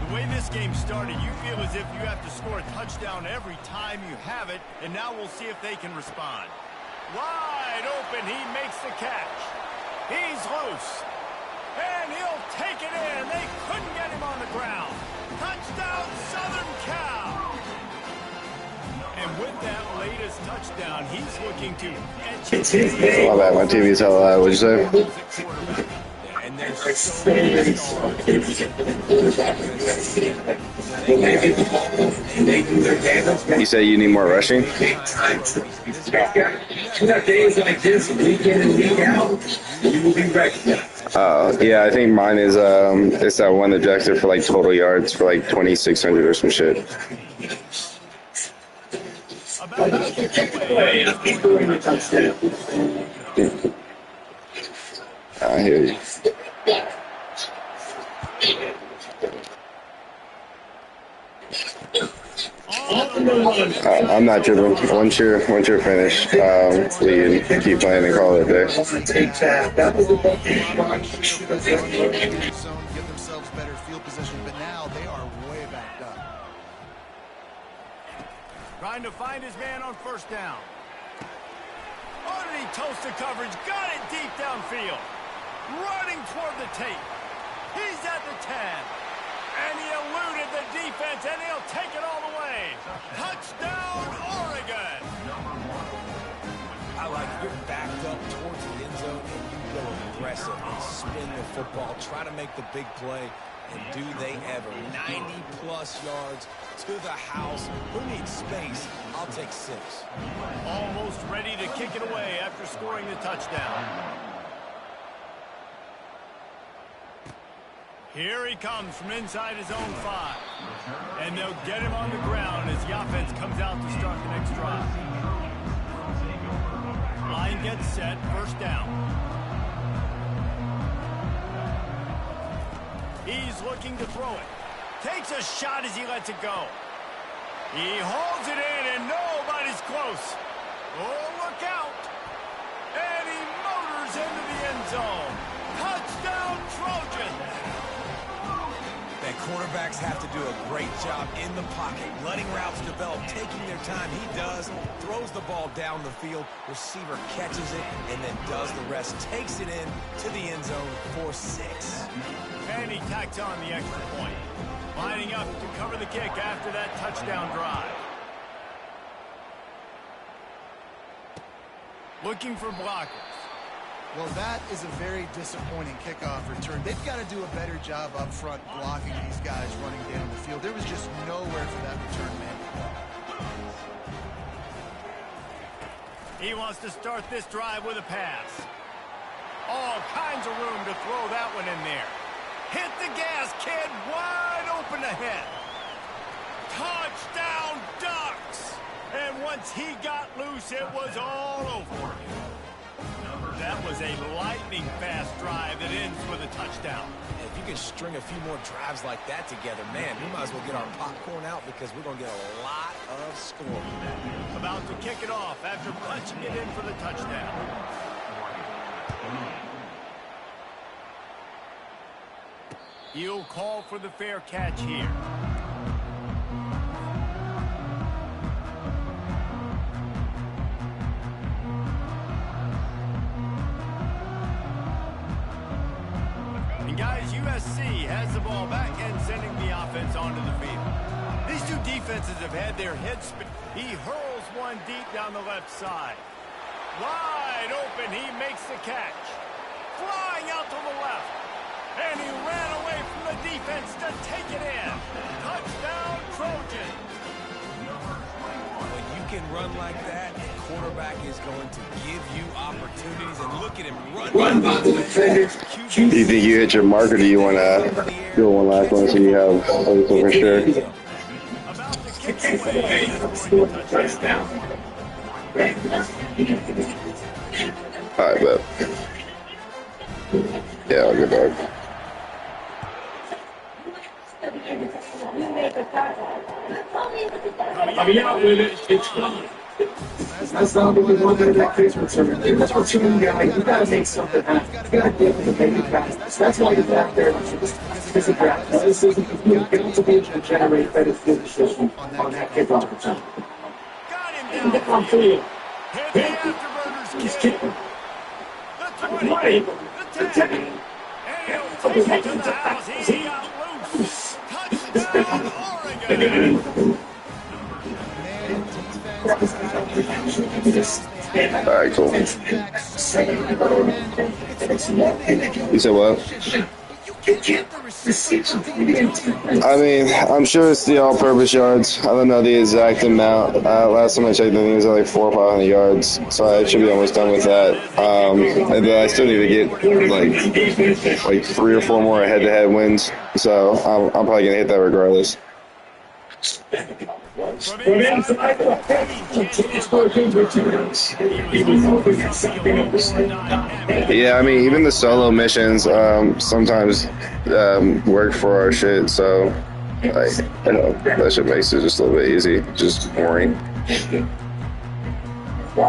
The way this game started, you feel as if you have to score a touchdown every time you have it, and now we'll see if they can respond. Wide open, he makes the catch. He's loose, and he'll take it in. They couldn't get him on the ground. Touchdown, Southern Cal! And with that latest touchdown, he's looking to etch his My bad, my TV's hella loud. What'd you say? And there's so many You said you need more rushing? Days like this, week in and week out, you will be recognized. Yeah, I think mine is it's that one objective for like total yards for like 2,600 or some shit. I hear you. I'm not tripping. Once you're finished, we can keep playing and call it a day. That was the Zone, give themselves better field position, but now they are way backed up. Trying to find his man on first down. Underneath toasted coverage, got it deep downfield. Running toward the tape. He's at the 10. And he eluded the defense, and he'll take it all the way. Touchdown, Oregon! I like you're backed up towards the end zone, and you go aggressive and spin the football, try to make the big play, and do they ever. 90-plus yards to the house. Who needs space? I'll take 6. Almost ready to kick it away after scoring the touchdown. Here he comes from inside his own 5. And they'll get him on the ground as the offense comes out to start the next drive. Line gets set, first down. He's looking to throw it. Takes a shot as he lets it go. He holds it in, and nobody's close. Oh, look out. And he motors into the end zone. Touchdown, Trojans. And quarterbacks have to do a great job in the pocket, letting routes develop, taking their time. He does, throws the ball down the field, receiver catches it, and then does the rest, takes it in to the end zone for 6. And he tacks on the extra point. Lining up to cover the kick after that touchdown drive. Looking for blockers. Well, that is a very disappointing kickoff return. They've got to do a better job up front blocking these guys running down the field. There was just nowhere for that return man. He wants to start this drive with a pass. All kinds of room to throw that one in there. Hit the gas, kid. Wide open ahead. Touchdown, Ducks. And once he got loose, it was all over. That was a lightning-fast drive that ends with a touchdown. If you can string a few more drives like that together, man, we might as well get our popcorn out because we're going to get a lot of scoring. About to kick it off after punching it in for the touchdown. He'll call for the fair catch here. And guys, USC has the ball back and sending the offense onto the field. These two defenses have had their heads spin. He hurls one deep down the left side. Wide open, he makes the catch. Flying out to the left. And he ran away from the defense to take it in. Touchdown, Trojan. When you can run like that, the quarterback is going to give you opportunities. And look at him run by the defender. Do you think you hit your mark, or do you want to do one last one so you have something for sure? About to kick away. Touchdown. All right, bet. Yeah, I'll get back. Coming out with it, it's fun. That's not what we want that Christmas sermon. That's what you're doing, guy. You gotta make something happen. You gotta be able to make it happen. That's why you're back there. This is draft. This isn't you able to be able to generate better field position on that kickoff return. Got him down. On field. Hit the afterburners He's kick. kicking. The 20. The 10. And he'll take it to the house. He got loose. Touchdown, Oregon. All right, cool. You said what? I mean, I'm sure it's the all-purpose yards. I don't know the exact amount. Last time I checked, I think it was like 400 or 500 yards, so I should be almost done with that. And then I still need to get like 3 or 4 more head-to-head wins, so I'm probably gonna hit that regardless. Yeah, I mean, even the solo missions sometimes work for our shit, so like, you know, that shit makes it just a little bit easy, just boring. Yeah,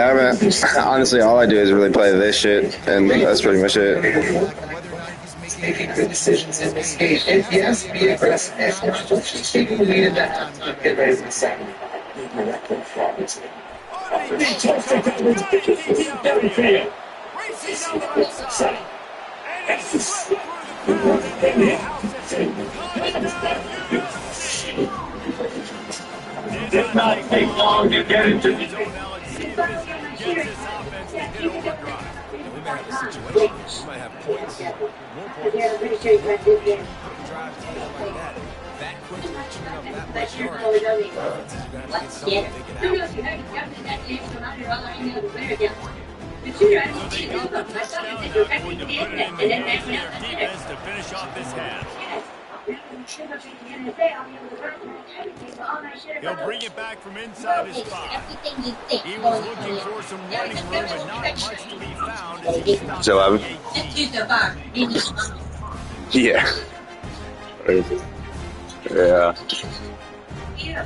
I mean, honestly, all I do is really play this shit, and that's pretty much it. Making good decisions in this game. And he has to be aggressive. Just taking the lead in that halftime, get ready for the second. It did not take long to get into the zone. We might have a situation. We might have points. More points. Drive team like that. That quickly chewing up that much yard. Offenses are going to have to get something to take it out. So they got the touchdown now, going to put it in the hands of their defense to finish off this half. He'll bring it back from inside his spot. He was looking for some running room, but not much to be found as he stopped So, at the 18. Yeah. Yeah.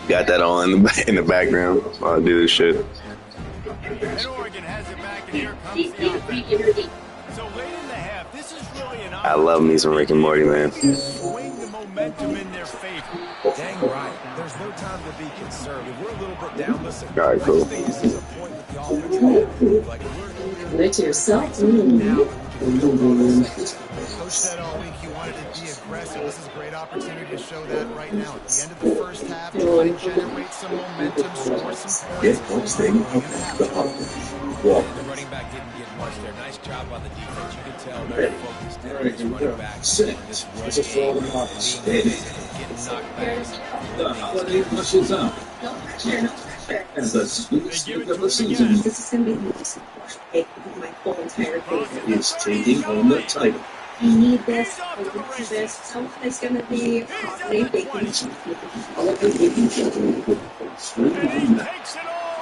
Got that all in the background while I do this shit. And Oregon has it back, and here comes the offense. So late in the half, this is really an I love me some Rick and Morty, man. swing the momentum in their favor. Dang right. There's no time to be conservative. We're a little bit down. Listen, All right, cool. I think this is a point with the offense. Like, With yourself. Coach said all week he wanted to be aggressive. This is a great opportunity to show that right now. At the end of the first half, try to generate some momentum, score some points. the running back didn't get much there. Nice job on the defense. You can tell very focused in this running back. This run game, getting knocked back. And the sweetest of the season. This is going to be my whole entire favorite. Is taking home the title. I need this. I want this. Something's going to be holiday baking.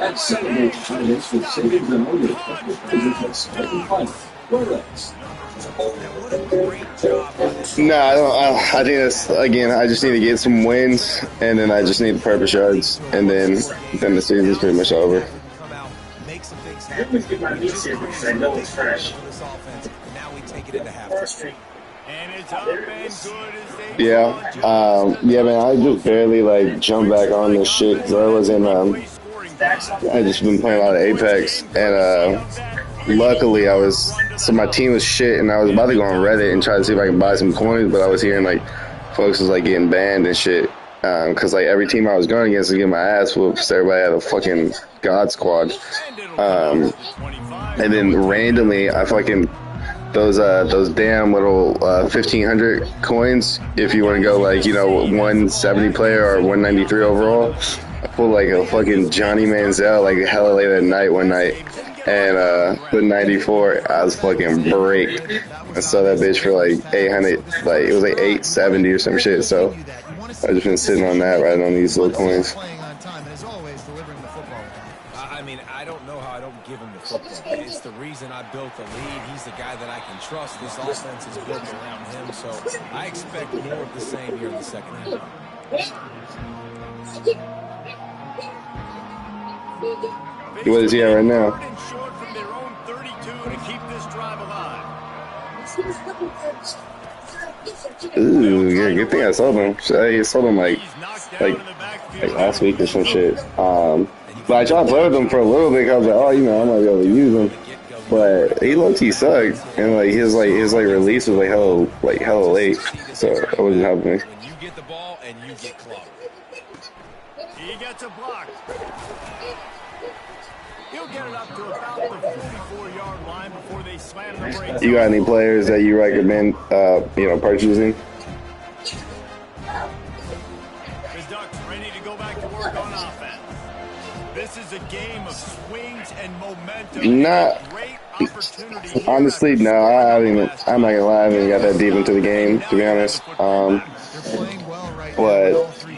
And celebrate finance with savings and all your pocket favorites every final. Rolex. No, I think that's, again, I just need to get some wins, and then I just need the purpose yards, and then the season's pretty much over. Come out, make some things I always get my meat here because I know it's fresh. this offense. Now we take it into halftime. And it's up and good as they Yeah, yeah, man. I just barely like jumped back on this shit because I was in. I just been playing a lot of Apex, and luckily so my team was shit, and I was about to go on Reddit and try to see if I could buy some coins, but I was hearing like folks was like getting banned and shit, because like every team I was going against was getting my ass whooped, so everybody had a fucking god squad, and then randomly I fucking those damn little 1,500 coins. If you want to go like 170 player or 193 overall, I pulled like a fucking Johnny Manziel like hella late at night one night, and the 94 I was fucking break. I saw that bitch for like 800, like it was like 870 or some shit. So I've just been sitting on that, right on these little coins. I mean, I don't know how I don't give him the football. It's the reason I built the lead. He's the guy that I can trust. This offense is built around him, so I expect more of the same here in the second half. What is he at right now? Ooh, yeah, good thing I sold him. I sold him like last week or some shit. But I tried to play with him for a little bit. I was like, oh, I might be able to use him. But he low-key sucked, and like his release was hella late, so that wasn't helping me. When you get the ball and you get clocked. He gets a block. He'll get it up to about the 44-yard line before they slam the brakes. You got any players that you recommend, purchasing? The Ducks ready to go back to work on offense. This is a game of swings and momentum. Honestly, no. I'm not gonna lie. I haven't got that deep into the game, to be honest. But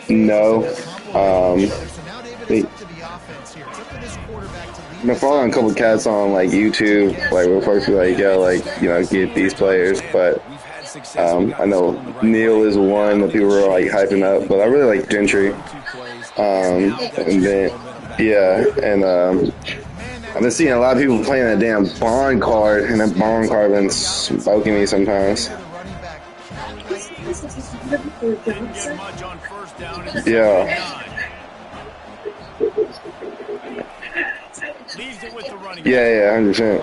no. I've been following a couple cats on like YouTube, like where folks are like, get these players. But I know Neil is one that people are like hyping up, but I really like Gentry. And then I've been seeing a lot of people playing that damn Bond card, and that Bond card been smoking me sometimes. Yeah. Yeah, 100%.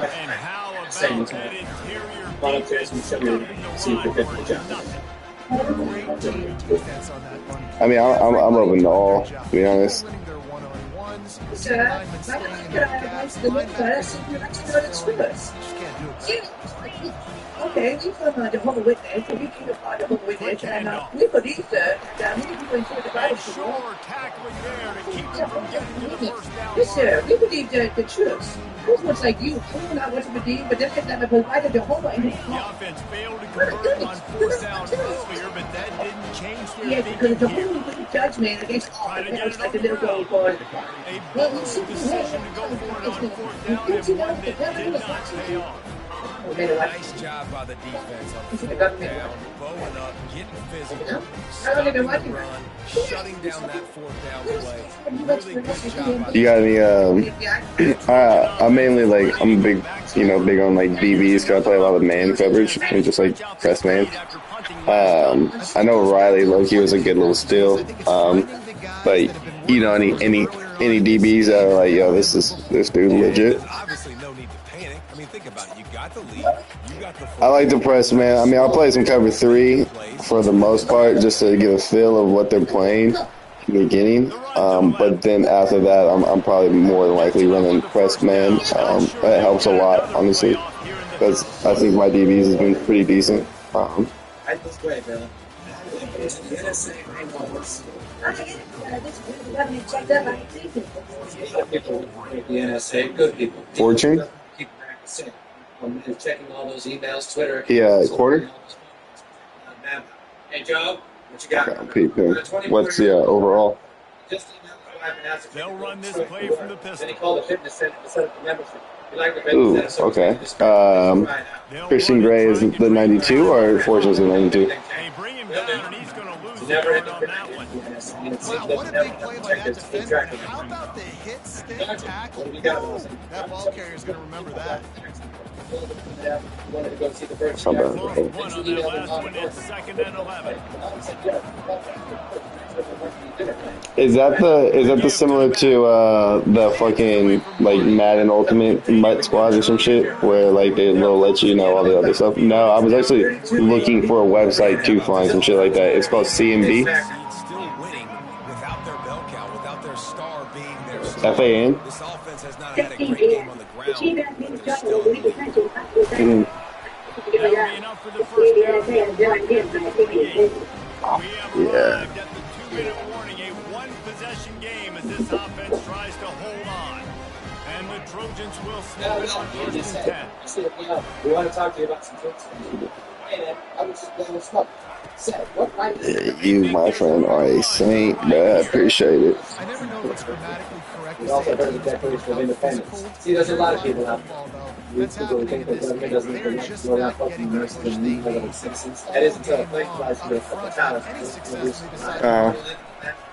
I mean, I'm open to all, to be honest. Okay, we from Jehovah's Witness, so we came to Jehovah's Witness, and we believe that many people in the Bible yes, sir, we believe the truth. It was like you told not what to believe, but then they provided Jehovah in his heart. The offense failed to convert on fourth down earlier, but that didn't change their thinking. Because Jehovah put the judgment against all the parents like a little girl boy. A bold decision to go for it on fourth down, and one that did not pay off. Nice job by the defense on fourth down, bowing up, getting physical, stopping the run, shutting down that fourth down play. Really good job by the You got any, I'm mainly like, I'm big on like DBs, because I play a lot of man coverage, and just like press man. I know Riley low-key was a good little steal, but any DBs that are like, yo, this dude legit. Obviously no need to panic. I mean, think about it. You got the lead. You got the I like to press, man. I mean, I'll play some cover 3 for the most part, just to get a feel of what they're playing in the beginning. But then after that, I'm probably more than likely running press man. That helps a lot, honestly, because I think my DBs has been pretty decent. That's great, man. People like the NSA, good people. Fortune? Keep practicing. I'm checking all those emails, Twitter. Yeah, quarter? Hey, Joe, what you got? Okay, what's the overall? Just email my wife and ask if They'll run this play from the pistol. Then he called the fitness center to set up the membership. Ooh, okay. Christian Gray is the 92, or Fortune's the 92? They bring him down, and he's going to lose Never it hit on the that one. Wow, what a big play by that defender. How about the hit, stick, tackle? That ball carrier's going to remember that. wanted to go see the first How guy. about Close that? one on that last one. It's 2nd and 11. Is that the similar to the fucking like Madden Ultimate Mutt Squad or some shit where like they'll let you know all the other stuff? No, I was actually looking for a website to find some shit like that. It's called CMB. Seeds still winning without their bell cow, without their star being their star. FAN. This offense has not had a great game on the ground, but they're still in the lead. Mhm. That'll be enough for the first down. We have Yeah. arrived at the 2-minute warning, a one-possession game as this offense tries to hold on. And the Trojans will snap it on 1st and 10. We want to talk to you about some tricks. Hey, man, I was just blowing smoke. Said, what right? Yeah, you, my friend, are a saint, but I appreciate it. I never know if it's grammatically correct to We say also a heard the team's Declaration of become Independence. physical See, there's a lot of than people out there. football, though. You That's people happening think in that this government game. doesn't They're connect just to not that getting fucking the nurse push and they leave other need citizens. all That isn't game so. Thank long God up for the front. child. Any success they decide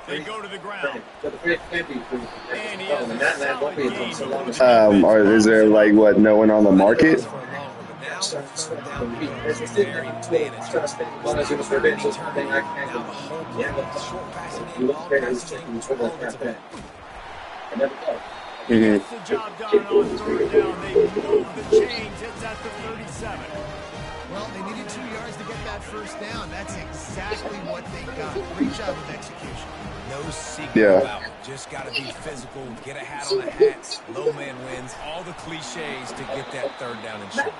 They go to the ground. But the great can't be free. And he has a That solid won't be gain so before long the as defense Or is there like what no one on the market? For longer, but now third down As becomes you very manageable. must revenge Turn something it. I Now the whole play, short passing you game, look long better as passing game, you sort all of of it's available. I never go. He gets the job done on 3rd down. They move the chains. It's at the 37. Well, they needed 2 yards to get that first down. That's exactly what they got. Great job with execution. No secret Yeah. about it. Just got to be physical, get a hat on a hat, low man wins, all the cliches to get that 3rd down and short.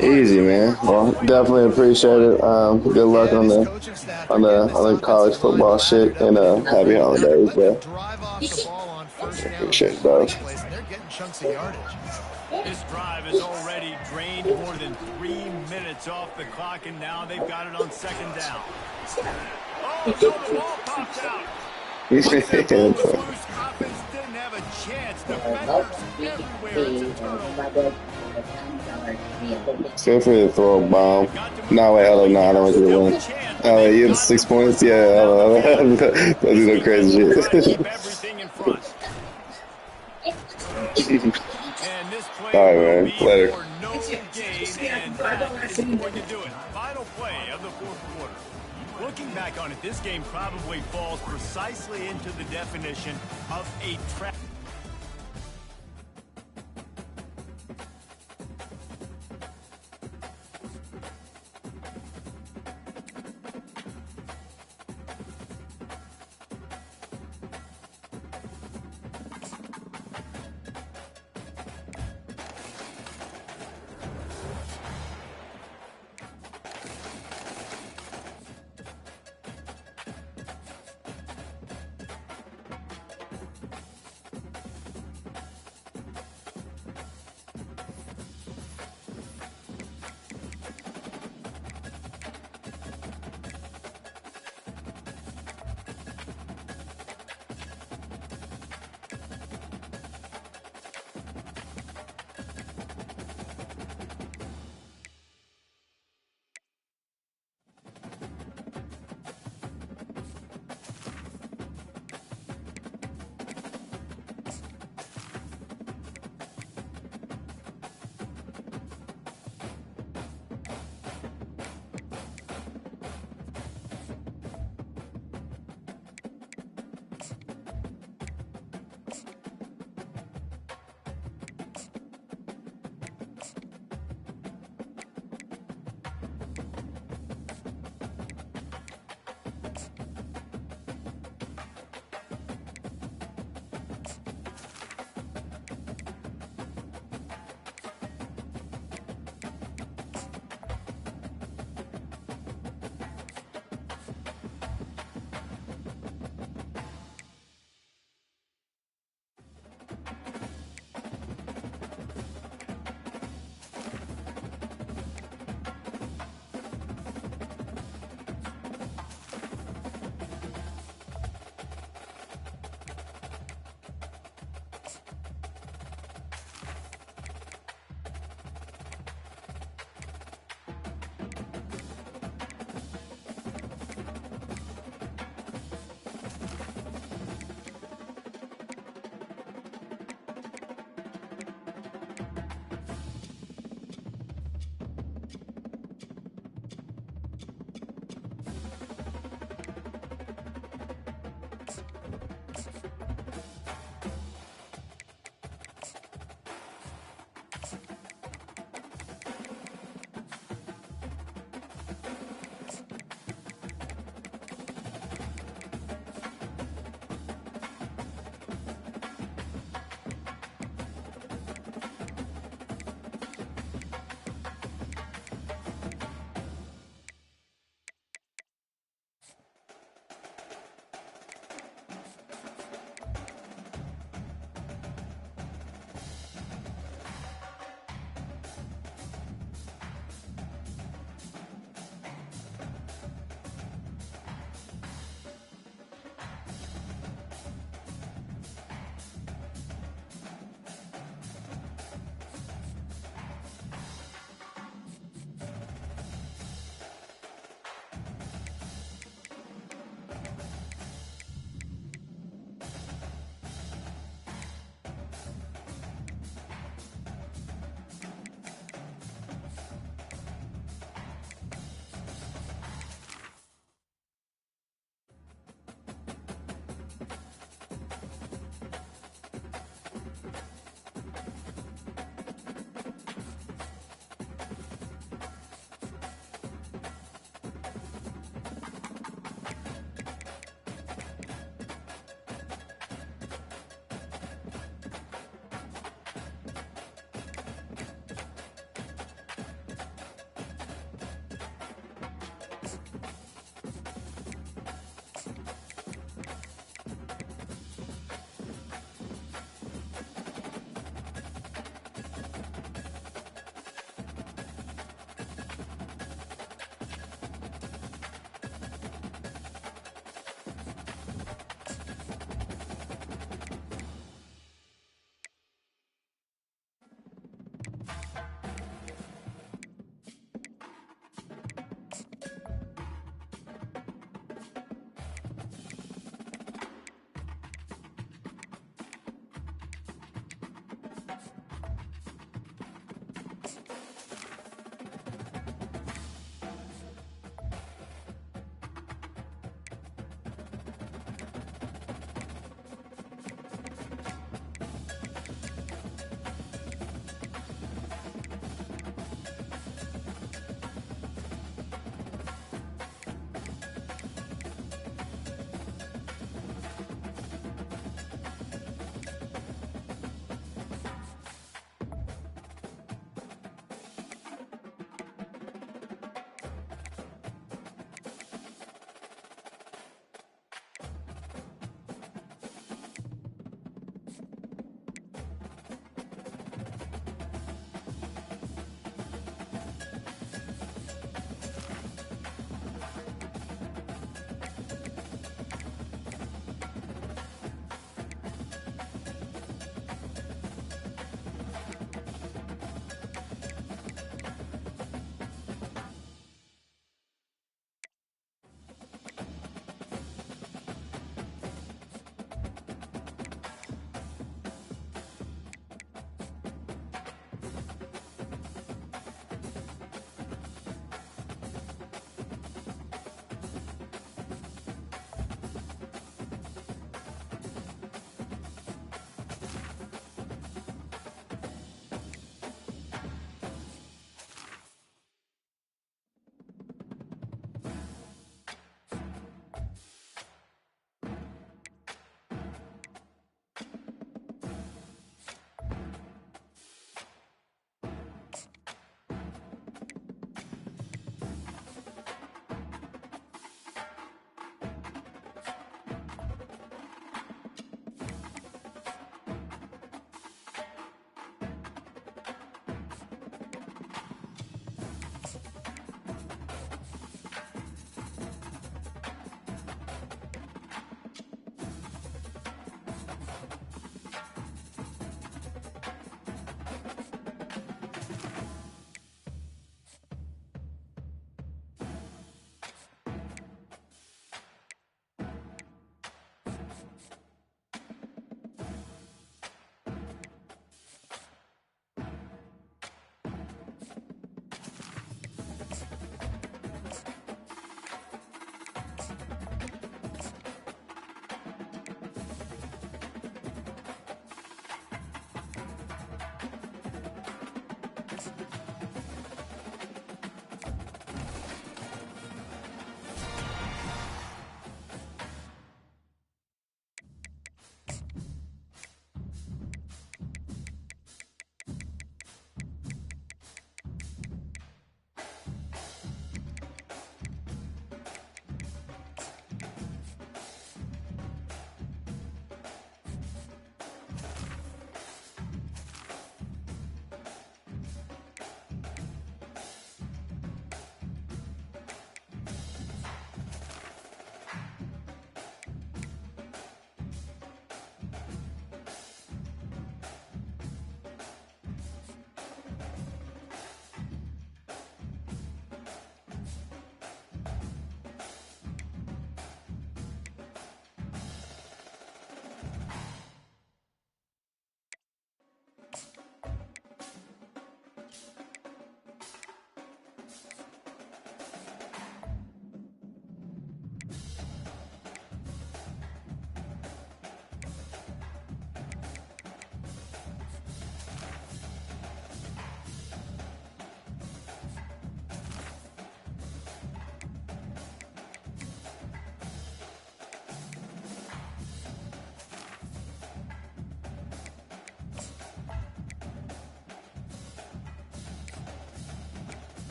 Easy, man. Well, definitely appreciate it. Good luck Yeah, on this the coaching staff, on they're the getting this on the college offensive line football shit, lathered up and and happy they're holidays, letting them bro. drive off the ball on first down Appreciate it, all dog. over the place, and they're getting chunks of yardage. This drive has already drained more than 3 minutes off the clock, and now they've got it on 2nd down. Oh, so the ball popped out. Once that ball was loose, offense didn't have a chance. Defenders everywhere. It's a turnover. Feel free to throw a bomb. No, wait, hold on. No, I don't want you to win. Oh, wait, you have 6 points? Yeah, hold on. Don't do no crazy Try to shit. keep everything in front. And this play All right, will man. be Later. for no gain, and that is going to do it. Final play of the 4th quarter. Looking back on it, this game probably falls precisely into the definition of a trap.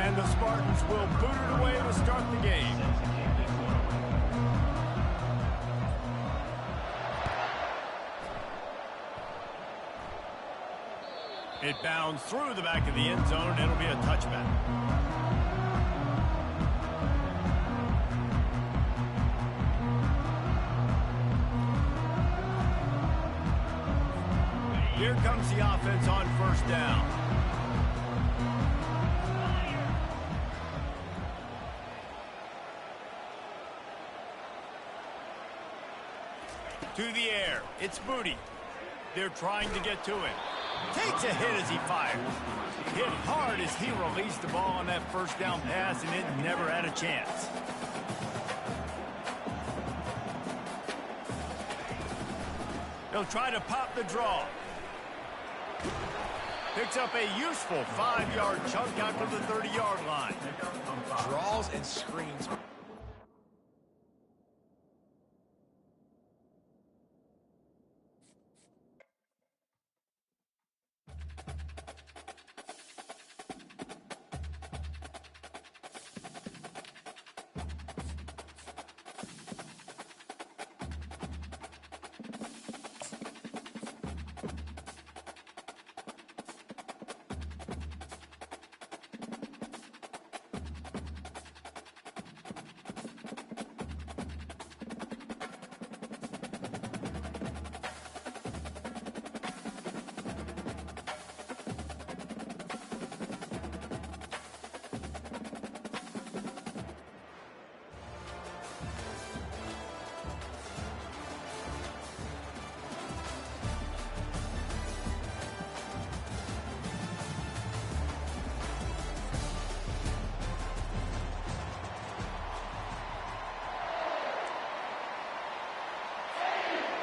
And the Spartans will boot it away to start the game. It bounds through the back of the end zone, and it'll be a touchback. Here comes the offense on first down. To the air, it's Moody. They're trying to get to him. Takes a hit as he fires. Hit hard as he released the ball on that first down pass, and it never had a chance. They'll try to pop the draw. Picks up a useful 5-yard chunk out to the 30-yard line. Draws and screens.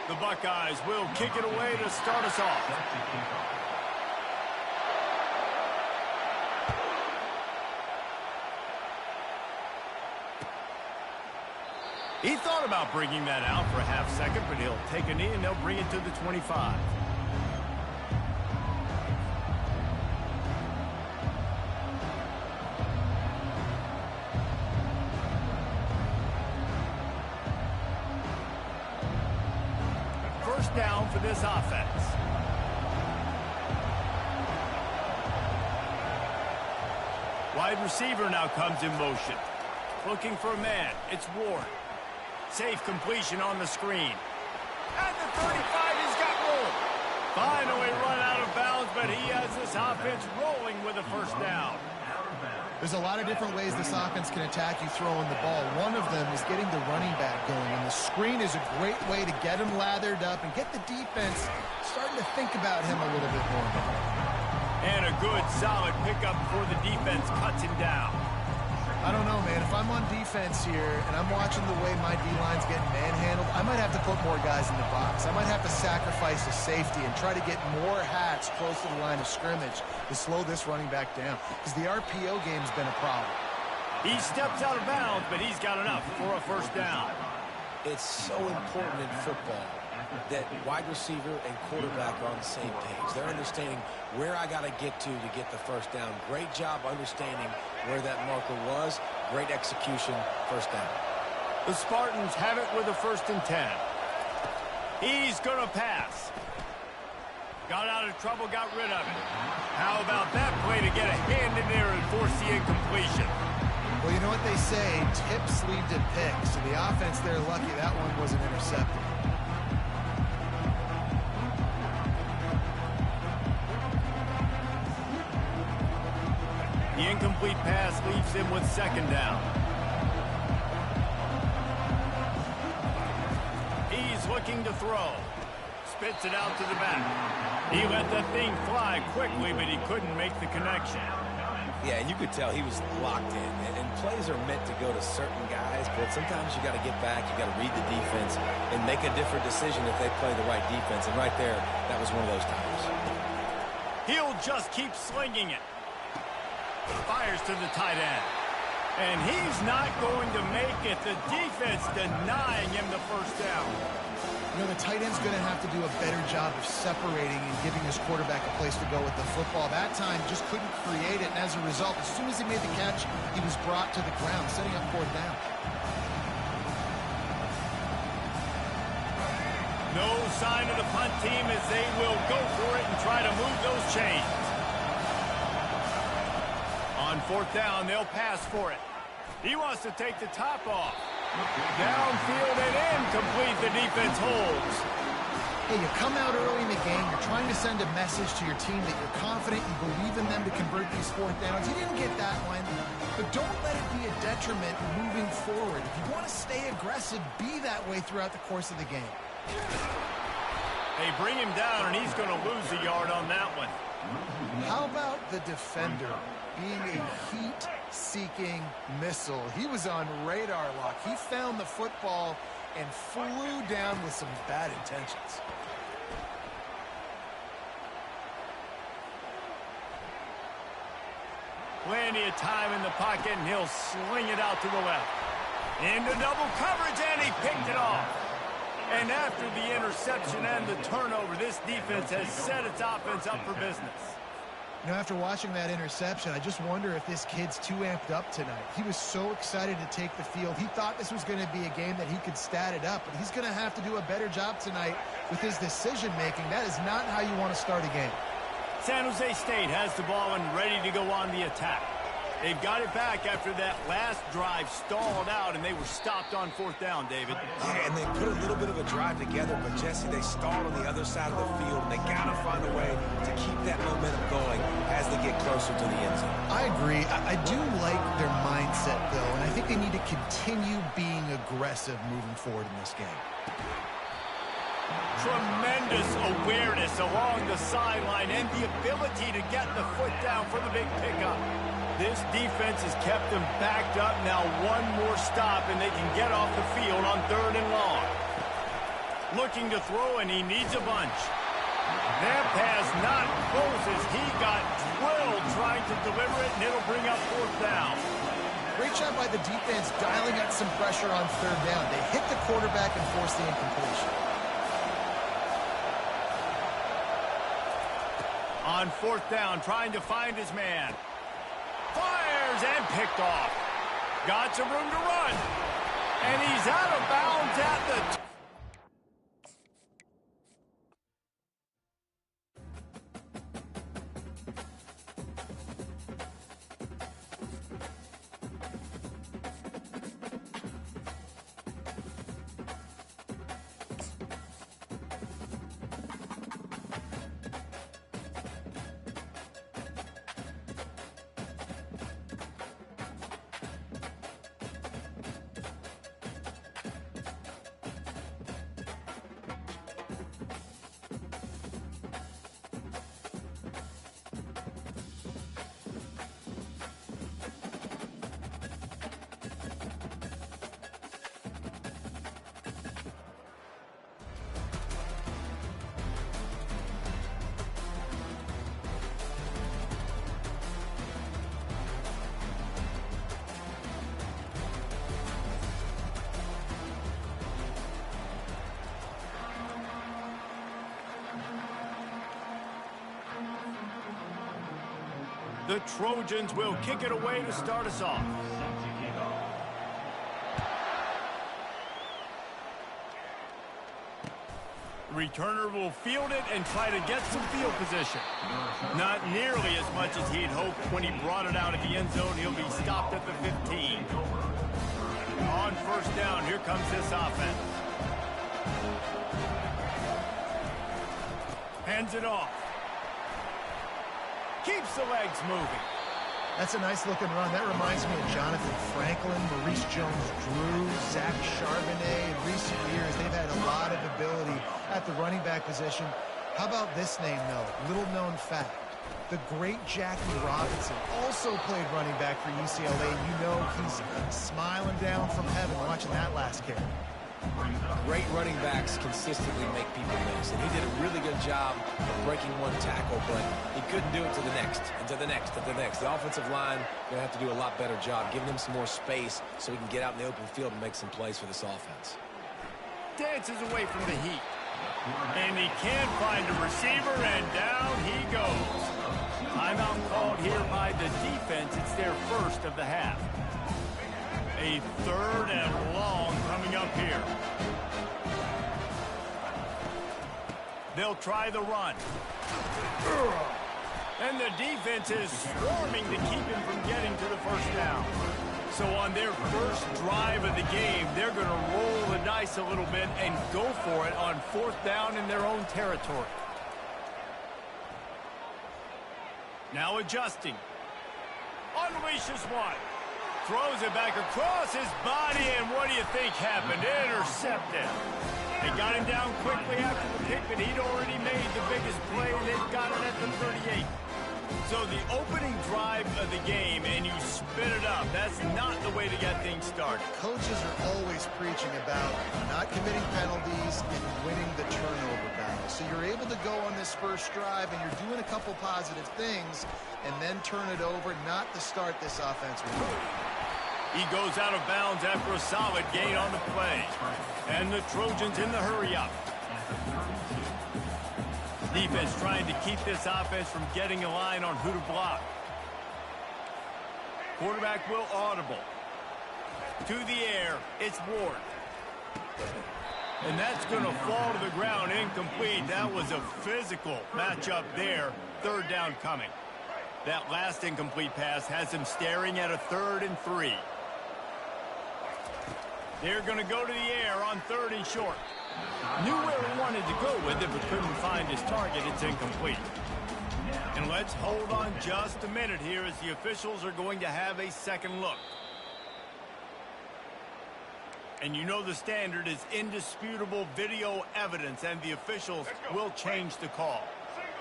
The Buckeyes will kick it away to start us off. He thought about bringing that out for a half second, but he'll take a knee and they'll bring it to the 25. First down for this offense. Wide receiver now comes in motion. Looking for a man. It's Ward. Safe completion on the screen. At the 35, he's got room. Finally run out of bounds, but he has this offense rolling with a first down. There's a lot of different ways this offense can attack you throwing the ball. One of them is getting the running back going, and the screen is a great way to get him lathered up and get the defense starting to think about him a little bit more. And a good, solid pickup before the defense cuts him down. I don't know, man. If I'm on defense here and I'm watching the way my D-line's getting manhandled, I might have to put more guys in the box. I might have to sacrifice a safety and try to get more hats close to the line of scrimmage to slow this running back down, because the RPO game's been a problem. He steps out of bounds, but he's got enough for a first down. It's so important in football that wide receiver and quarterback are on the same page. They're understanding where I got to get the first down. Great job understanding where that marker was. Great execution, first down. The Spartans have it with a 1st and 10. He's going to pass. Got out of trouble, got rid of it. How about that play to get a hand in there and force the incompletion? Well, you know what they say, tips lead to picks. So the offense, they're lucky that one wasn't intercepted. The incomplete pass leaves him with 2nd down. He's looking to throw. Spits it out to the back. He let that thing fly quickly, but he couldn't make the connection. Yeah, and you could tell he was locked in. And plays are meant to go to certain guys, but sometimes you got to get back, you got to read the defense, and make a different decision if they play the right defense. And right there, that was one of those times. He'll just keep slinging it. Fires to the tight end. And he's not going to make it. The defense denying him the first down. You know, the tight end's going to have to do a better job of separating and giving his quarterback a place to go with the football. That time just couldn't create it, and as a result, as soon as he made the catch, he was brought to the ground, setting up 4th down. No sign of the punt team as they will go for it and try to move those chains. On 4th down, they'll pass for it. He wants to take the top off. Downfield and incomplete. The defense holds. Hey, you come out early in the game. You're trying to send a message to your team that you're confident, you believe in them to convert these 4th downs. You didn't get that one, but don't let it be a detriment moving forward. If you want to stay aggressive, be that way throughout the course of the game. They bring him down, and he's going to lose a yard on that one. How about the defender being a heat-seeking missile? He was on radar lock. He found the football and flew down with some bad intentions. Plenty of time in the pocket, and he'll sling it out to the left. Into double coverage, and he picked it off. And after the interception and the turnover, this defense has set its offense up for business. You know, after watching that interception, I just wonder if this kid's too amped up tonight. He was so excited to take the field. He thought this was going to be a game that he could stat it up, but he's going to have to do a better job tonight with his decision-making. That is not how you want to start a game. San Jose State has the ball and ready to go on the attack. They've got it back after that last drive stalled out, and they were stopped on 4th down, David. Yeah, and they put a little bit of a drive together, but, Jesse, they stalled on the other side of the field, and they got to find a way to keep that momentum going as they get closer to the end zone. I agree. I do like their mindset, though, and I think they need to continue being aggressive moving forward in this game. Tremendous awareness along the sideline and the ability to get the foot down for the big pickup. This defense has kept them backed up. Now one more stop, and they can get off the field on 3rd and long. Looking to throw, and he needs a bunch. That pass not close as he got drilled trying to deliver it, and it'll bring up 4th down. Great job by the defense dialing up some pressure on 3rd down. They hit the quarterback and forced the incompletion. On 4th down, trying to find his man. Fires and picked off. Got some room to run. And he's out of bounds at the... The Trojans will kick it away to start us off. Returner will field it and try to get some field position. Not nearly as much as he'd hoped when he brought it out of the end zone. He'll be stopped at the 15. On 1st down, here comes this offense. Hands it off. Keeps the legs moving. That's a nice-looking run. That reminds me of Jonathan Franklin, Maurice Jones-Drew, Zach Charbonnet. In recent years, they've had a lot of ability at the running back position. How about this name, though? Little-known fact. The great Jackie Robinson also played running back for UCLA. You know he's smiling down from heaven watching that last carry. Great running backs consistently make people miss, and he did a really good job of breaking one tackle, but he couldn't do it to the next, and to the next, and to the next. The offensive line going to have to do a lot better job, giving him some more space so he can get out in the open field and make some plays for this offense. dances away from the heat. And he can't find a receiver, and down he goes. Timeout called here by the defense. It's their first of the half. A 3rd and long coming up here. They'll try the run. And the defense is swarming to keep him from getting to the first down. So on their first drive of the game, they're going to roll the dice a little bit and go for it on 4th down in their own territory. Now adjusting. Unleashes one. Throws it back across his body, and what do you think happened? Intercepted. They got him down quickly after the pick, but he'd already made the biggest play, and they've got it at the 38. So the opening drive of the game, and you spit it up. That's not the way to get things started. Coaches are always preaching about not committing penalties and winning the turnover battle. So you're able to go on this first drive, and you're doing a couple positive things, and then turn it over, not to start this offense with you. He goes out of bounds after a solid gain on the play. And the Trojans in the hurry-up. Defense trying to keep this offense from getting a line on who to block. Quarterback will audible. To the air, it's Ward. And that's going to fall to the ground incomplete. That was a physical matchup there. 3rd down coming. That last incomplete pass has him staring at a 3rd and 3. They're going to go to the air on 3rd and short. Knew where he wanted to go with it, but couldn't find his target. It's incomplete. And let's hold on just a minute here as the officials are going to have a second look. And you know the standard is indisputable video evidence, and the officials will change the call.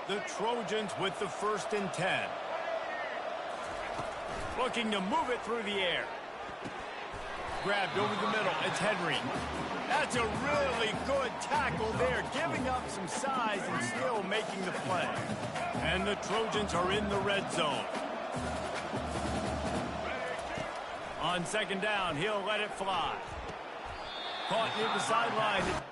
The Trojans with the 1st and 10. Looking to move it through the air. Grabbed over the middle. It's Henry. That's a really good tackle there, giving up some size and still making the play. And the Trojans are in the red zone. On 2nd down, he'll let it fly. Caught near the sideline.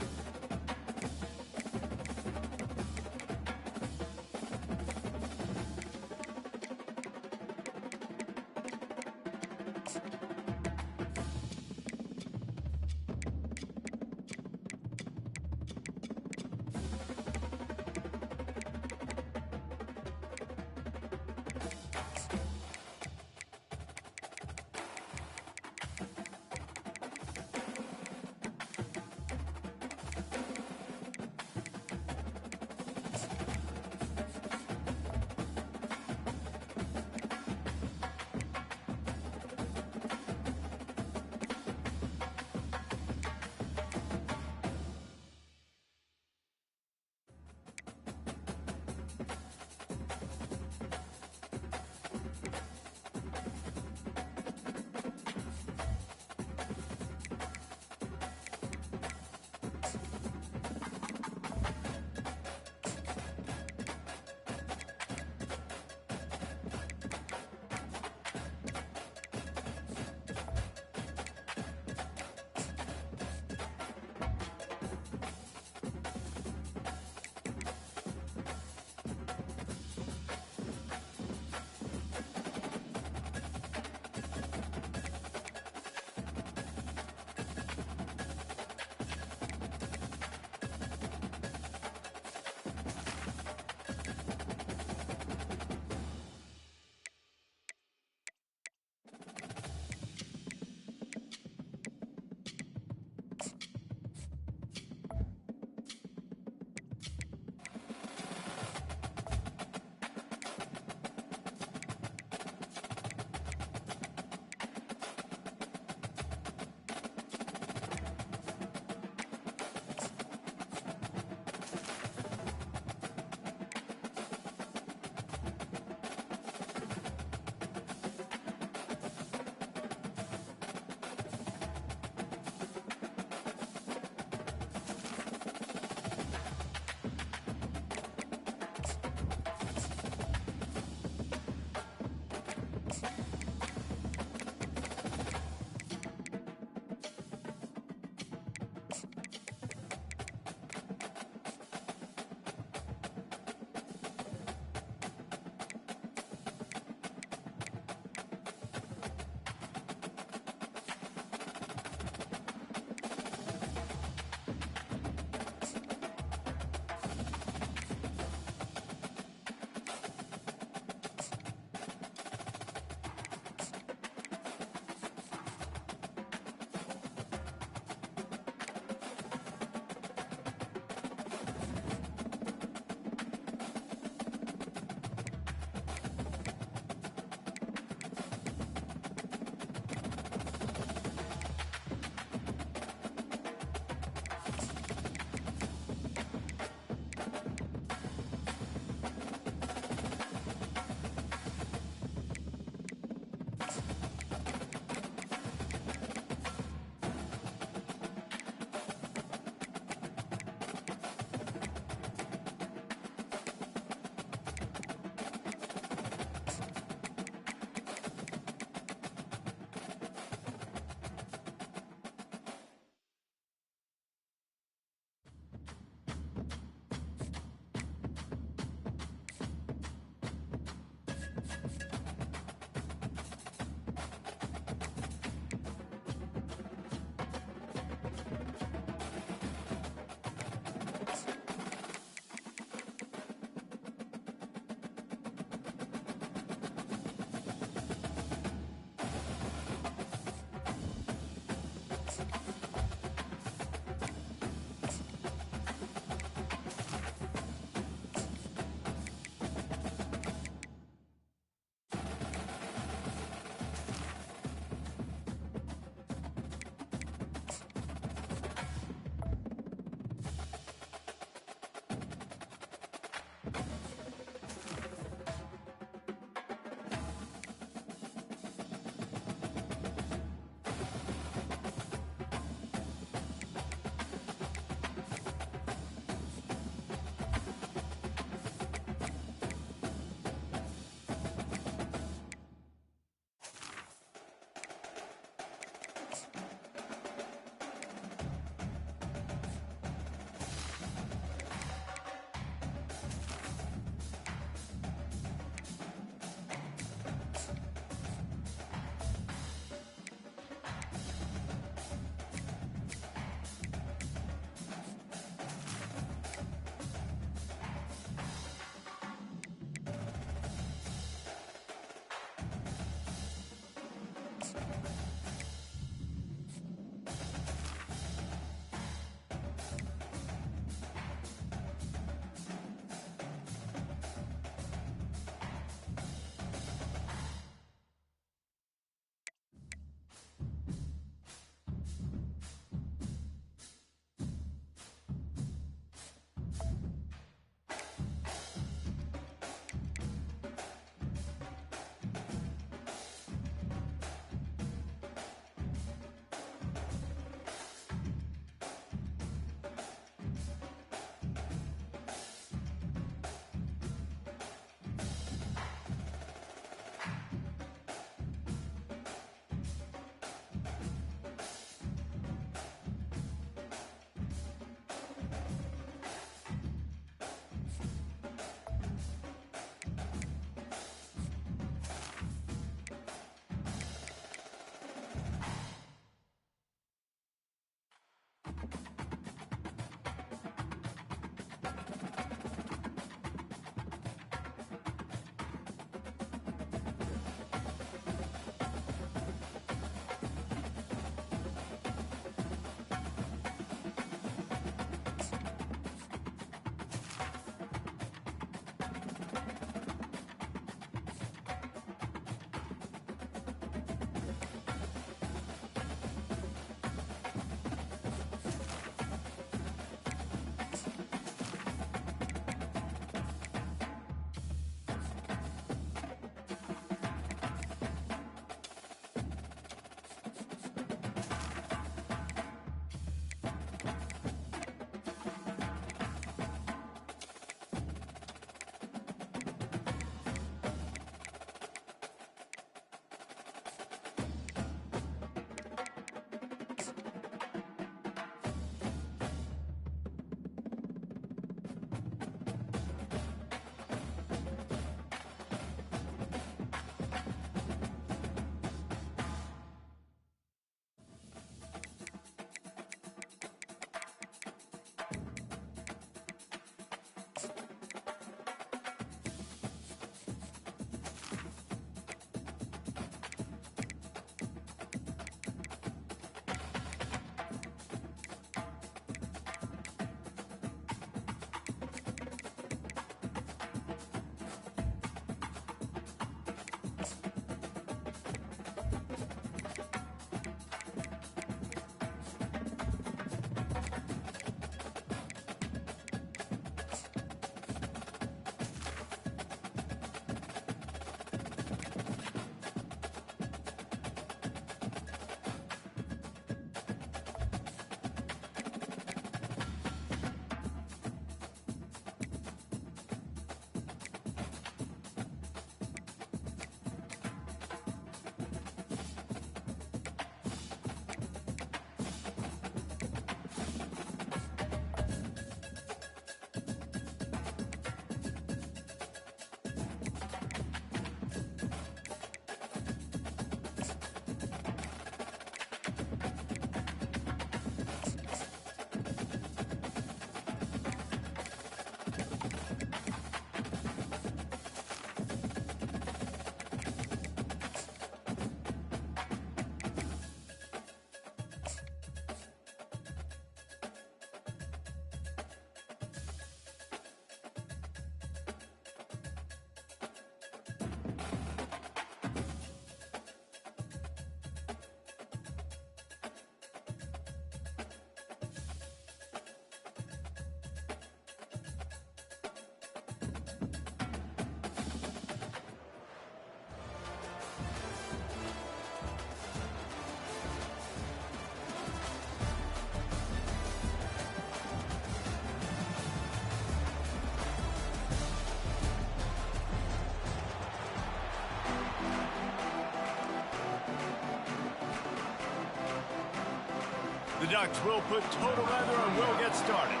The Ducks will put total leather and will get started.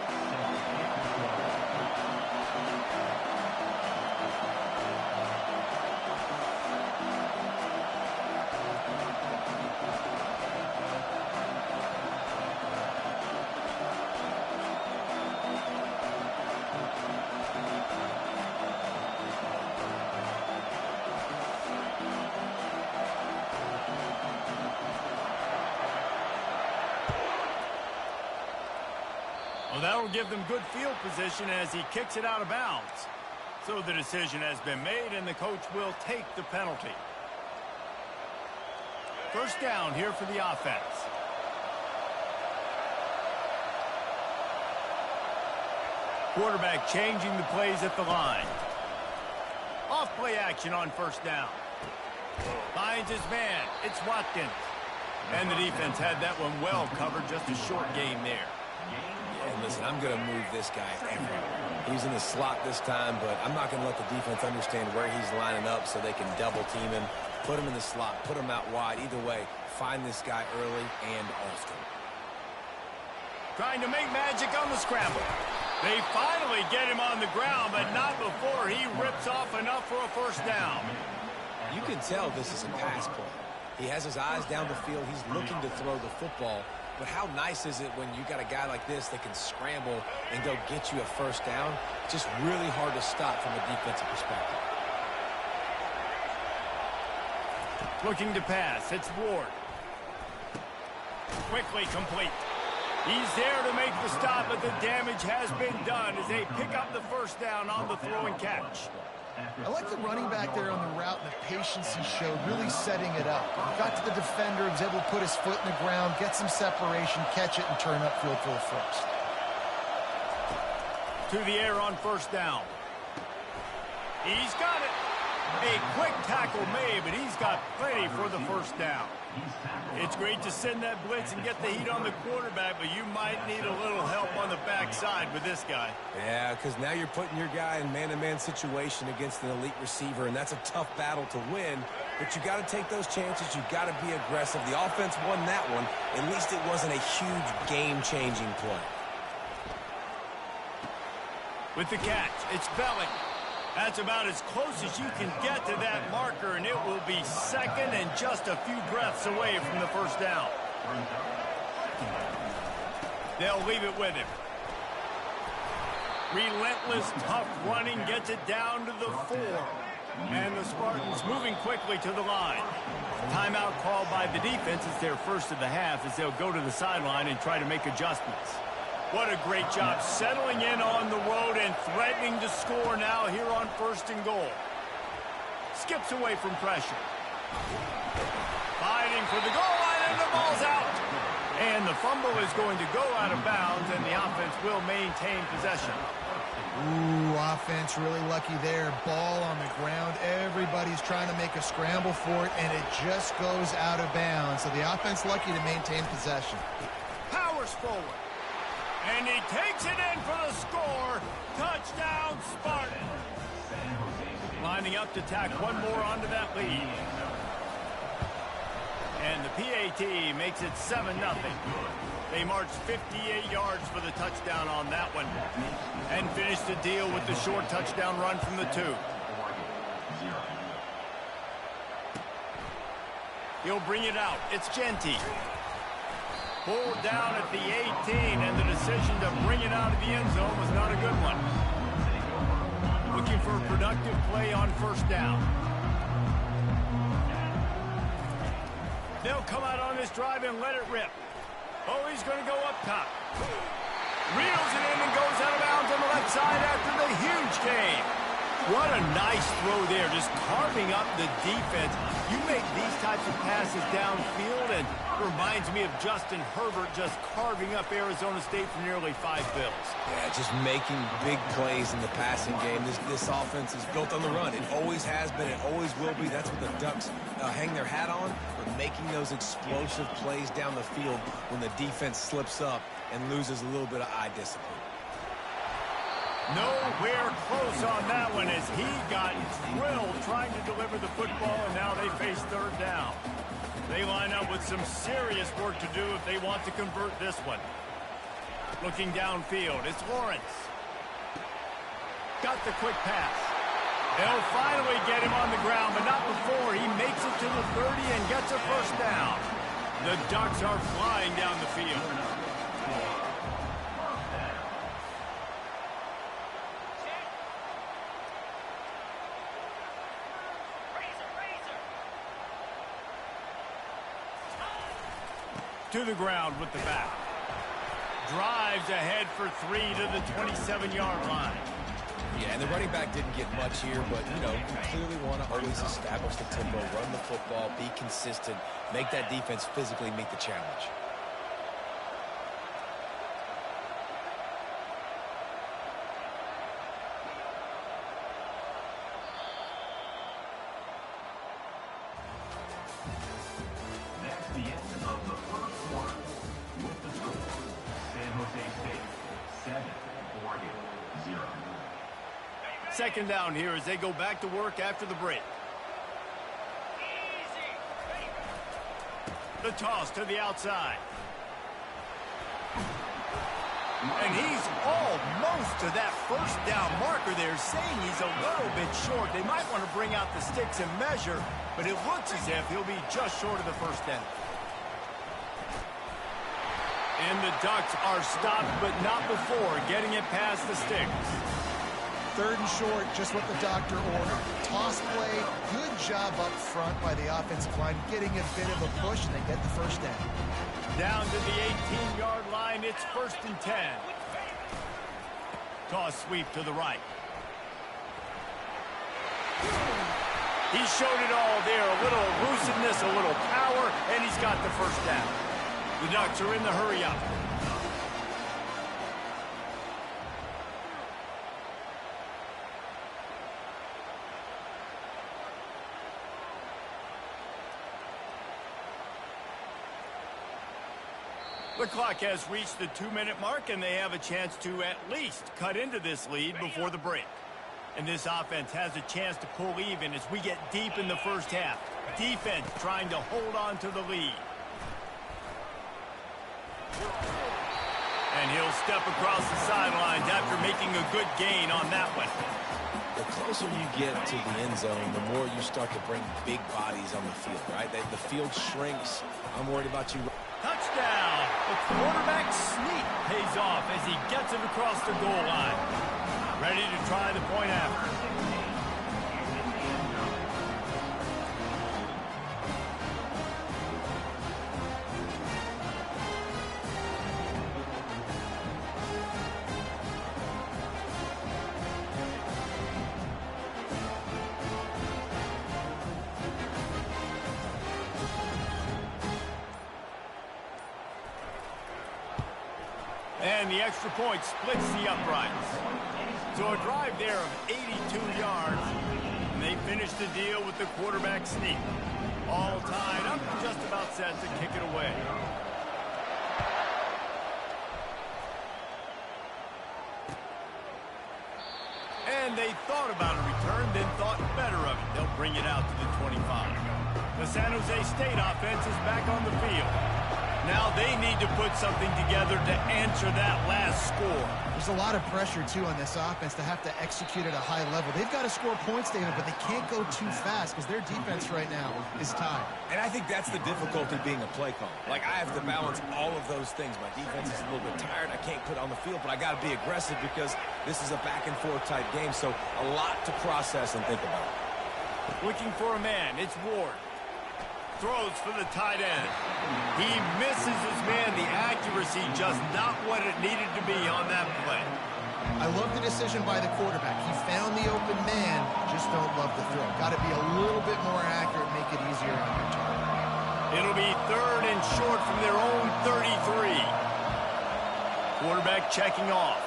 Well, that will give them good field position as he kicks it out of bounds. So the decision has been made, and the coach will take the penalty. First down here for the offense. Quarterback changing the plays at the line. Off play action on first down. Finds his man. It's Watkins. And the defense had that one well covered. Just a short game there. And listen, I'm going to move this guy everywhere. He's in the slot this time, but I'm not going to let the defense understand where he's lining up so they can double team him, put him in the slot, put him out wide. Either way, find this guy early and often. Trying to make magic on the scramble. They finally get him on the ground, but not before he rips off enough for a first down. You can tell this is a pass play. He has his eyes down the field. He's looking to throw the football. But how nice is it when you got a guy like this that can scramble and go get you a first down? Just really hard to stop from a defensive perspective. Looking to pass. It's Ward. Quickly complete. He's there to make the stop, but the damage has been done as they pick up the first down on the throw and catch. I like the running back there on the route and the patience he showed, really setting it up. He got to the defender, was able to put his foot in the ground, get some separation, catch it, and turn upfield for the first. To the air on first down. He's got it. A quick tackle made, but he's got plenty for the first down. It's great to send that blitz and get the heat on the quarterback, but you might need a little help on the backside with this guy. Yeah, because now you're putting your guy in man-to-man situation against an elite receiver, and that's a tough battle to win, but you got to take those chances. You got to be aggressive. The offense won that one. At least it wasn't a huge game-changing play. With the catch, it's Belling. That's about as close as you can get to that marker, and it will be second and just a few breaths away from the first down. They'll leave it with him. Relentless, tough running gets it down to the 4. And the Spartans moving quickly to the line. Timeout called by the defense. It's their first of the half as they'll go to the sideline and try to make adjustments. What a great job settling in on the road and threatening to score now here on first and goal. Skips away from pressure. Fighting for the goal line, and the ball's out. And the fumble is going to go out of bounds, and the offense will maintain possession. Ooh, offense really lucky there. Ball on the ground. Everybody's trying to make a scramble for it, and it just goes out of bounds. So the offense lucky to maintain possession. Powers forward. And he takes it in for the score. Touchdown, Spartan. Lining up to tack one more onto that lead. And the PAT makes it 7-0. They marched 58 yards for the touchdown on that one. And finished the deal with the short touchdown run from the 2. He'll bring it out. It's Genty. Pulled down at the 18, and the decision to bring it out of the end zone was not a good one. Looking for a productive play on first down. They'll come out on this drive and let it rip. Oh, he's going to go up top. Reels it in and goes out of bounds on the left side after the huge gain. What a nice throw there, just carving up the defense. You make these types of passes downfield, and it reminds me of Justin Herbert just carving up Arizona State for nearly 5 bills. Yeah, just making big plays in the passing game. This offense is built on the run. It always has been. It always will be. That's what the Ducks hang their hat on, but making those explosive plays down the field when the defense slips up and loses a little bit of eye discipline. Nowhere close on that one as he got drilled trying to deliver the football, and now they face third down. They line up with some serious work to do if they want to convert this one. Looking downfield, it's Lawrence. Got the quick pass. They'll finally get him on the ground, but not before he makes it to the 30 and gets a first down. The Ducks are flying down the field. To the ground with the back. Drives ahead for 3 to the 27-yard line. Yeah, and the running back didn't get much here, but, you know, you clearly want to always establish the tempo, run the football, be consistent, make that defense physically meet the challenge. That's the end of the first quarter. With the score, San Jose State 7, Oregon 0. Second down here as they go back to work after the break. The toss to the outside. And he's almost to that first down marker there, saying he's a little bit short. They might want to bring out the sticks and measure, but it looks as if he'll be just short of the first down. And the Ducks are stopped, but not before getting it past the sticks. Third and short, just what the doctor ordered. Toss play, good job up front by the offensive line, getting a bit of a push, and they get the first down. Down to the 18-yard line, it's 1st and 10. Toss sweep to the right. He showed it all there, a little elusiveness, a little power, and he's got the first down. The Ducks are in the hurry-up. The clock has reached the 2-minute mark, and they have a chance to at least cut into this lead before the break. And this offense has a chance to pull even as we get deep in the first half. Defense trying to hold on to the lead. And he'll step across the sidelines after making a good gain on that one. The closer you get to the end zone, the more you start to bring big bodies on the field, right? The field shrinks. I'm worried about you. Touchdown! The quarterback sneak pays off as he gets it across the goal line. Ready to try the point after. And the extra point splits the uprights. So a drive there of 82 yards. And they finish the deal with the quarterback sneak. All tied up, just about set to kick it away. And they thought about a return, then thought better of it. They'll bring it out to the 25. The San Jose State offense is back on the field. Now they need to put something together to answer that last score. There's a lot of pressure, too, on this offense to have to execute at a high level. They've got to score points, David, but they can't go too fast because their defense right now is tied. And I think that's the difficulty being a play call. Like, I have to balance all of those things. My defense is a little bit tired. I can't put it on the field, but I got to be aggressive because this is a back-and-forth type game, so a lot to process and think about. Looking for a man, it's Ward. Throws for the tight end. He misses his man. The accuracy just not what it needed to be on that play. I love the decision by the quarterback. He found the open man, just don't love the throw. Got to be a little bit more accurate, make it easier on your target. It'll be 3rd and short from their own 33. Quarterback checking off.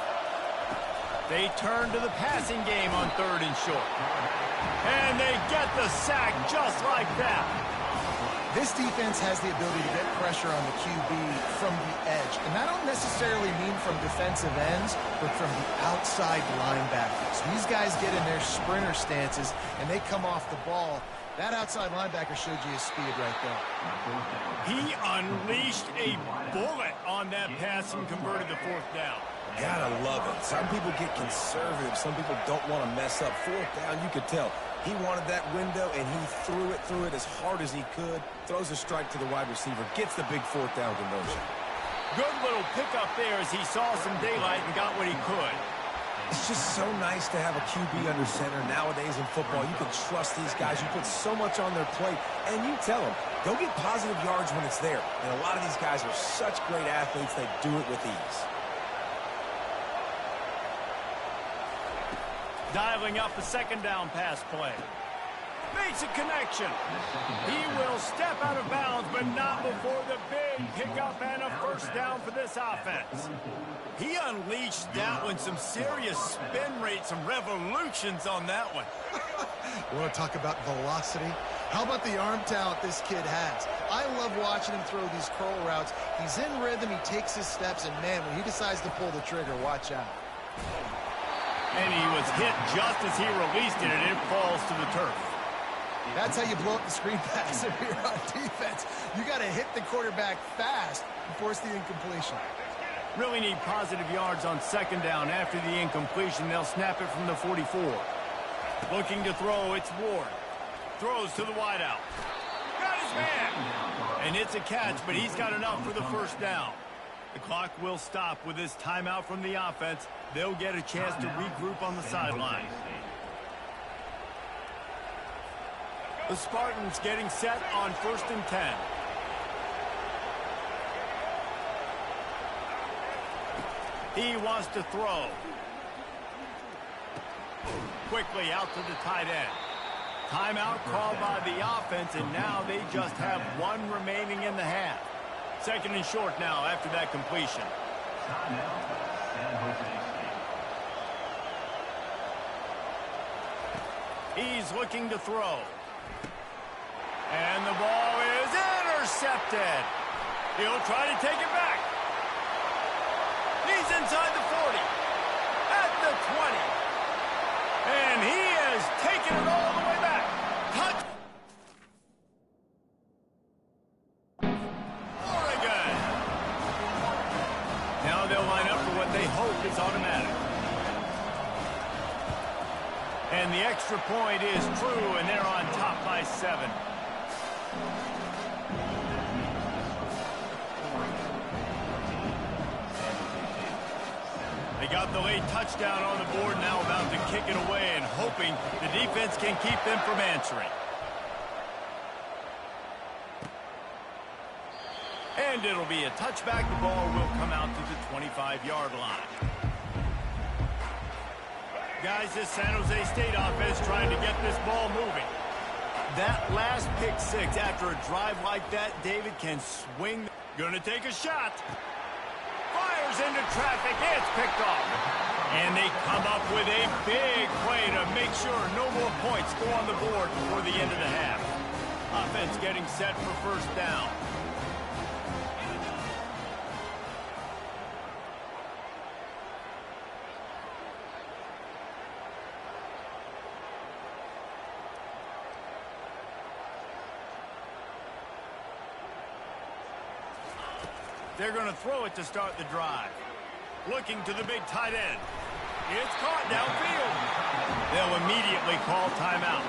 They turn to the passing game on 3rd and short. And they get the sack just like that. This defense has the ability to get pressure on the QB from the edge. And I don't necessarily mean from defensive ends, but from the outside linebackers. These guys get in their sprinter stances, and they come off the ball That outside linebacker showed you his speed right there. He unleashed a bullet on that pass and converted the fourth down. Gotta love it. Some people get conservative. Some people don't want to mess up. Fourth down, you could tell. He wanted that window, and he threw it as hard as he could. Throws a strike to the wide receiver. Gets the big fourth down conversion. Good little pickup there as he saw some daylight and got what he could. It's just so nice to have a QB under center. Nowadays in football, you can trust these guys. You put so much on their plate, and you tell them, go get positive yards when it's there. And a lot of these guys are such great athletes, they do it with ease. Dialing up a second down pass play. Makes a connection. He will step out of bounds, but not before the big pickup and a first down for this offense. He unleashed that one. Some serious spin rate, some revolutions on that one. You want to talk about velocity? How about the arm talent this kid has? I love watching him throw these curl routes. He's in rhythm, he takes his steps, and man, when he decides to pull the trigger, watch out. And he was hit just as he released it, and it falls to the turf. That's how you blow up the screen pass if you're on defense. You got to hit the quarterback fast and force the incompletion. Really need positive yards on second down. After the incompletion, they'll snap it from the 44. Looking to throw, it's Ward. Throws to the wideout. Got his man. And it's a catch, but he's got enough for the first down. The clock will stop with this timeout from the offense. They'll get a chance to regroup on the sideline. The Spartans getting set on 1st and 10. He wants to throw. Quickly out to the tight end. Timeout called by the offense, and now they just have one remaining in the half. Second and short now after that completion. He's looking to throw. And the ball is intercepted. He'll try to take it back. He's inside the 40. At the 20. And he has taken it all the way back. Touch. Oregon. Now they'll line up for what they hope is automatic. And the extra point is true, and they're on top by 7. They got the late touchdown on the board, now about to kick it away and hoping the defense can keep them from answering. And it'll be a touchback. The ball will come out to the 25-yard line. Guys, this San Jose State offense trying to get this ball moving. That last pick six after a drive like that, David can swing. Gonna take a shot. Fires into traffic. It's picked off. And they come up with a big play to make sure no more points go on the board before the end of the half. Offense getting set for first down. They're going to throw it to start the drive. Looking to the big tight end. It's caught downfield. They'll immediately call timeout.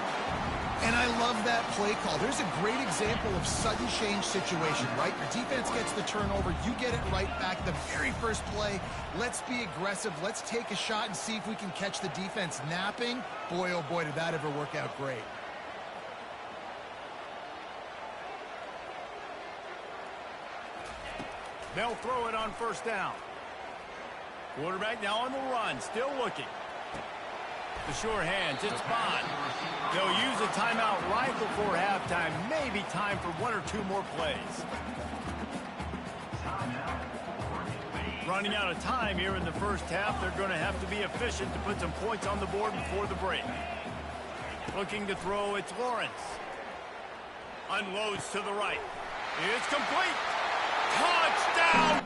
And I love that play call. There's a great example of sudden change situation, right? Your defense gets the turnover. You get it right back. The very first play, let's be aggressive. Let's take a shot and see if we can catch the defense napping. Boy, oh boy, did that ever work out great. They'll throw it on first down. Quarterback now on the run, still looking. The sure hands, it's Bond. They'll use a timeout right before halftime. Maybe time for one or two more plays. Running out of time here in the first half. They're going to have to be efficient to put some points on the board before the break. Looking to throw, it's Lawrence. Unloads to the right. It's complete. Touchdown!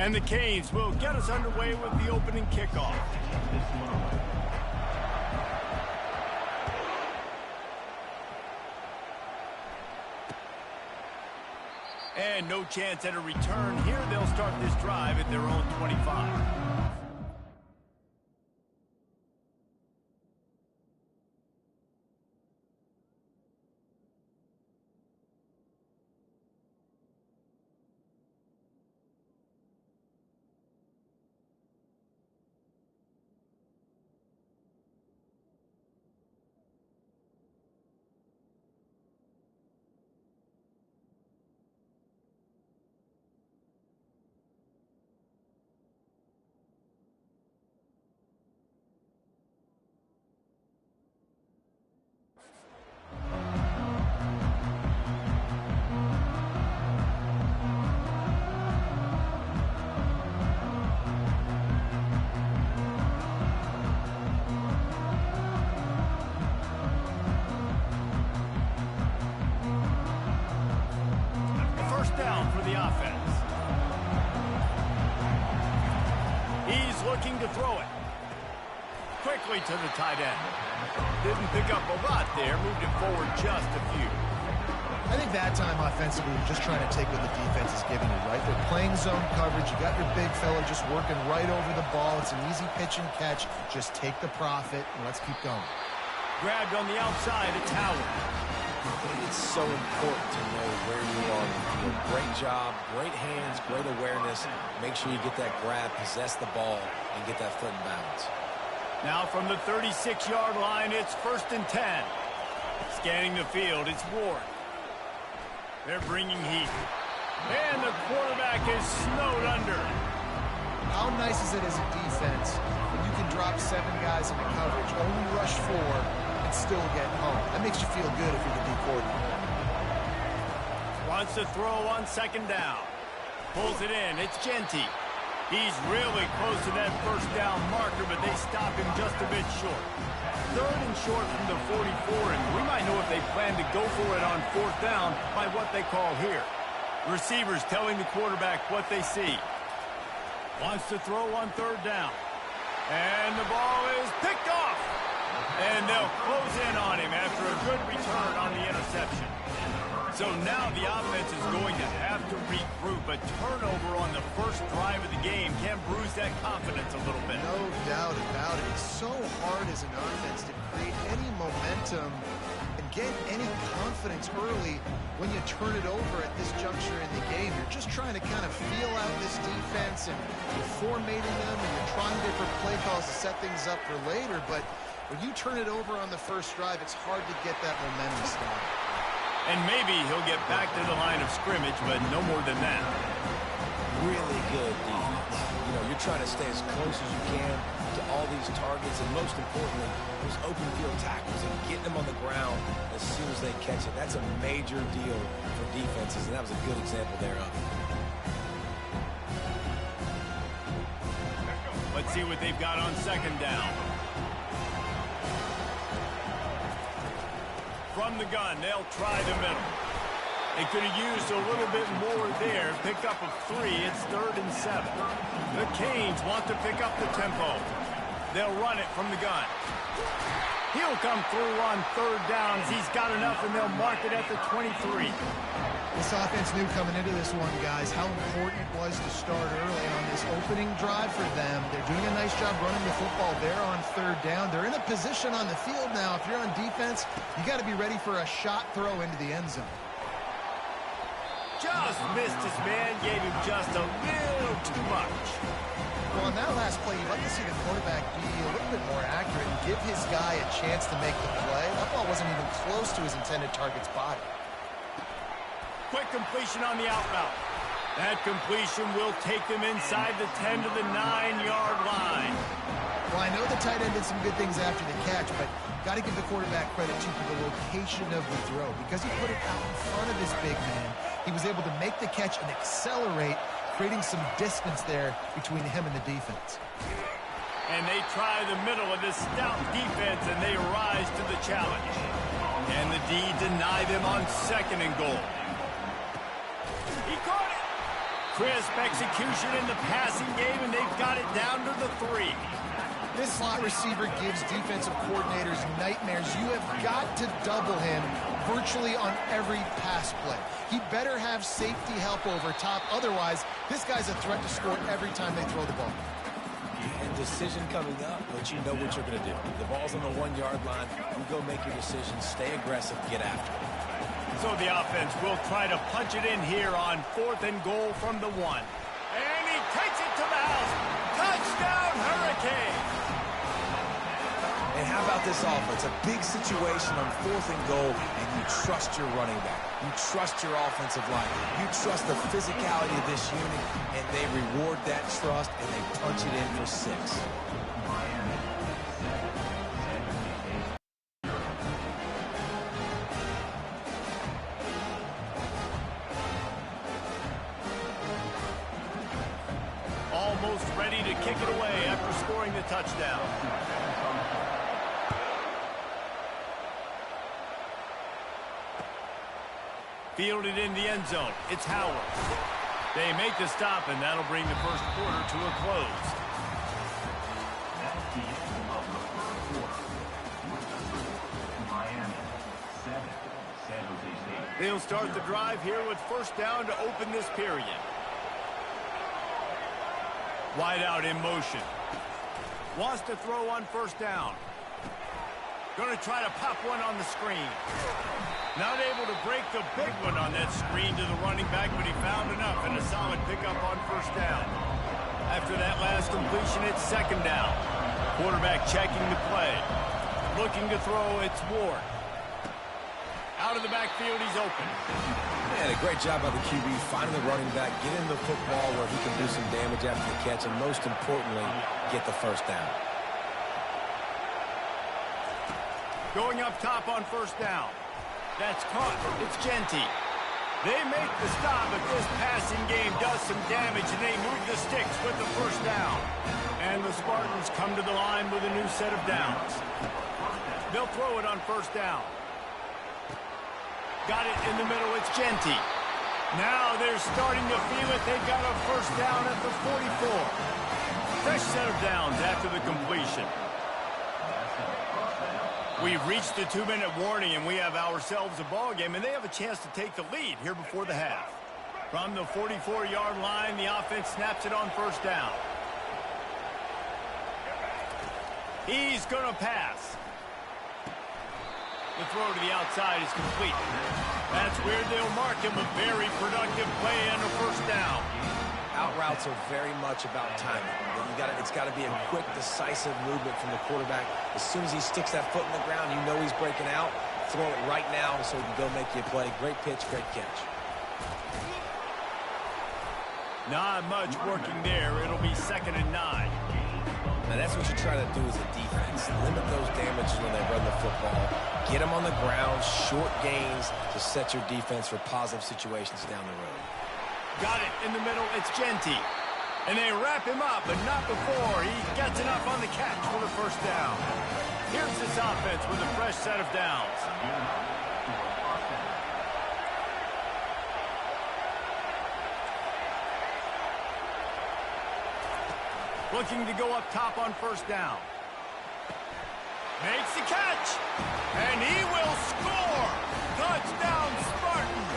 And the Canes will get us underway with the opening kickoff. And no chance at a return here. They'll start this drive at their own 25. Looking to throw it. Quickly to the tight end. Didn't pick up a lot there. Moved it forward just a few. I think that time offensively, you're just trying to take what the defense is giving you, right? They're playing zone coverage. You got your big fella just working right over the ball. It's an easy pitch and catch. Just take the profit and let's keep going. Grabbed on the outside, it's Howard. It's so important to know where you are. Great job, great hands, great awareness. Make sure you get that grab, possess the ball, and get that foot in bounds. Now from the 36-yard line, it's 1st and 10. Scanning the field, it's Ward. They're bringing heat. And the quarterback is snowed under. How nice is it as a defense when you can drop 7 guys in the coverage, only rush 4, and still get home? That makes you feel good if you're the D coordinator. Wants to throw on 2nd down. Pulls it in. It's Genty. He's really close to that 1st down marker, but they stop him just a bit short. 3rd and short from the 44, and we might know if they plan to go for it on 4th down by what they call here. Receivers telling the quarterback what they see. Wants to throw on 3rd down. And the ball is picked off. And they'll close in on him after a good return on the interception. So now the offense is going to have to regroup. A turnover on the first drive of the game can bruise that confidence a little bit. No doubt about it. It's so hard as an offense to create any momentum and get any confidence early when you turn it over at this juncture in the game. You're just trying to kind of feel out this defense, and you're formatting them, and you're trying different play calls to set things up for later. But when you turn it over on the first drive, it's hard to get that momentum started. And maybe he'll get back to the line of scrimmage, but no more than that. Really good defense. You know, you're trying to stay as close as you can to all these targets, and most importantly, those open field tackles and getting them on the ground as soon as they catch it. That's a major deal for defenses, and that was a good example thereof. Let's see what they've got on 2nd down. From the gun, they'll try the middle. They could have used a little bit more there. Pick up of 3. It's 3rd and 7. The Canes want to pick up the tempo. They'll run it from the gun. He'll come through on 3rd downs. He's got enough, and they'll mark it at the 23. This offense knew coming into this one, guys, how important it was to start early on this opening drive for them. They're doing a nice job running the football there on 3rd down. They're in a position on the field now. If you're on defense, you got to be ready for a shot throw into the end zone. Just missed his man, gave him just a little too much. Well, on that last play, you'd like to see the quarterback be a little bit more accurate and give his guy a chance to make the play. That ball wasn't even close to his intended target's body. Quick completion on the out route. That completion will take them inside the 10 to the 9-yard line. Well, I know the tight end did some good things after the catch, but got to give the quarterback credit, too, for the location of the throw. Because he put it out in front of his big man, he was able to make the catch and accelerate, creating some distance there between him and the defense. And they try the middle of this stout defense, and they rise to the challenge. And the D deny them on 2nd and goal. He caught it! Crisp execution in the passing game, and they've got it down to the 3. This slot receiver gives defensive coordinators nightmares. You have got to double him virtually on every pass play. He better have safety help over top. Otherwise, this guy's a threat to score every time they throw the ball. And decision coming up, but you know what you're going to do. The ball's on the 1-yard line. You go make your decision, stay aggressive, get after it. So the offense will try to punch it in here on 4th and goal from the 1. And he takes it to the house. Touchdown, Hurricane! And how about this offense? A big situation on 4th and goal, and you trust your running back. You trust your offensive line. You trust the physicality of this unit, and they reward that trust, and they punch it in for 6. Almost ready to kick it away after scoring the touchdown. Fielded in the end zone. It's Howard. They make the stop, and that'll bring the first quarter to a close. That's the end of the first quarter. With the score, Miami 7, San Jose State. They'll start the drive here with first down to open this period. Wide out in motion. Wants to throw on first down. Going to try to pop one on the screen. Not able to break the big one on that screen to the running back, but he found enough and a solid pickup on first down. After that last completion, it's second down. Quarterback checking the play. Looking to throw, it's Ward. Out of the backfield, he's open. And a great job by the QB finding the running back, getting the football where he can do some damage after the catch, and most importantly, get the first down. Going up top on first down. That's caught. It's Genty. They make the stop, but this passing game does some damage, and they move the sticks with the first down. And the Spartans come to the line with a new set of downs. They'll throw it on first down. Got it in the middle. It's Genty. Now they're starting to feel it. They got a first down at the 44. Fresh set of downs after the completion. We've reached the 2-minute warning, and we have ourselves a ball game, and they have a chance to take the lead here before the half. From the 44-yard line, the offense snaps it on first down. He's going to pass. The throw to the outside is complete. That's where they'll mark him. A very productive play and a first down. Out routes are very much about timing. It's got to be a quick, decisive movement from the quarterback. As soon as he sticks that foot in the ground, you know he's breaking out. Throw it right now so he can go make you a play. Great pitch, great catch. Not much working there. It'll be 2nd and 9. Now that's what you try to do as a defense. Limit those damages when they run the football. Get them on the ground, short gains to set your defense for positive situations down the road. Got it in the middle. It's Genty. And they wrap him up, but not before he gets enough on the catch for the first down. Here's this offense with a fresh set of downs. Looking to go up top on first down. Makes the catch. And he will score. Touchdown, Spartans.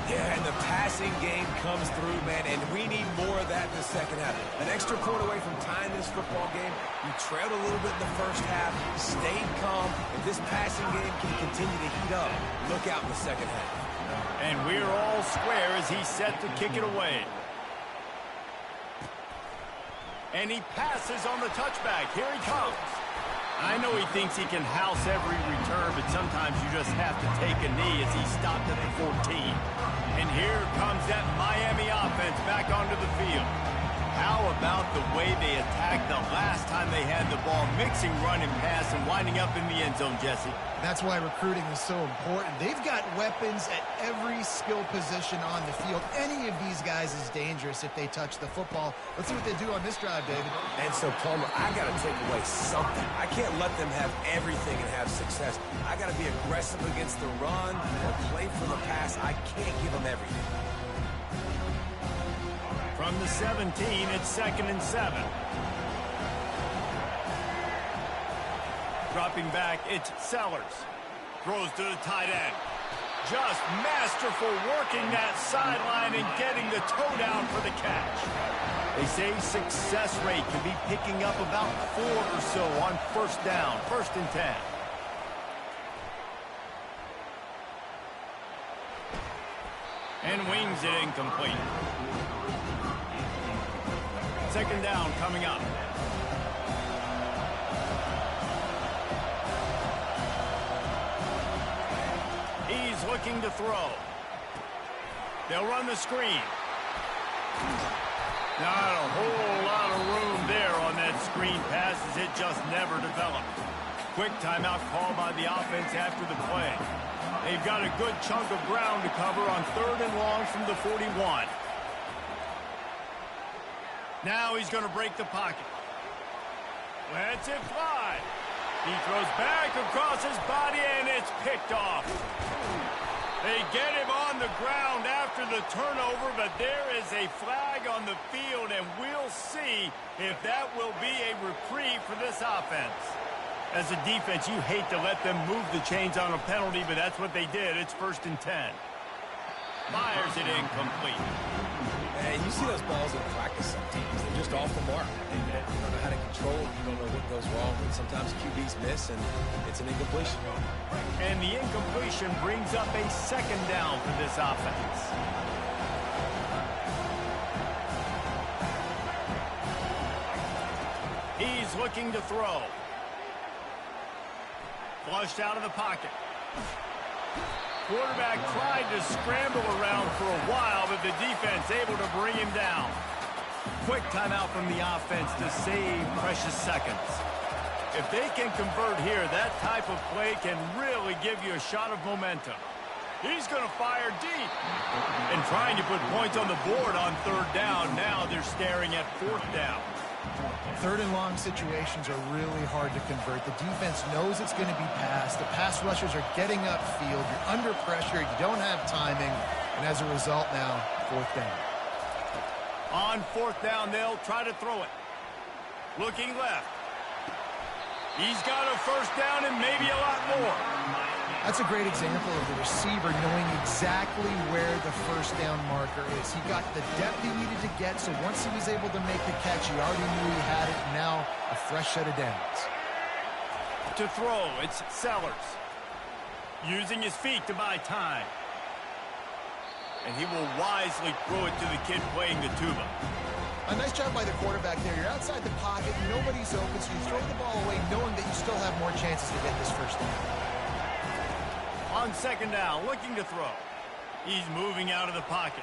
Yeah, and the passing game comes through, man, and we need more of that in the second half. An extra point away from tying this football game. You trailed a little bit in the first half, stayed calm. If this passing game can continue to heat up, look out in the second half. And we're all square as he's set to kick it away. And he passes on the touchback. Here he comes. I know he thinks he can house every return, but sometimes you just have to take a knee as he stopped at the 14. And here comes that Miami offense back onto the field. How about the way they attacked the last time they had the ball, mixing run and pass and winding up in the end zone, Jesse? That's why recruiting is so important. They've got weapons at every skill position on the field. Any of these guys is dangerous if they touch the football. Let's see what they do on this drive, David. And so, Palmer, I got to take away something. I can't let them have everything and have success. I got to be aggressive against the run or play for the pass. I can't give them everything. From the 17, it's 2nd and 7. Dropping back, it's Sellers. Throws to the tight end. Just masterful working that sideline and getting the toe down for the catch. They say success rate can be picking up about 4 or so on first down, 1st and 10. And wings it incomplete. 2nd down coming up. He's looking to throw. They'll run the screen. Not a whole lot of room there on that screen pass as it just never developed. Quick timeout called by the offense after the play. They've got a good chunk of ground to cover on 3rd and long from the 41. Now he's going to break the pocket. Lets it fly. He throws back across his body, and it's picked off. They get him on the ground after the turnover, but there is a flag on the field, and we'll see if that will be a reprieve for this offense. As a defense, you hate to let them move the chains on a penalty, but that's what they did. It's 1st and 10. Fires it incomplete. And you see those balls in practice sometimes. They're just off the mark. You don't know how to control it. You don't know what goes wrong. But sometimes QBs miss, and it's an incompletion. And the incompletion brings up a 2nd down for this offense. He's looking to throw. Flushed out of the pocket. Quarterback tried to scramble around for a while, but the defense able to bring him down. Quick timeout from the offense to save precious seconds. If they can convert here, that type of play can really give you a shot of momentum. He's going to fire deep. And trying to put points on the board on 3rd down. Now they're staring at 4th down. 3rd and long situations are really hard to convert. The defense knows it's going to be passed. The pass rushers are getting upfield. You're under pressure. You don't have timing. And as a result now, 4th down. On 4th down, they'll try to throw it. Looking left. He's got a 1st down and maybe a lot more. That's a great example of the receiver knowing exactly where the 1st down marker is. He got the depth he needed to get, so once he was able to make the catch, he already knew he had it. Now a fresh set of downs. To throw, it's Sellers. Using his feet to buy time. And he will wisely throw it to the kid playing the tuba. A nice job by the quarterback there. You're outside the pocket, nobody's open, so you throw the ball away knowing that you still have more chances to get this 1st down. On 2nd down, looking to throw. He's moving out of the pocket.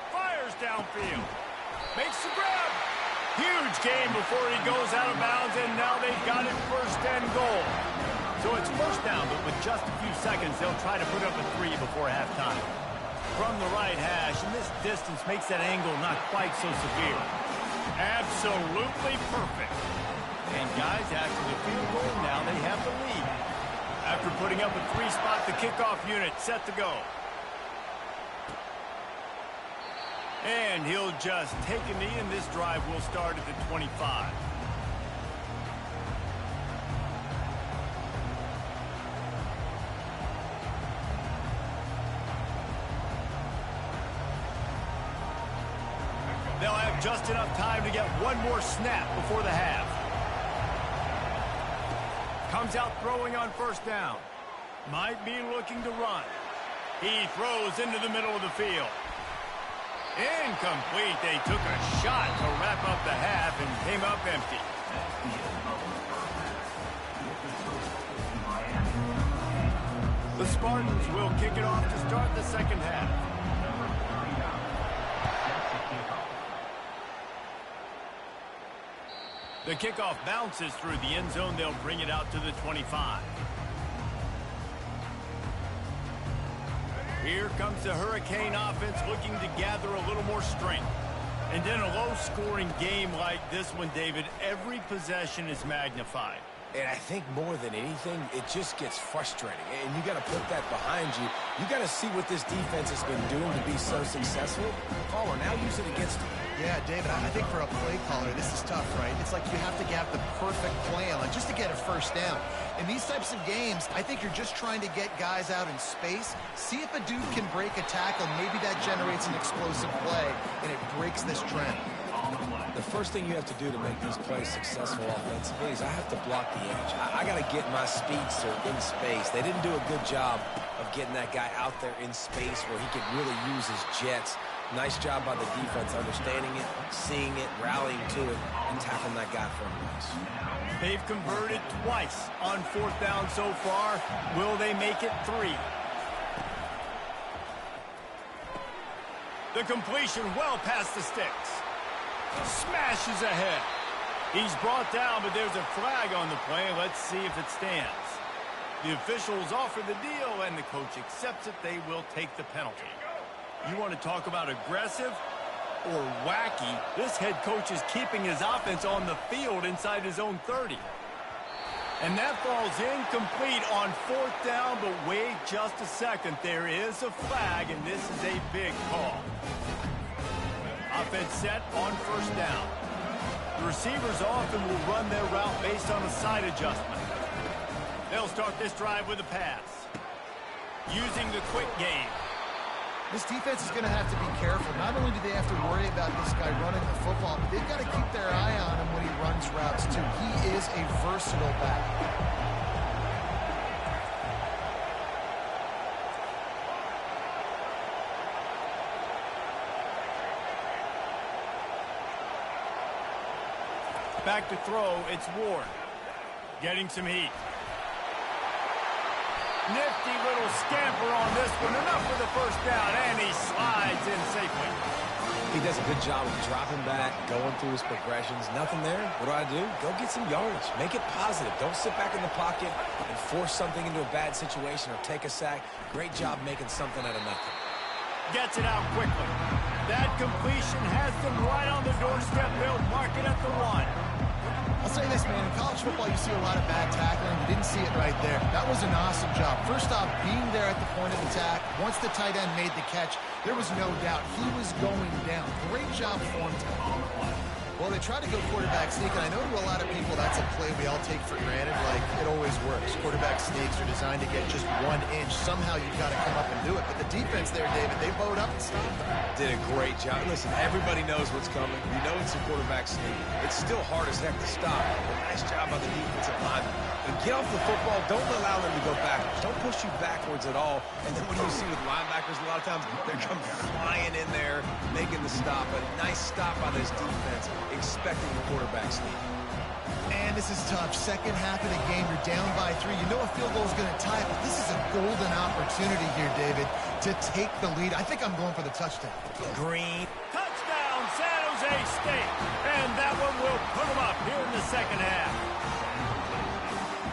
Fires downfield. Makes the grab. Huge gain before he goes out of bounds, and now they've got it 1st and goal. So it's 1st down, but with just a few seconds, they'll try to put up a 3 before halftime. From the right hash, and this distance makes that angle not quite so severe. Absolutely perfect. And guys, after the field goal, now they have the lead. After putting up a 3-spot, the kickoff unit set to go. And he'll just take a knee, and this drive will start at the 25. They'll have just enough time to get one more snap before the half. Comes out throwing on 1st down. Might be looking to run. He throws into the middle of the field. Incomplete. They took a shot to wrap up the half and came up empty. The Spartans will kick it off to start the 2nd half. The kickoff bounces through the end zone. They'll bring it out to the 25. Here comes the Hurricane offense looking to gather a little more strength. And in a low-scoring game like this one, David, every possession is magnified. And I think more than anything, it just gets frustrating. And you got to put that behind you. You got to see what this defense has been doing to be so successful. Caller, now use it against him. Yeah, David, I think for a play caller, this is tough, right? It's like you have to have the perfect plan, like just to get a first down. In these types of games, I think you're just trying to get guys out in space, see if a dude can break a tackle. Maybe that generates an explosive play, and it breaks this trend. The first thing you have to do to make these plays successful offensively is I have to block the edge. I got to get my speedster in space. They didn't do a good job of getting that guy out there in space where he could really use his jets. Nice job by the defense understanding it, seeing it, rallying to it, and tackling that guy for a loss. They've converted twice on 4th down so far. Will they make it 3? The completion well past the sticks. Smashes ahead. He's brought down, but there's a flag on the play. Let's see if it stands. The officials offer the deal, and the coach accepts it. They will take the penalty. You want to talk about aggressive or wacky? This head coach is keeping his offense on the field inside his own 30. And that falls incomplete on 4th down, but wait just a second. There is a flag, and this is a big call. Offense set on 1st down. The receivers often will run their route based on a side adjustment. They'll start this drive with a pass. Using the quick game. This defense is going to have to be careful. Not only do they have to worry about this guy running the football, but they've got to keep their eye on him when he runs routes, too. He is a versatile back. Back to throw, it's Ward. Getting some heat. Nifty little scamper on this one. Enough for the 1st down, and he slides in safely. He does a good job of dropping back, going through his progressions. Nothing there. What do? Go get some yardage. Make it positive. Don't sit back in the pocket and force something into a bad situation or take a sack. Great job making something out of nothing. Gets it out quickly. That completion has them right on the doorstep. They'll mark it at the 1. I'll say this, man, in college football, you see a lot of bad tackling. You didn't see it right there. That was an awesome job. First off, being there at the point of attack. Once the tight end made the catch, there was no doubt he was going down. Great job for him to Well, they tried to go quarterback sneak, and I know to a lot of people that's a play we all take for granted. Like, it always works. Quarterback sneaks are designed to get just 1 inch. Somehow you've got to come up and do it. But the defense there, David, they bowed up and stopped them. Did a great job. Listen, everybody knows what's coming. You know it's a quarterback sneak. It's still hard as heck to stop. But nice job by the defensive lineman. And get off the football. Don't allow them to go backwards. Don't push you backwards at all. And then what do you see with linebackers a lot of times? They come flying in there, making the stop. A nice stop by this defense, expecting the quarterback sneak. And this is tough. Second half of the game, you're down by 3. You know a field goal is going to tie it, but this is a golden opportunity here, David, to take the lead. I think I'm going for the touchdown. Green. Touchdown, San Jose State. And that one will put them up here in the second half.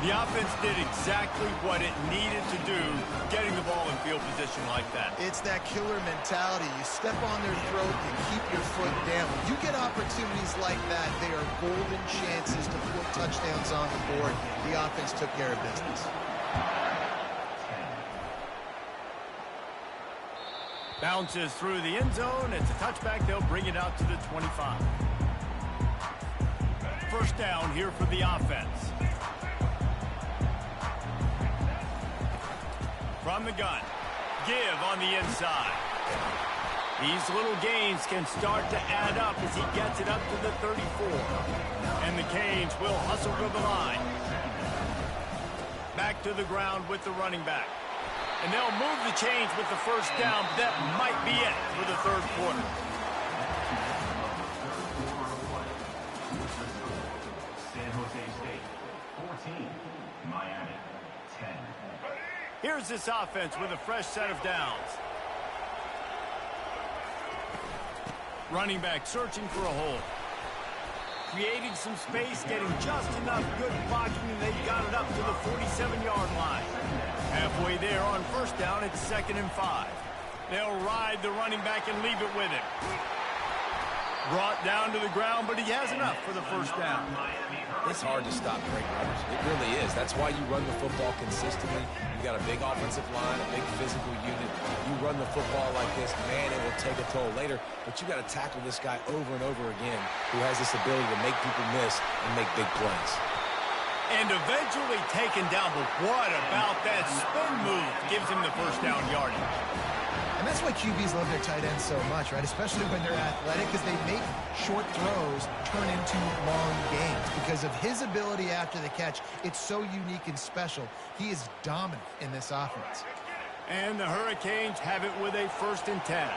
The offense did exactly what it needed to do, getting the ball in field position like that. It's that killer mentality. You step on their throat, you keep your foot down. When you get opportunities like that, they are golden chances to put touchdowns on the board. The offense took care of business. Bounces through the end zone. It's a touchback. They'll bring it out to the 25. 1st down here for the offense. From the gun. Give on the inside. These little gains can start to add up as he gets it up to the 34. And the Canes will hustle to the line. Back to the ground with the running back. And they'll move the chains with the 1st down. That might be it for the 3rd quarter. San Jose State, 14. Miami, 10. Here's this offense with a fresh set of downs. Running back searching for a hole. Creating some space, getting just enough good blocking, and they got it up to the 47-yard line. Halfway there on 1st down, it's 2nd and 5. They'll ride the running back and leave it with him. Brought down to the ground, but he has enough for the first down. It's hard to stop great runners. It really is. That's why you run the football consistently. You got a big offensive line, a big physical unit. You run the football like this, man, it will take a toll later. But you got to tackle this guy over and over again who has this ability to make people miss and make big plays. And eventually taken down, but what about that spin move gives him the first down yardage? And that's why QBs love their tight ends so much, right? Especially when they're athletic, because they make short throws turn into long gains. Because of his ability after the catch, it's so unique and special. He is dominant in this offense. And the Hurricanes have it with a 1st and 10.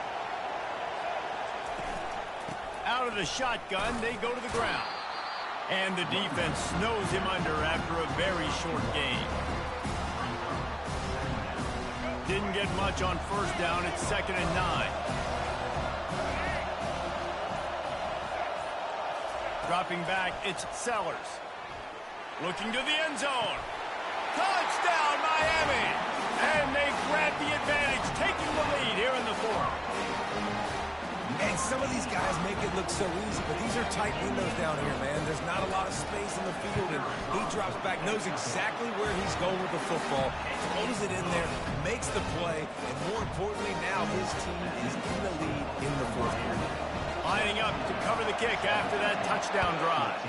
Out of the shotgun, they go to the ground. And the defense snows him under after a very short game. Didn't get much on first down. It's 2nd and 9. Dropping back, it's Sellers. Looking to the end zone. Touchdown, Miami! And they grab the advantage, taking the lead here in the 4th. And some of these guys make it look so easy, but these are tight windows down here, man. There's not a lot of space in the field, and he drops back, knows exactly where he's going with the football, throws it in there, makes the play, and more importantly now, his team is in the lead in the 4th quarter. Lining up to cover the kick after that touchdown drive.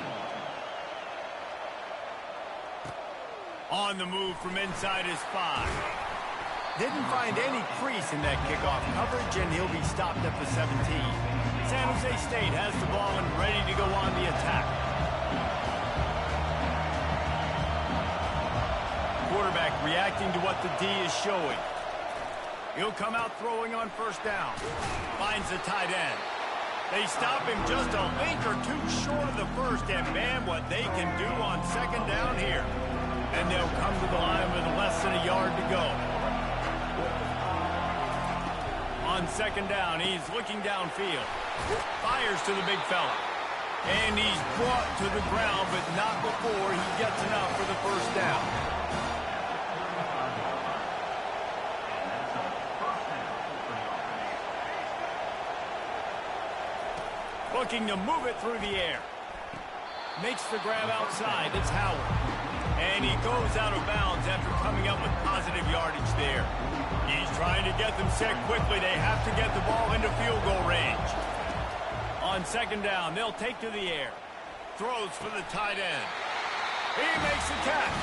On the move from inside his 5. Didn't find any crease in that kickoff coverage, and he'll be stopped at the 17. San Jose State has the ball and ready to go on the attack. Quarterback reacting to what the D is showing. He'll come out throwing on first down. Finds the tight end. They stop him just a link or two short of the first, and man, what they can do on 2nd down here. And they'll come to the line with less than a yard to go. On 2nd down, he's looking downfield. Fires to the big fella. And he's brought to the ground, but not before he gets enough for the first down. Looking to move it through the air. Makes the grab outside. It's Howard. And he goes out of bounds after coming up with positive yardage there. He's trying to get them set quickly. They have to get the ball into field goal range. On 2nd down, they'll take to the air. Throws for the tight end. He makes the catch.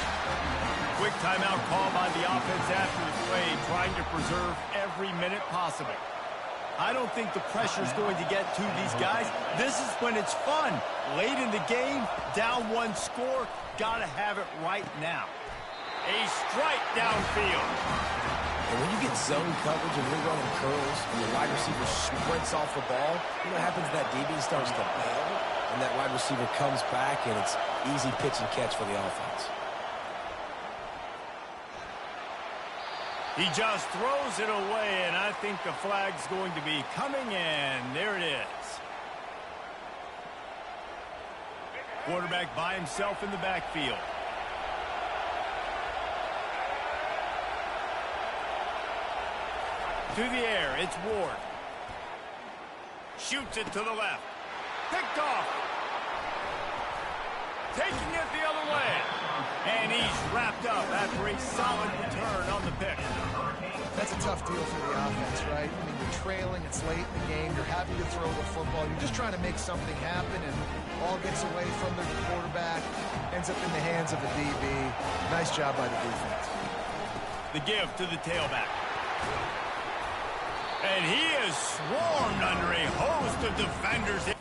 Quick timeout call by the offense after the play, trying to preserve every minute possible. I don't think the pressure's going to get to these guys. This is when it's fun. Late in the game, down 1 score, gotta have it right now. A strike downfield. And when you get zone coverage and you're running curls and the wide receiver sprints off the ball, you know what happens? That DB starts to bail, and that wide receiver comes back, and it's easy pitch and catch for the offense. He just throws it away, and I think the flag's going to be coming in. There it is. Quarterback by himself in the backfield. To the air, it's Ward. Shoots it to the left. Picked off. Taking it the other way. And he's wrapped up after a solid return on the pick. That's a tough deal for the offense, right? I mean, you're trailing, it's late in the game, you're having to throw the football, you're just trying to make something happen, and ball gets away from the quarterback, ends up in the hands of the DB. Nice job by the defense. The give to the tailback. And he is swarmed under a host of defenders.